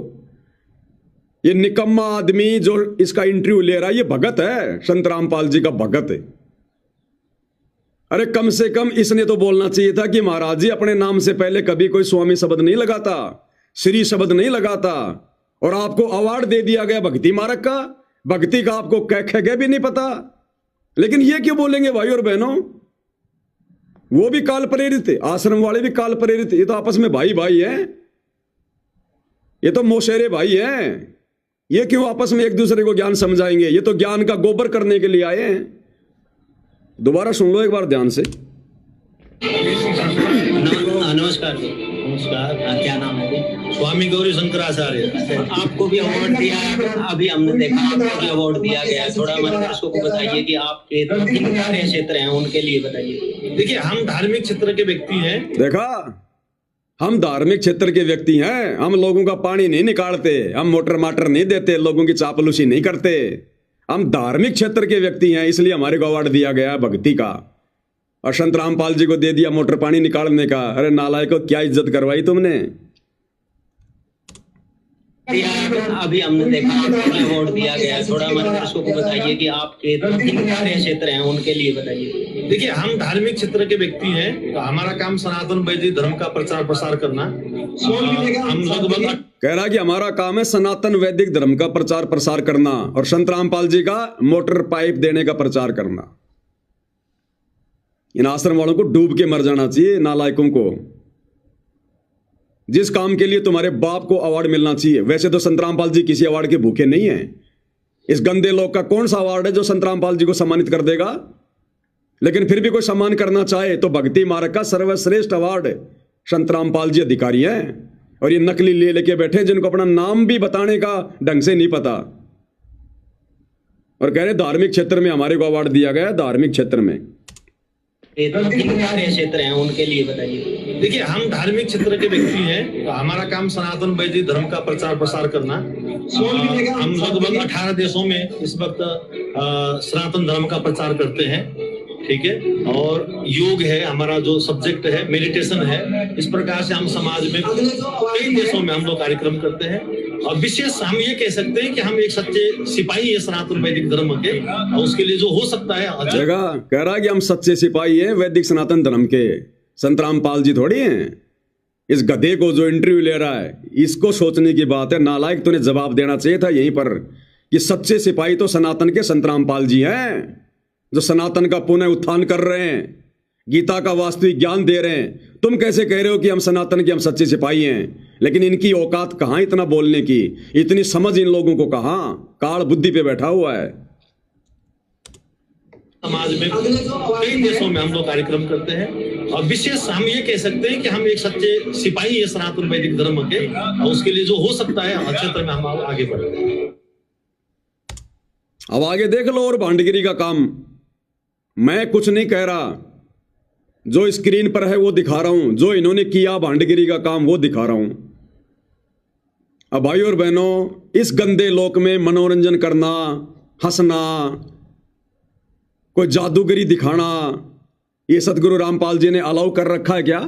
ये निकम्मा आदमी जो इसका इंटरव्यू ले रहा है, ये भगत है, संत रामपाल जी का भगत है। अरे कम से कम इसने तो बोलना चाहिए था कि महाराज जी अपने नाम से पहले कभी कोई स्वामी शब्द नहीं लगाता, श्री शब्द नहीं लगाता, और आपको अवार्ड दे दिया गया भक्ति मार्ग का। भक्ति का आपको कह भी नहीं पता, लेकिन ये क्यों बोलेंगे भाई और बहनों? वो भी काल प्रेरित है, आश्रम वाले भी काल प्रेरित। ये तो आपस में भाई भाई हैं, ये तो मोशेरे भाई हैं। ये क्यों आपस में एक दूसरे को ज्ञान समझाएंगे? ये तो ज्ञान का गोबर करने के लिए आए हैं। दोबारा सुन लो एक बार ध्यान से। नमस्कार, क्या नाम है? स्वामी गौरी शंकराचार्य। अच्छा, आपको भी अवार्ड दिया है, अभी हमने देखा आपको भी अवार्ड दिया गया है। थोड़ा हमारे दर्शकों को बताइए कि आपके कार्य क्षेत्र हैं उनके लिए बताइए। देखिए, हम धार्मिक क्षेत्र के व्यक्ति हैं। देखा, हम धार्मिक क्षेत्र के व्यक्ति हैं। हम लोगों का पानी नहीं निकालते, हम मोटर माटर नहीं देते, लोगों की चापलूसी नहीं करते। हम धार्मिक क्षेत्र के व्यक्ति हैं, इसलिए हमारे को अवार्ड दिया गया भक्ति का। और संत रामपाल जी को दे दिया मोटर पानी निकालने का। अरे नालायक को क्या इज्जत करवाई तुमने? अभी हमने देखा आपको अवार्ड दिया गया है। थोड़ा हमारे दर्शकों को बताइए कि आपके कार्य क्षेत्र हैं उनके लिए बताइए। देखिए, हम धार्मिक क्षेत्र के व्यक्ति हैं, तो हमारा काम सनातन वैदिक धर्म का प्रचार प्रसार करना। हम लगभग कह रहा कि हमारा काम है सनातन वैदिक धर्म का प्रचार प्रसार करना, और संत रामपाल जी का मोटर पाइप देने का प्रचार करना। इन आश्रम वालों को डूब के मर जाना चाहिए, नालायकों को। जिस काम के लिए तुम्हारे बाप को अवार्ड मिलना चाहिए। वैसे तो संत रामपाल जी किसी अवार्ड के भूखे नहीं हैं। इस गंदे लोग का कौन सा अवार्ड है जो संत रामपाल जी को सम्मानित कर देगा? लेकिन फिर भी कोई सम्मान करना चाहे तो भक्ति मार्ग का सर्वश्रेष्ठ अवार्ड संत रामपाल जी अधिकारी हैं। और ये नकली ले लेके बैठे जिनको अपना नाम भी बताने का ढंग से नहीं पता, और कह रहे धार्मिक क्षेत्र में हमारे को अवार्ड दिया गया। धार्मिक क्षेत्र में कार्य क्षेत्र हैं उनके लिए बताइए। देखिए, हम धार्मिक क्षेत्र के व्यक्ति हैं, तो हमारा काम सनातन वैदिक धर्म का प्रचार प्रसार करना। हम लगभग 18 देशों में इस वक्त सनातन धर्म का प्रचार करते हैं। ठीक है, और योग है हमारा जो सब्जेक्ट है, मेडिटेशन है। इस प्रकार से हम समाज में कई देशों में हम लोग कार्यक्रम करते हैं। और विशेष हम ये कह सकते हैं कि हम एक सच्चे सिपाही है सनातन वैदिक धर्म के, और उसके लिए जो हो सकता है। कह रहा है कि हम सच्चे सिपाही हैं वैदिक सनातन धर्म के। संत रामपाल जी थोड़ी हैं। इस गधे को जो इंटरव्यू ले रहा है, इसको सोचने की बात है। नालायक, तूने जवाब देना चाहिए था यहीं पर कि सच्चे सिपाही तो सनातन के संत रामपाल जी हैं, जो सनातन का पुनः उत्थान कर रहे हैं, गीता का वास्तविक ज्ञान दे रहे हैं। तुम कैसे कह रहे हो कि हम सनातन के हम सच्चे सिपाही हैं, लेकिन इनकी औकात कहाँ इतना बोलने की, इतनी समझ इन लोगों को कहाँ, काल बुद्धि पे बैठा हुआ है। समाज में कई देशों में हम लोग कार्यक्रम करते हैं और विशेष हम ये कह सकते हैं कि हम एक सच्चे सिपाही है सनातन वैदिक धर्म के, और उसके लिए जो हो सकता है हर क्षेत्र में हम आगे बढ़ते हैं। अब आगे देख लो और भांडगिरी का काम। मैं कुछ नहीं कह रहा, जो स्क्रीन पर है वो दिखा रहा हूं, जो इन्होंने किया भांडगिरी का काम वो दिखा रहा हूं। अब भाई और बहनों, इस गंदे लोक में मनोरंजन करना, हंसना, कोई जादूगरी दिखाना, ये सतगुरु रामपाल जी ने अलाउ कर रखा है क्या?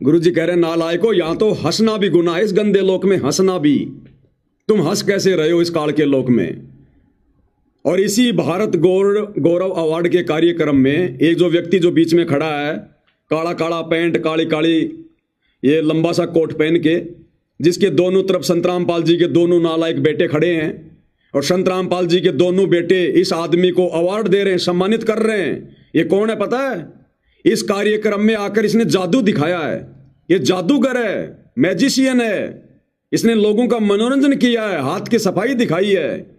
गुरु जी कह रहे हैं नालायको, यहां तो हंसना भी गुनाह है, इस गंदे लोक में हंसना भी। तुम हंस कैसे रहे हो इस काल के लोक में? और इसी भारत गौरव अवार्ड के कार्यक्रम में एक जो व्यक्ति जो बीच में खड़ा है, काला काला पैंट, काली काली ये लंबा सा कोट पहन के, जिसके दोनों तरफ संत रामपाल जी के दोनों नालायक बेटे खड़े हैं, और संत रामपाल जी के दोनों बेटे इस आदमी को अवार्ड दे रहे हैं, सम्मानित कर रहे हैं। ये कौन है पता है? इस कार्यक्रम में आकर इसने जादू दिखाया है। ये जादूगर है, मैजिशियन है, इसने लोगों का मनोरंजन किया है, हाथ की सफाई दिखाई है।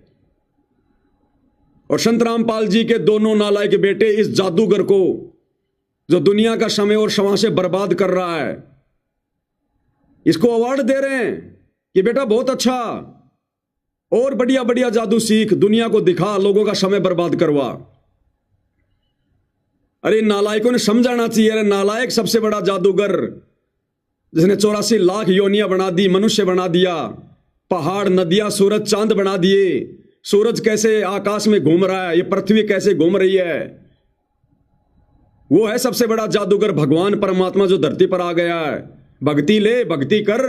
और संत रामपाल जी के दोनों नालायक बेटे इस जादूगर को, जो दुनिया का समय और समय से बर्बाद कर रहा है, इसको अवार्ड दे रहे हैं कि बेटा बहुत अच्छा, और बढ़िया बढ़िया जादू सीख, दुनिया को दिखा, लोगों का समय बर्बाद करवा। अरे नालायकों ने समझाना चाहिए। अरे नालायक सबसे बड़ा जादूगर, जिसने 84 लाख योनियां बना दी, मनुष्य बना दिया, पहाड़, नदियां, सूरज, चांद बना दिए। सूरज कैसे आकाश में घूम रहा है, ये पृथ्वी कैसे घूम रही है, वो है सबसे बड़ा जादूगर, भगवान परमात्मा जो धरती पर आ गया है। भक्ति ले, भक्ति कर,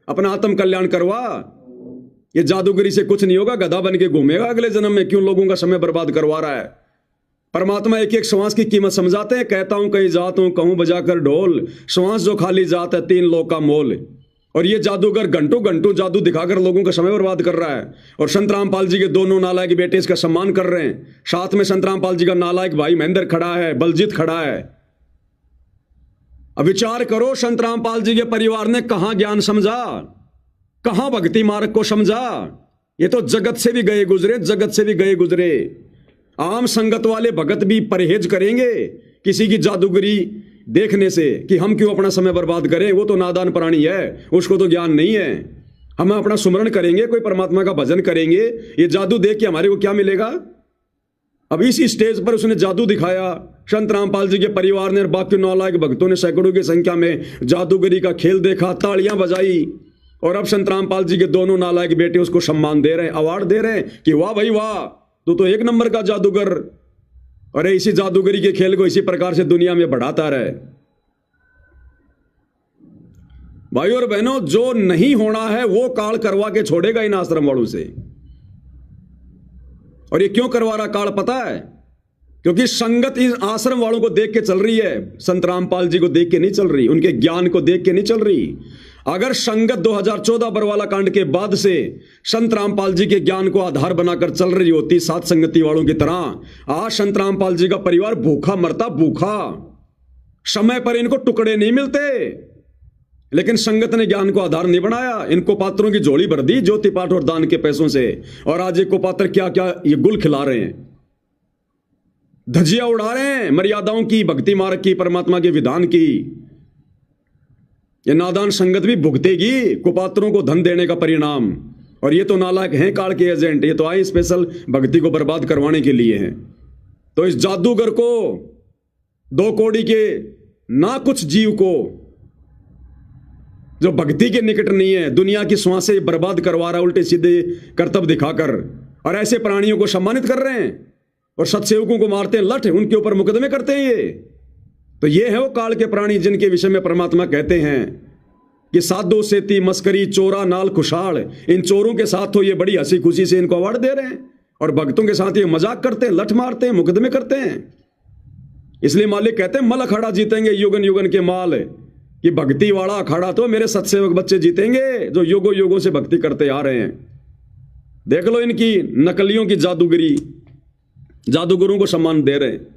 अपना आत्म कल्याण करवा। ये जादूगरी से कुछ नहीं होगा, गधा बन के घूमेगा अगले जन्म में। क्यों लोगों का समय बर्बाद करवा रहा है? परमात्मा एक एक श्वास की कीमत समझाते हैं। कहता हूं कहीं जात हूं, कहूं बजाकर ढोल, श्वास जो खाली जात है 3 लोक का मोल। और ये जादूगर घंटों घंटों जादू दिखाकर लोगों का समय बर्बाद कर रहा है। और संत रामपाल जी के दोनों नालायक बेटे इसका सम्मान कर रहे हैं। साथ में संत रामपाल जी का नालायक भाई महेंद्र खड़ा है, बलजीत खड़ा है। अब विचार करो, संत रामपाल जी के परिवार ने कहां ज्ञान समझा, कहां भक्ति मार्ग को समझा? ये तो जगत से भी गए गुजरे, जगत से भी गए गुजरे। आम संगत वाले भगत भी परहेज करेंगे किसी की जादूगरी देखने से, कि हम क्यों अपना समय बर्बाद करें, वो तो नादान प्राणी है, उसको तो ज्ञान नहीं है। हम अपना सुमरण करेंगे, कोई परमात्मा का भजन करेंगे, ये जादू देख के हमारे को क्या मिलेगा? अब इस स्टेज पर उसने जादू दिखाया, संत रामपाल जी के परिवार ने, बाकी नालायक भक्तों ने सैकड़ों की संख्या में जादूगरी का खेल देखा, तालियां बजाई। और अब संत रामपाल जी के दोनों नालायक बेटे उसको सम्मान दे रहे हैं, अवार्ड दे रहे हैं कि वाह भाई वाह, तू तो 1 नंबर का जादूगर। और इसी जादूगरी के खेल को इसी प्रकार से दुनिया में बढ़ाता रहे। भाई और बहनों, जो नहीं होना है वो काल करवा के छोड़ेगा इन आश्रम वालों से। और ये क्यों करवा रहा काल पता है? क्योंकि संगत इन आश्रम वालों को देख के चल रही है, संत रामपाल जी को देख के नहीं चल रही, उनके ज्ञान को देख के नहीं चल रही। अगर संगत 2014 बरवाला कांड के बाद से संत रामपाल जी के ज्ञान को आधार बनाकर चल रही होती सात संगति वालों की तरह, आज संत रामपाल जी का परिवार भूखा मरता, भूखा। समय पर इनको टुकड़े नहीं मिलते, लेकिन संगत ने ज्ञान को आधार नहीं बनाया। इनको पात्रों की झोली भर दी ज्योति पाठ और दान के पैसों से, और आज एक को पात्र क्या क्या ये गुल खिला रहे हैं, धजिया उड़ा रहे हैं मर्यादाओं की, भक्ति मार्ग की, परमात्मा के विधान की। ये नादान संगत भी भुगतेगी कुपात्रों को धन देने का परिणाम। और ये तो नालायक हैं काल के एजेंट, ये तो आए स्पेशल भक्ति को बर्बाद करवाने के लिए हैं। तो इस जादूगर को, 2 कौड़ी के ना कुछ जीव को, जो भक्ति के निकट नहीं है, दुनिया की श्वासें बर्बाद करवा रहा है उल्टे सीधे कर्तव्य दिखाकर। और ऐसे प्राणियों को सम्मानित कर रहे हैं और सत्सेवकों को मारते हैं लठ, उनके ऊपर मुकदमे करते हैं। ये तो ये है वो काल के प्राणी जिनके विषय में परमात्मा कहते हैं कि साधो सेती मस्करी चोरा नाल खुशाल। इन चोरों के साथ तो ये बड़ी हंसी खुशी से इनको अवार्ड दे रहे हैं, और भक्तों के साथ ये मजाक करते हैं, लठ मारते हैं, मुकदमे करते हैं। इसलिए मालिक कहते हैं मल अखाड़ा जीतेंगे युगन युगन के माल, कि भक्ति वाला अखाड़ा तो मेरे सत्सेवक बच्चे जीतेंगे जो युगों युगों से भक्ति करते आ रहे हैं। देख लो इनकी नकलियों की जादूगिरी, जादूगरों को सम्मान दे रहे हैं।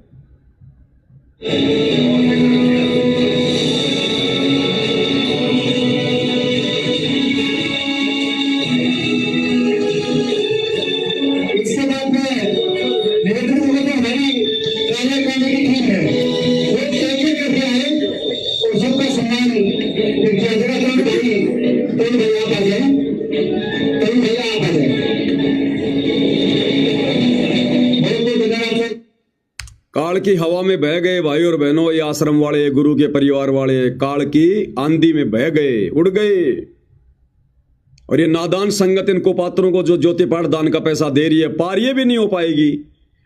काल की हवा में बह गए भाई और बहनों, ये आश्रम वाले, गुरु के परिवार वाले काल की आंधी में बह गए, उड़ गए। और ये नादान संगत इन कुपात्रों को जो ज्योति पाठ दान का पैसा दे रही है, पार ये भी नहीं हो पाएगी।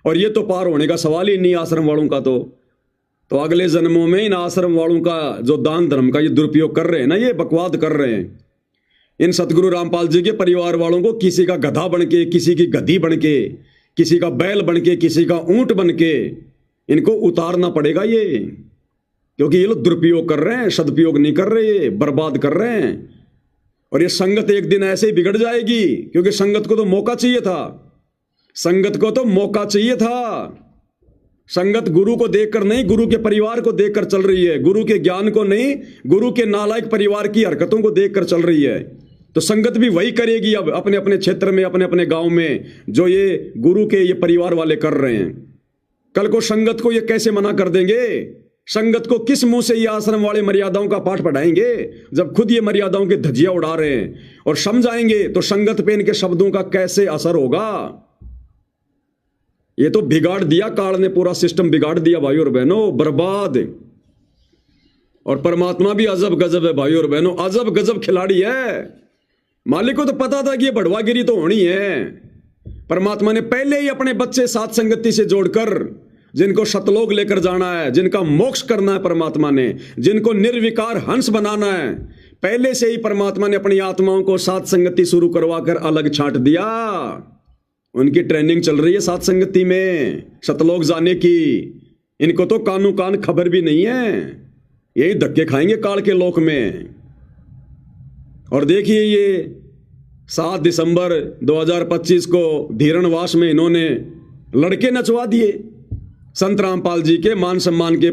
और ये तो पार होने का सवाल ही नहीं आश्रम वालों का। तो अगले जन्मों में इन आश्रम वालों का जो दान धर्म का ये दुरुपयोग कर रहे हैं ना, ये बकवाद कर रहे हैं। इन सतगुरु रामपाल जी के परिवार वालों को किसी का गधा बन के, किसी की गधी बन के, किसी का बैल बन के, किसी का ऊंट बन के इनको उतारना पड़ेगा ये, क्योंकि ये लोग दुरुपयोग कर रहे हैं, सदुपयोग नहीं कर रहे, बर्बाद कर रहे हैं। और ये संगत एक दिन ऐसे ही बिगड़ जाएगी, क्योंकि संगत को तो मौका चाहिए था, संगत को तो मौका चाहिए था। संगत गुरु को देखकर नहीं, गुरु के परिवार को देखकर चल रही है, गुरु के ज्ञान को नहीं, गुरु के नालायक परिवार की हरकतों को देखकर चल रही है। तो संगत भी वही करेगी अब अपने अपने क्षेत्र में, अपने अपने गांव में, जो ये गुरु के ये परिवार वाले कर रहे हैं। कल को संगत को ये कैसे मना कर देंगे? संगत को किस मुंह से ये आश्रम वाले मर्यादाओं का पाठ पढ़ाएंगे, जब खुद ये मर्यादाओं की धज्जियां उड़ा रहे हैं? और समझाएंगे तो संगत पे इनके शब्दों का कैसे असर होगा? ये तो बिगाड़ दिया काल ने, पूरा सिस्टम बिगाड़ दिया भाई और बहनों, बर्बाद। और परमात्मा भी अजब गजब है भाई और बहनों, अजब गजब खिलाड़ी है। मालिक को तो पता था कि ये बढ़वागिरी तो होनी है। परमात्मा ने पहले ही अपने बच्चे साथ संगति से जोड़कर, जिनको सतलोक लेकर जाना है, जिनका मोक्ष करना है परमात्मा ने, जिनको निर्विकार हंस बनाना है, पहले से ही परमात्मा ने अपनी आत्माओं को साथ संगति शुरू करवा कर अलग छांट दिया। उनकी ट्रेनिंग चल रही है साथ संगति में, सतलोक जाने की। इनको तो कानू कान खबर भी नहीं है, यही धक्के खाएंगे काल के लोक में। और देखिए ये 7 दिसंबर 2025 को धीरणवास में इन्होंने लड़के नचवा दिए। संत रामपाल जी के मान सम्मान के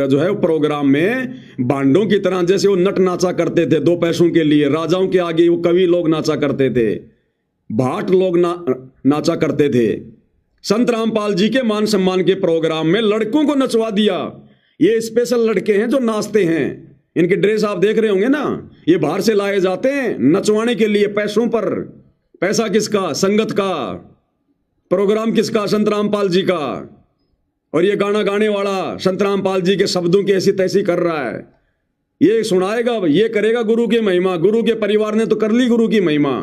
जो है प्रोग्राम में बांडों की तरह जैसे वो नट नाचा करते थे 2 पैसों के लिए, राजाओं के आगे वो कवि लोग नाचा करते थे, भाट लोग नाचा करते थे। संत रामपाल जी के मान सम्मान के प्रोग्राम में लड़कों को नचवा दिया। ये स्पेशल लड़के हैं जो नाचते हैं, इनके ड्रेस आप देख रहे होंगे ना, ये बाहर से लाए जाते हैं नचवाने के लिए पैसों पर। पैसा किसका? संगत का। प्रोग्राम किसका? संत रामपाल जी का। और ये गाना गाने वाला संत रामपाल जी के शब्दों की ऐसी तैसी कर रहा है, ये सुनाएगा, ये करेगा गुरु की महिमा। गुरु के परिवार ने तो कर ली गुरु की महिमा।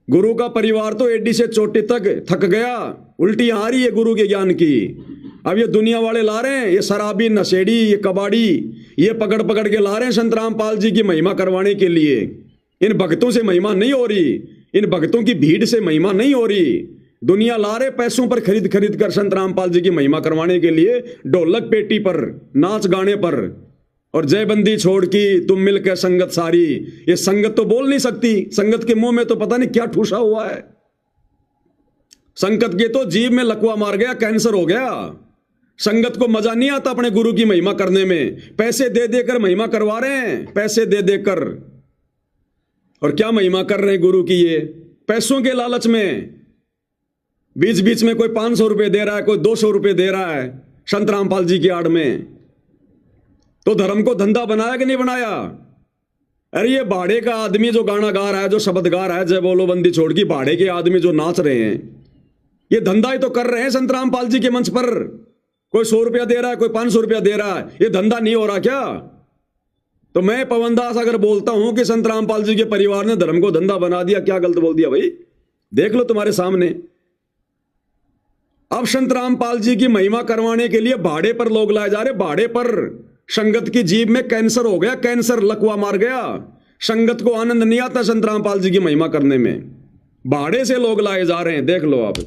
गुरु का परिवार तो एडी से चोटी तक थक गया, उल्टी आ रही है गुरु के ज्ञान की। अब ये दुनिया वाले ला रहे हैं, ये शराबी, नशेड़ी, ये कबाड़ी, ये पकड़ पकड़ के ला रहे हैं संत रामपाल जी की महिमा करवाने के लिए। इन भक्तों से महिमा नहीं हो रही, इन भक्तों की भीड़ से महिमा नहीं हो रही। दुनिया ला रहे पैसों पर खरीद खरीद कर संत रामपाल जी की महिमा करवाने के लिए, ढोलक पेटी पर, नाच गाने पर। और जयबंदी छोड़ की तुम मिलकर संगत सारी, ये संगत तो बोल नहीं सकती, संगत के मुंह में तो पता नहीं क्या ठूसा हुआ है। संगत के तो जीभ में लकवा मार गया, कैंसर हो गया। संगत को मजा नहीं आता अपने गुरु की महिमा करने में, पैसे दे देकर महिमा करवा रहे हैं, पैसे दे देकर। और क्या महिमा कर रहे हैं गुरु की? ये पैसों के लालच में बीच बीच में कोई 500 रुपए दे रहा है, कोई 200 रुपए दे रहा है संत रामपाल जी की आड़ में। तो धर्म को धंधा बनाया कि नहीं बनाया? अरे ये भाड़े का आदमी जो गाना गा रहा है, जो शब्द गा रहा है, जय बोलो बंदी छोड़ की, भाड़े के आदमी जो नाच रहे हैं, ये धंधा ही तो कर रहे हैं संत रामपाल जी के मंच पर। कोई 100 रुपया दे रहा है, कोई 500 रुपया दे रहा है, ये धंधा नहीं हो रहा क्या? तो मैं पवनदास अगर बोलता हूं कि संत रामपाल जी के परिवार ने धर्म को धंधा बना दिया, क्या गलत बोल दिया भाई? देख लो तुम्हारे सामने। अब संत रामपाल जी की महिमा करवाने के लिए भाड़े पर लोग लाए जा रहे, भाड़े पर। संगत की जीभ में कैंसर हो गया, कैंसर लकवा मार गया। संगत को आनंद नहीं आता संत रामपाल जी की महिमा करने में, भाड़े से लोग लाए जा रहे हैं, देख लो आप।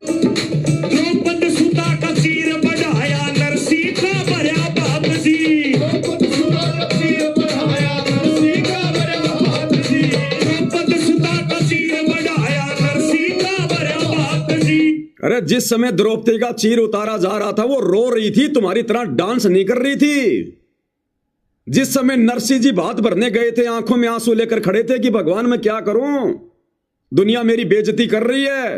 द्रौपद सुता का चीर बढ़ाया, नरसी का भरा बाप जी। द्रौपद सुता का चीर बढ़ाया, नरसी का भरा बाप जी। द्रौपद सुता का चीर बढ़ाया, नरसी का भरा बाप जी। अरे जिस समय द्रौपदी का चीर उतारा जा रहा था वो रो रही थी, तुम्हारी तरह डांस नहीं कर रही थी। जिस समय नरसिंह जी भात भरने गए थे, आंखों में आंसू लेकर खड़े थे कि भगवान मैं क्या करूं, दुनिया मेरी बेइज्जती कर रही है,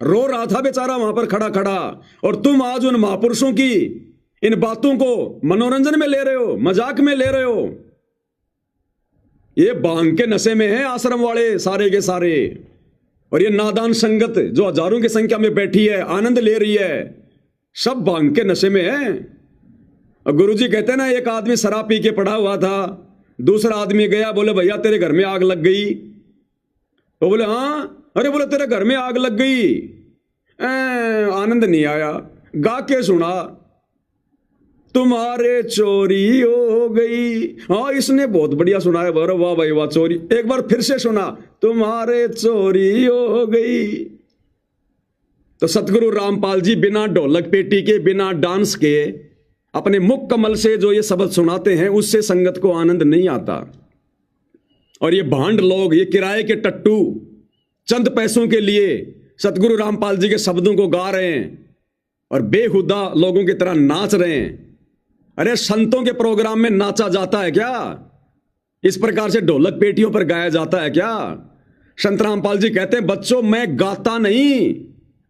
रो रहा था बेचारा वहां पर खड़ा खड़ा। और तुम आज उन महापुरुषों की इन बातों को मनोरंजन में ले रहे हो, मजाक में ले रहे हो। ये भांग के नशे में है आश्रम वाले सारे के सारे। और ये नादान संगत जो हजारों की संख्या में बैठी है, आनंद ले रही है, सब भांग के नशे में है। और गुरुजी कहते हैं ना, एक आदमी शराब पी के पड़ा हुआ था, दूसरा आदमी गया, बोले भैया तेरे घर में आग लग गई। वो बोले हाँ, अरे बोले तेरे घर में आग लग गई। आनंद नहीं आया, गा के सुना, तुम्हारे चोरी हो गई। हाँ, इसने बहुत बढ़िया सुना है, वाह भाई वाह, चोरी। एक बार फिर से सुना, तुम्हारे चोरी हो गई। तो सतगुरु रामपाल जी बिना ढोलक पेटी के, बिना डांस के, अपने मुख कमल से जो ये शब्द सुनाते हैं, उससे संगत को आनंद नहीं आता। और ये भांड लोग, ये किराए के टट्टू, चंद पैसों के लिए सतगुरु रामपाल जी के शब्दों को गा रहे हैं और बेहुदा लोगों की तरह नाच रहे हैं। अरे संतों के प्रोग्राम में नाचा जाता है क्या? इस प्रकार से ढोलक पेटियों पर गाया जाता है क्या? संत रामपाल जी कहते हैं, बच्चों मैं गाता नहीं,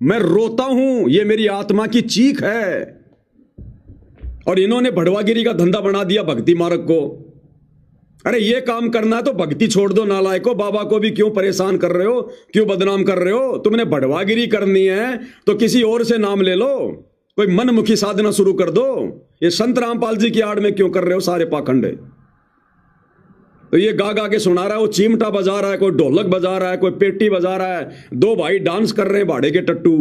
मैं रोता हूं, ये मेरी आत्मा की चीख है। और इन्होंने भड़वागिरी का धंधा बना दिया भक्ति मार्ग को। अरे ये काम करना है तो भक्ति छोड़ दो नालायको, बाबा को भी क्यों परेशान कर रहे हो, क्यों बदनाम कर रहे हो? तुमने भड़वागिरी करनी है तो किसी और से नाम ले लो, कोई मनमुखी साधना शुरू कर दो। ये संत रामपाल जी की आड़ में क्यों कर रहे हो सारे पाखंड? तो ये गा गा के सुना रहा है, वो चिमटा बजा रहा है, कोई ढोलक बजा रहा है, कोई पेटी बजा रहा है, दो भाई डांस कर रहे हैं भाड़े के टट्टू,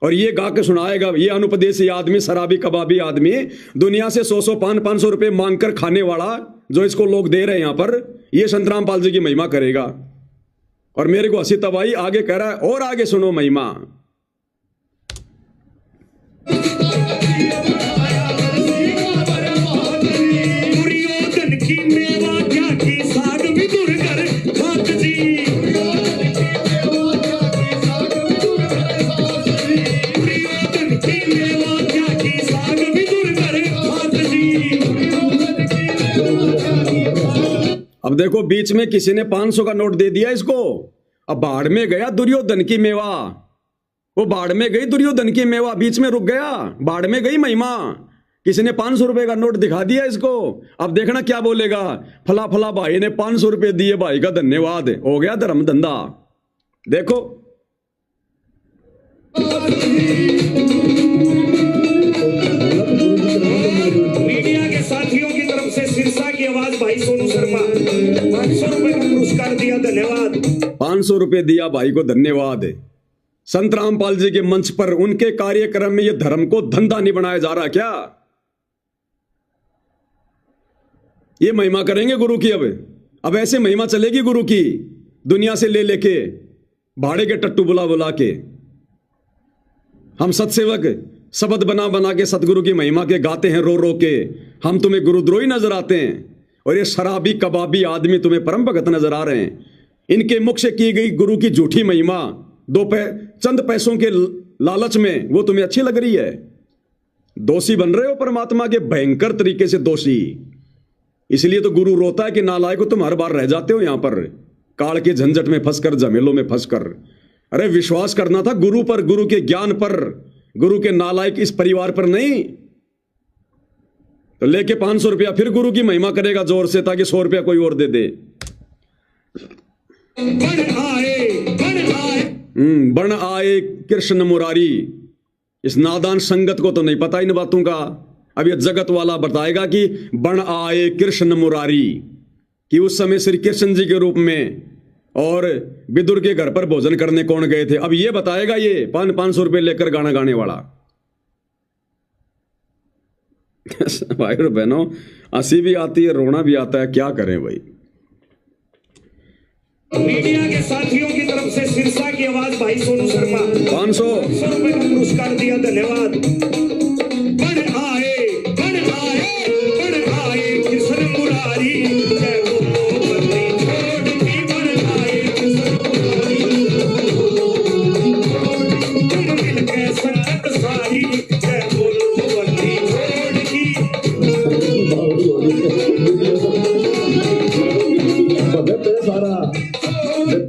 और ये गा के सुनाएगा। ये अनुपदेशी आदमी, शराबी कबाबी आदमी, दुनिया से 100 500 रुपए मांगकर खाने वाला, जो इसको लोग दे रहे हैं यहां पर, ये संत रामपाल जी की महिमा करेगा। और मेरे को हंसी तब आई, आगे कह रहा है, और आगे सुनो महिमा। अब देखो, बीच में किसी ने 500 का नोट दे दिया इसको, अब बाढ़ में गया दुर्योधन की मेवा, वो बाढ़ में गई दुर्योधन की मेवा, बीच में रुक गया, बाढ़ में गई महिमा। किसी ने 500 रुपए का नोट दिखा दिया इसको, अब देखना क्या बोलेगा, फला फला भाई ने 500 रुपए दिए, भाई का धन्यवाद, हो गया धर्म धंधा। देखो मीडिया के साथियों की तरफ से सिरसा की आवाज भाई सोनू शर्मा 500 रुपए का पुरस्कार दिया, धन्यवाद। 500 रुपए दिया भाई को, धन्यवाद। संत रामपाल जी के मंच पर उनके कार्यक्रम में यह धर्म को धंधा नहीं बनाया जा रहा क्या? ये महिमा करेंगे गुरु की। अब ऐसे महिमा चलेगी गुरु की, दुनिया से ले लेके, भाड़े के टट्टू बुला बुला के। हम सत्सेवक शब्द बना बना के सतगुरु की महिमा के गाते हैं रो रो के, हम तुम्हें गुरुद्रोही नजर आते हैं, और ये शराबी कबाबी आदमी तुम्हें परम भगत नजर आ रहे हैं। इनके मुख से की गई गुरु की झूठी महिमा, चंद पैसों के लालच में, वो तुम्हें अच्छी लग रही है। दोषी बन रहे हो परमात्मा के, भयंकर तरीके से दोषी। इसलिए तो गुरु रोता है कि नालायक तुम हर बार रह जाते हो यहां पर, काल के झंझट में फंसकर, झमेलों में फंसकर। अरे विश्वास करना था गुरु पर, गुरु के ज्ञान पर, गुरु के नालायक इस परिवार पर नहीं। तो लेके 500 रुपया फिर गुरु की महिमा करेगा जोर से, ताकि 100 रुपया कोई और दे दे। बन आए कृष्ण मुरारी। इस नादान संगत को तो नहीं पता इन बातों का। अब ये जगत वाला बताएगा कि बन आए कृष्ण मुरारी, कि उस समय श्री कृष्ण जी के रूप में और विदुर के घर पर भोजन करने कौन गए थे। अब ये बताएगा ये 500 रुपए लेकर गाना गाने वाला। भाई और बहनों, हंसी भी आती है, रोना भी आता है, क्या करें भाई। मीडिया के साथियों की तरफ से सिरसा की आवाज भाई सोनू शर्मा 500 रुपए का पुरस्कार दिया, धन्यवाद। बन आए कृष्ण मुरारी, जय बोलो बंदी छोड़ की, बन आए कृष्ण मुरारी, मिल के संगत सारी, जय बोलो बंदी छोड़ की।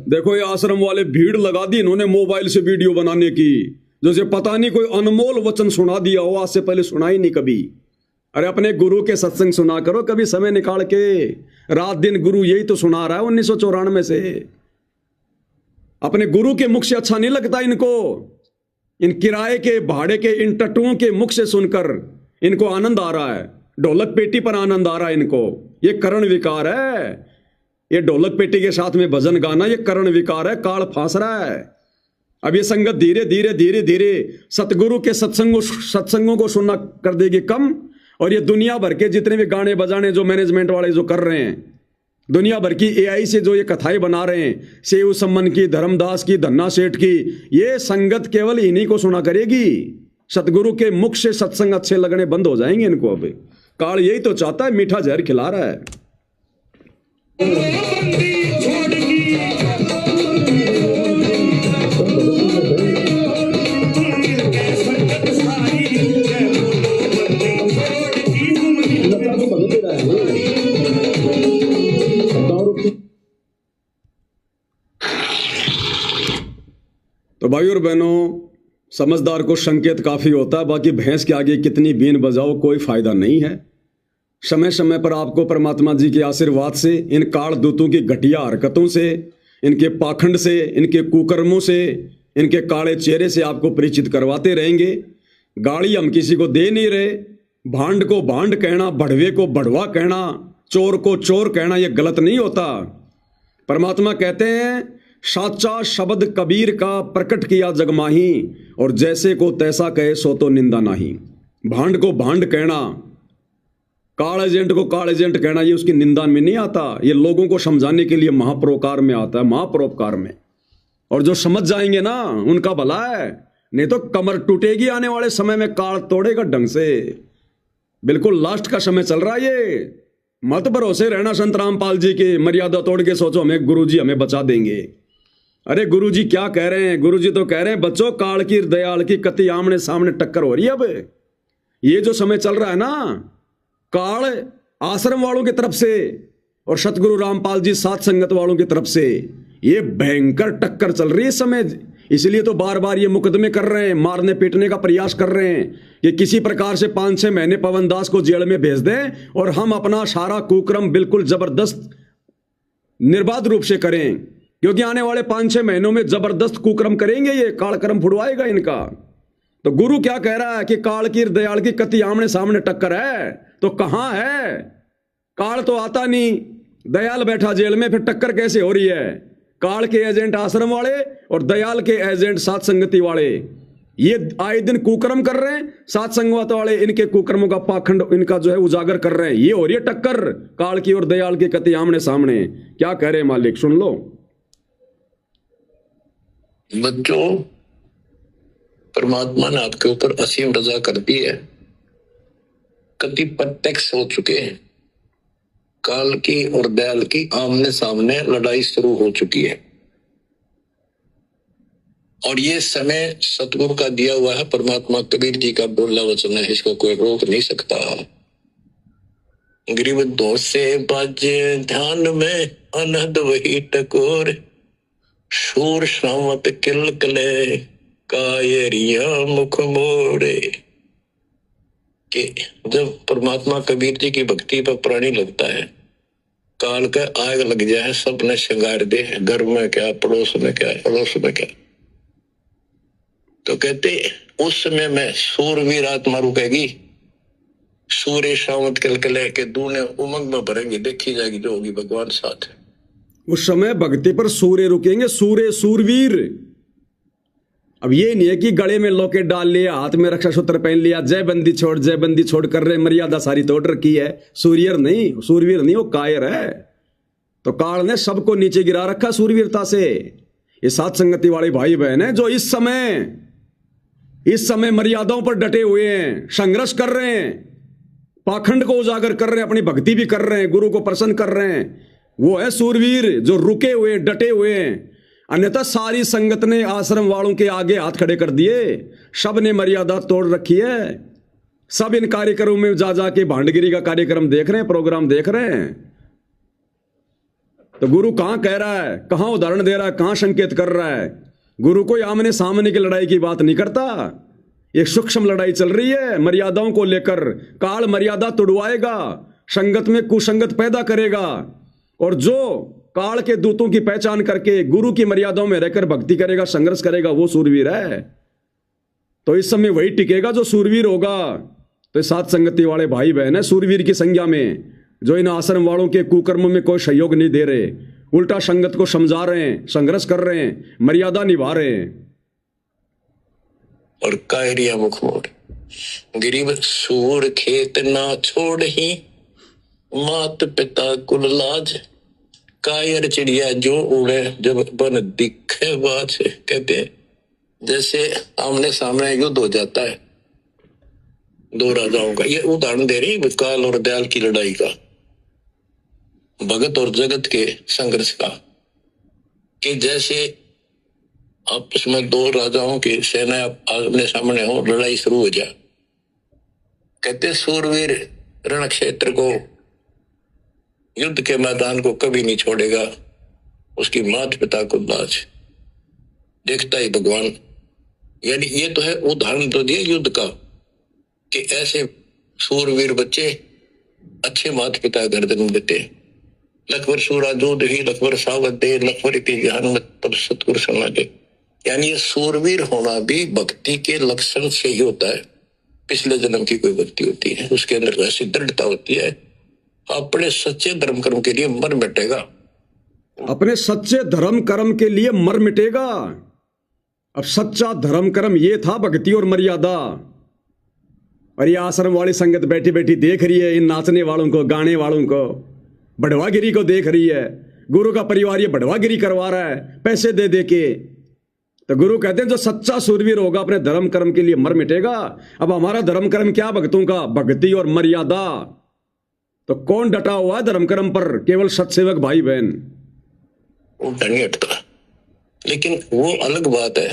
देखो ये आश्रम वाले भीड़ लगा दी इन्होंने मोबाइल से वीडियो बनाने की, जैसे पता नहीं कोई अनमोल वचन सुना दिया हो, आज से पहले सुना ही नहीं कभी। अरे अपने गुरु के सत्संग सुना करो कभी समय निकाल के, रात दिन गुरु यही तो सुना रहा है 1994 से। अपने गुरु के मुख से अच्छा नहीं लगता इनको। इन किराए के भाड़े के इन टट्टुओं के मुख से सुनकर इनको आनंद आ रहा है, ढोलक पेटी पर आनंद आ रहा है इनको। ये करण विकार है, ये ढोलक पेटी के साथ में भजन गाना ये करण विकार है, काल फांस रहा है। अब ये संगत धीरे धीरे धीरे धीरे सतगुरु के सत्संगों को सुनना कर देगी कम, और ये दुनिया भर के जितने भी गाने बजाने जो मैनेजमेंट वाले जो कर रहे हैं, दुनिया भर की एआई से जो ये कथाएं बना रहे हैं, सेव सम्मन की, धर्मदास की, धन्ना सेठ की, ये संगत केवल इन्हीं को सुना करेगी। सतगुरु के मुख से सत्संग अच्छे लगने बंद हो जाएंगे इनको। अब काल यही तो चाहता है, मीठा जहर खिला रहा है। तो भाई और बहनों, समझदार को संकेत काफी होता है, बाकी भैंस के आगे कितनी बीन बजाओ कोई फायदा नहीं है। समय समय पर आपको परमात्मा जी के आशीर्वाद से, इन काल दूतों की घटिया हरकतों से, इनके पाखंड से, इनके कुकर्मों से, इनके काले चेहरे से आपको परिचित करवाते रहेंगे। गाड़ी हम किसी को दे नहीं रहे। भांड को भांड कहना, बढ़वे को बढ़वा कहना, चोर को चोर कहना ये गलत नहीं होता। परमात्मा कहते हैं साचा शब्द कबीर का प्रकट किया जगमाही, और जैसे को तैसा कहे सो तो निंदा नहीं। भांड को भांड कहना, काल एजेंट को काल एजेंट कहना, ये उसकी निंदा में नहीं आता, ये लोगों को समझाने के लिए महापरोपकार में आता है, महापरोपकार में। और जो समझ जाएंगे ना उनका भला है, नहीं तो कमर टूटेगी आने वाले समय में, काल तोड़ेगा ढंग से। बिल्कुल लास्ट का समय चल रहा है ये। मत भरोसे रहना संत रामपाल जी के, मर्यादा तोड़ के सोचो हमें गुरुजी हमें बचा देंगे। अरे गुरुजी क्या कह रहे हैं? गुरुजी तो कह रहे हैं बच्चों, काल की दयाल की कति आमने सामने टक्कर हो रही है। अब ये जो समय चल रहा है ना, काल आश्रम वालों की तरफ से और सतगुरु रामपाल जी साथ संगत वालों की तरफ से ये भयंकर टक्कर चल रही है इस समय। इसलिए तो बार बार ये मुकदमे कर रहे हैं, मारने पीटने का प्रयास कर रहे हैं कि किसी प्रकार से 5-6 महीने पवन दास को जेल में भेज दें और हम अपना सारा कुक्रम बिल्कुल जबरदस्त निर्बाध रूप से करें, क्योंकि आने वाले 5-6 महीनों में जबरदस्त कुक्रम करेंगे, ये कालक्रम फुड़वाएगा इनका। तो गुरु क्या कह रहा है कि काल की दयाल की कति आमने सामने टक्कर है, तो कहां है? काल तो आता नहीं, दयाल बैठा जेल में, फिर टक्कर कैसे हो रही है? काल के एजेंट आश्रम वाले और दयाल के एजेंट साथ संगति वाले, ये आए दिन कुकर्म कर रहे हैं। साथ संगत वाले इनके कुकर्मों का पाखंड इनका जो है उजागर कर रहे हैं। ये हो रही है टक्कर काल की और दयाल की कति आमने सामने। क्या कह रहे हैं मालिक, सुन लो। बच्चों, परमात्मा ने आपके ऊपर असीम रजा कर दी है। कति प्रत्यक्ष हो चुके हैं। काल की और दयाल की आमने सामने लड़ाई शुरू हो चुकी है, और ये समय सतगुरु का दिया हुआ है, परमात्मा कबीर जी का बोला वचन है, इसको कोई रोक नहीं सकता। गिरिवधों से बाजे ध्यान में अनहद वही टकोर, शूर श्रावत किल कले कायरिया मुख मोड़े। कि जब परमात्मा कबीर जी की भक्ति पर प्राणी लगता है, काल का आग लग जाए, सबने श्रृंगार दे, घर में क्या, पड़ोस में क्या, पड़ोस में क्या। तो कहते उस समय में सूरवीर आत्मा रुकेगी, सूर्य शावत कलकले के दूने उमंग में भरेंगे, देखी जाएगी जो होगी भगवान साथ है। उस समय भक्ति पर सूर्य रुकेंगे, सूर्य सूरवीर। अब ये नहीं है कि गले में लॉकेट डाल लिया, हाथ में रक्षा सूत्र पहन लिया, जय बंदी छोड़ कर रहे, मर्यादा सारी तोड़ रखी है। सूर्यर नहीं, सूरवीर नहीं, वो कायर है। तो काल ने सबको नीचे गिरा रखा सूरवीरता से। ये साथ संगति वाले भाई बहन है जो इस समय मर्यादाओं पर डटे हुए हैं, संघर्ष कर रहे हैं, पाखंड को उजागर कर रहे हैं, अपनी भक्ति भी कर रहे हैं, गुरु को प्रसन्न कर रहे हैं। वो है सूरवीर जो रुके हुए, डटे हुए हैं। अन्यथा सारी संगत ने आश्रम वालों के आगे हाथ खड़े कर दिए, सब ने मर्यादा तोड़ रखी है। सब इन कार्यक्रमों में जा जाके भांडगिरी का कार्यक्रम देख रहे हैं, प्रोग्राम देख रहे हैं। तो गुरु कहां कह रहा है, कहां उदाहरण दे रहा है, कहां संकेत कर रहा है? गुरु कोई आमने सामने की लड़ाई की बात नहीं करता। एक सूक्ष्म लड़ाई चल रही है मर्यादाओं को लेकर। काल मर्यादा तोड़वाएगा, संगत में कुसंगत पैदा करेगा, और जो काल के दूतों की पहचान करके गुरु की मर्यादाओं में रहकर भक्ति करेगा, संघर्ष करेगा, वो सूरवीर है। तो इस समय वही टिकेगा जो सूरवीर होगा। तो साथ संगति वाले भाई बहन है सूरवीर की संज्ञा में, जो इन आश्रम वालों के कुकर्मों में कोई सहयोग नहीं दे रहे, उल्टा संगत को समझा रहे हैं, संघर्ष कर रहे हैं, मर्यादा निभा रहे हैं। और कायरिया मुखमोड़ गरीब सूर खेत ना छोड़ ही, मात पिता कुल लाज, कायर चिड़िया जो उड़े जब बन दिखे बाज। कहते जैसे आमने सामने युद्ध हो जाता है दो राजाओं का, ये उदाहरण दे रही काल और दयाल की लड़ाई का, भगत और जगत के संघर्ष का, कि जैसे आपस में दो राजाओं की सेना आमने सामने हो, लड़ाई शुरू हो जाए। कहते सूरवीर रण क्षेत्र को, युद्ध के मैदान को कभी नहीं छोड़ेगा, उसकी माता पिता को लाज, देखता ही भगवान। यानी ये तो है उदाहरण तो दिया युद्ध का, कि ऐसे सूरवीर बच्चे अच्छे माता पिता घर जन्म देते। लखवर सूरा जोध ही लखवर सावत दे, लखवर इति जहान में तब सतगुरु सुना दे। यानी ये सूरवीर होना भी भक्ति के लक्षण से ही होता है। पिछले जन्म की कोई भक्ति होती है, उसके अंदर ऐसी दृढ़ता होती है, अपने सच्चे धर्म कर्म के लिए मर मिटेगा, अपने सच्चे धर्म कर्म के लिए मर मिटेगा। अब सच्चा धर्म कर्म ये था भक्ति और मर्यादा। और ये आश्रम वाली संगत बैठी बैठी देख रही है इन नाचने वालों को, गाने वालों को, बढ़वागिरी को देख रही है। गुरु का परिवार ये बढ़वागिरी करवा रहा है पैसे दे दे के। तो गुरु कहते हैं जो सच्चा सूरवीर होगा अपने धर्म कर्म के लिए मर मिटेगा। अब हमारा धर्म कर्म क्या भक्तों का? भक्ति और मर्यादा। तो कौन डटा हुआ है धर्म कर्म पर? केवल सत्सेवक भाई बहन। वो नहीं हटता, लेकिन वो अलग बात है।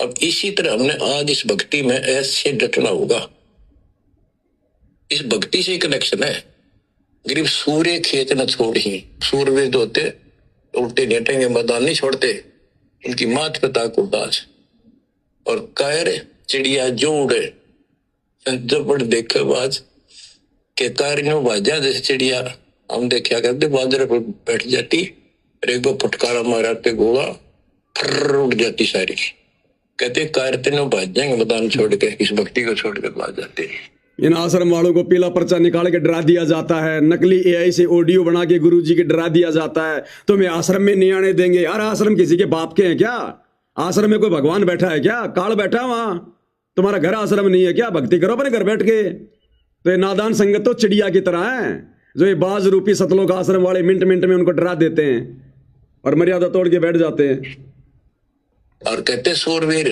अब इसी तरह हमने आज इस भक्ति में ऐसे डटना होगा। इस भक्ति से कनेक्शन है। गरीब सूर्य खेत न छोड़ ही, सूरवीर जो होते उल्टे नेटेंगे, मैदान नहीं छोड़ते, इनकी मात पिता को दाज। और कायर चिड़िया जो उड़े जब बड़ देखे बाज, के कारियों बाजा जैसे चिड़िया हम देखा करते, बाजरे पर बैठ जाती, एक बार फटकारा मारते गोला फर उड़ जाती सारी। कहते कायरते न भाज जाएंगे मैदान छोड़ के, इस भक्ति को छोड़ के भाज जाते। इन आश्रम वालों को पीला पर्चा निकाल के डरा दिया जाता है, नकली एआई से ऑडियो बना के गुरुजी के डरा दिया जाता है, तुम्हें आश्रम में नहीं आने देंगे। यार आश्रम किसी के बाप के हैं क्या? आश्रम में कोई भगवान बैठा है क्या? काल बैठा है वहां? तुम्हारा घर आश्रम नहीं है क्या? भक्ति करो अपने घर बैठ के। तो ये नादान संगत तो चिड़िया की तरह है, जो ये बाज रूपी सतलोक आश्रम वाले मिनट मिनट में उनको डरा देते हैं और मर्यादा तोड़ के बैठ जाते हैं। और कहते सूरवीर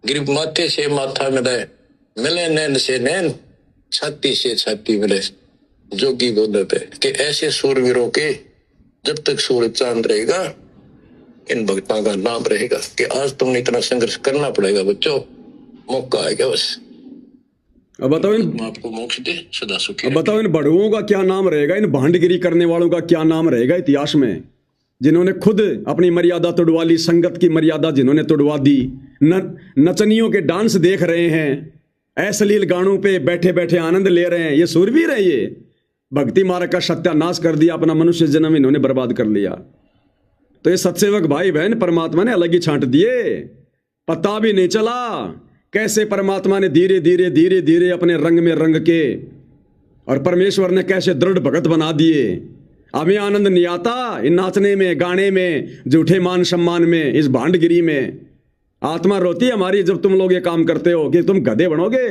गिर माथे से माथा मिले, मिले नैन से नैन, छाती से छाती मिले। जोगी बोलते कि ऐसे सूरवीरों के जब तक सूरज चांद रहेगा, इन भक्तों का नाम रहेगा। कि आज तुमने इतना संघर्ष करना पड़ेगा बच्चों, मौका आएगा बस। अब बताओ आपको मोक्ष दे, सदा सुखी। अब बताओ इन बड़ुओं का क्या नाम रहेगा? इन भांडगिरी करने वालों का क्या नाम रहेगा इतिहास में? जिन्होंने खुद अपनी मर्यादा तोड़वा ली, संगत की मर्यादा जिन्होंने तोड़वा दी, नचनियों के डांस देख रहे हैं, अश्लील गानों पे बैठे बैठे आनंद ले रहे हैं, ये सूरवीर है। ये भक्ति मार्ग का सत्यानाश कर दिया, अपना मनुष्य जन्म इन्होंने बर्बाद कर लिया। तो ये सत्सेवक भाई बहन परमात्मा ने अलग ही छांट दिए, पता भी नहीं चला कैसे परमात्मा ने धीरे धीरे धीरे धीरे अपने रंग में रंग के, और परमेश्वर ने कैसे दृढ़ भगत बना दिए। हमें आनंद नहीं आता इन नाचने में, गाने में, झूठे मान सम्मान में, इस भांडगिरी में। आत्मा रोती है हमारी जब तुम लोग ये काम करते हो कि तुम गधे बनोगे।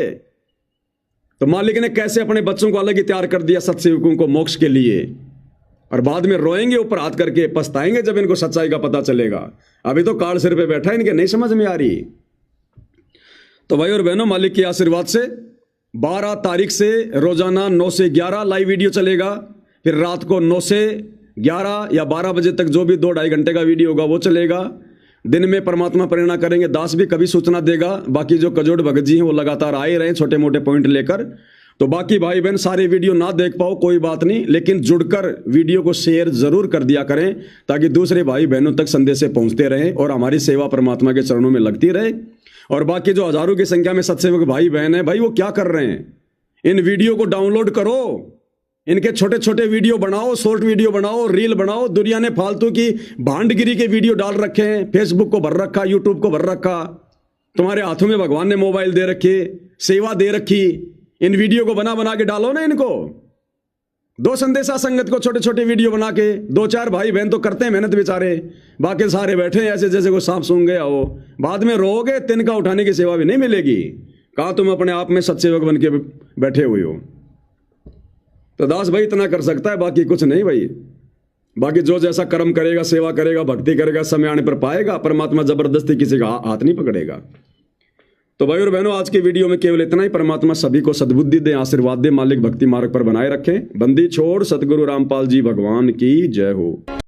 तो मालिक ने कैसे अपने बच्चों को अलग ही तैयार कर दिया सत्सेवकों को मोक्ष के लिए, और बाद में रोएंगे ऊपर हाथ करके, पछताएंगे जब इनको सच्चाई का पता चलेगा। अभी तो काल सिर पे बैठा है, इनके नहीं समझ में आ रही। तो भाई और बहनों, मालिक के आशीर्वाद से 12 तारीख से रोजाना 9 से 11 लाइव वीडियो चलेगा। फिर रात को 9 से 11 या 12 बजे तक जो भी 2-2.5 घंटे का वीडियो होगा वो चलेगा। दिन में परमात्मा प्रेरणा करेंगे, दास भी कभी सूचना देगा। बाकी जो कजोड़ भगत जी हैं वो लगातार आए रहे छोटे मोटे पॉइंट लेकर। तो बाकी भाई बहन सारे वीडियो ना देख पाओ कोई बात नहीं, लेकिन जुड़कर वीडियो को शेयर जरूर कर दिया करें, ताकि दूसरे भाई बहनों तक संदेश पहुंचते रहें और हमारी सेवा परमात्मा के चरणों में लगती रहे। और बाकी जो हजारों की संख्या में सत्सेवक भाई बहन है, भाई वो क्या कर रहे हैं? इन वीडियो को डाउनलोड करो, इनके छोटे छोटे वीडियो बनाओ, शॉर्ट वीडियो बनाओ, रील बनाओ। दुनिया ने फालतू की भांडगिरी के वीडियो डाल रखे हैं, फेसबुक को भर रखा, यूट्यूब को भर रखा। तुम्हारे हाथों में भगवान ने मोबाइल दे रखे, सेवा दे रखी, इन वीडियो को बना बना के डालो ना इनको। दो संदेशा संगत को छोटे छोटे वीडियो बना के, 2-4 भाई बहन तो करते हैं मेहनत बेचारे, बाकी सारे बैठे हैं ऐसे जैसे कोई सांप सूंघ गया हो। बाद में रोओगे, तिनका उठाने की सेवा भी नहीं मिलेगी। कहा तुम अपने आप में सच्चे बन के बैठे हुए हो। तो दास भाई इतना कर सकता है, बाकी कुछ नहीं भाई। बाकी जो जैसा कर्म करेगा, सेवा करेगा, भक्ति करेगा, समय आने पर पाएगा। परमात्मा जबरदस्ती किसी का हाथ नहीं पकड़ेगा। तो भाई और बहनों, आज के वीडियो में केवल इतना ही। परमात्मा सभी को सद्बुद्धि दे, आशीर्वाद दे, मालिक भक्ति मार्ग पर बनाए रखें। बंदी छोड़ सतगुरु रामपाल जी भगवान की जय हो।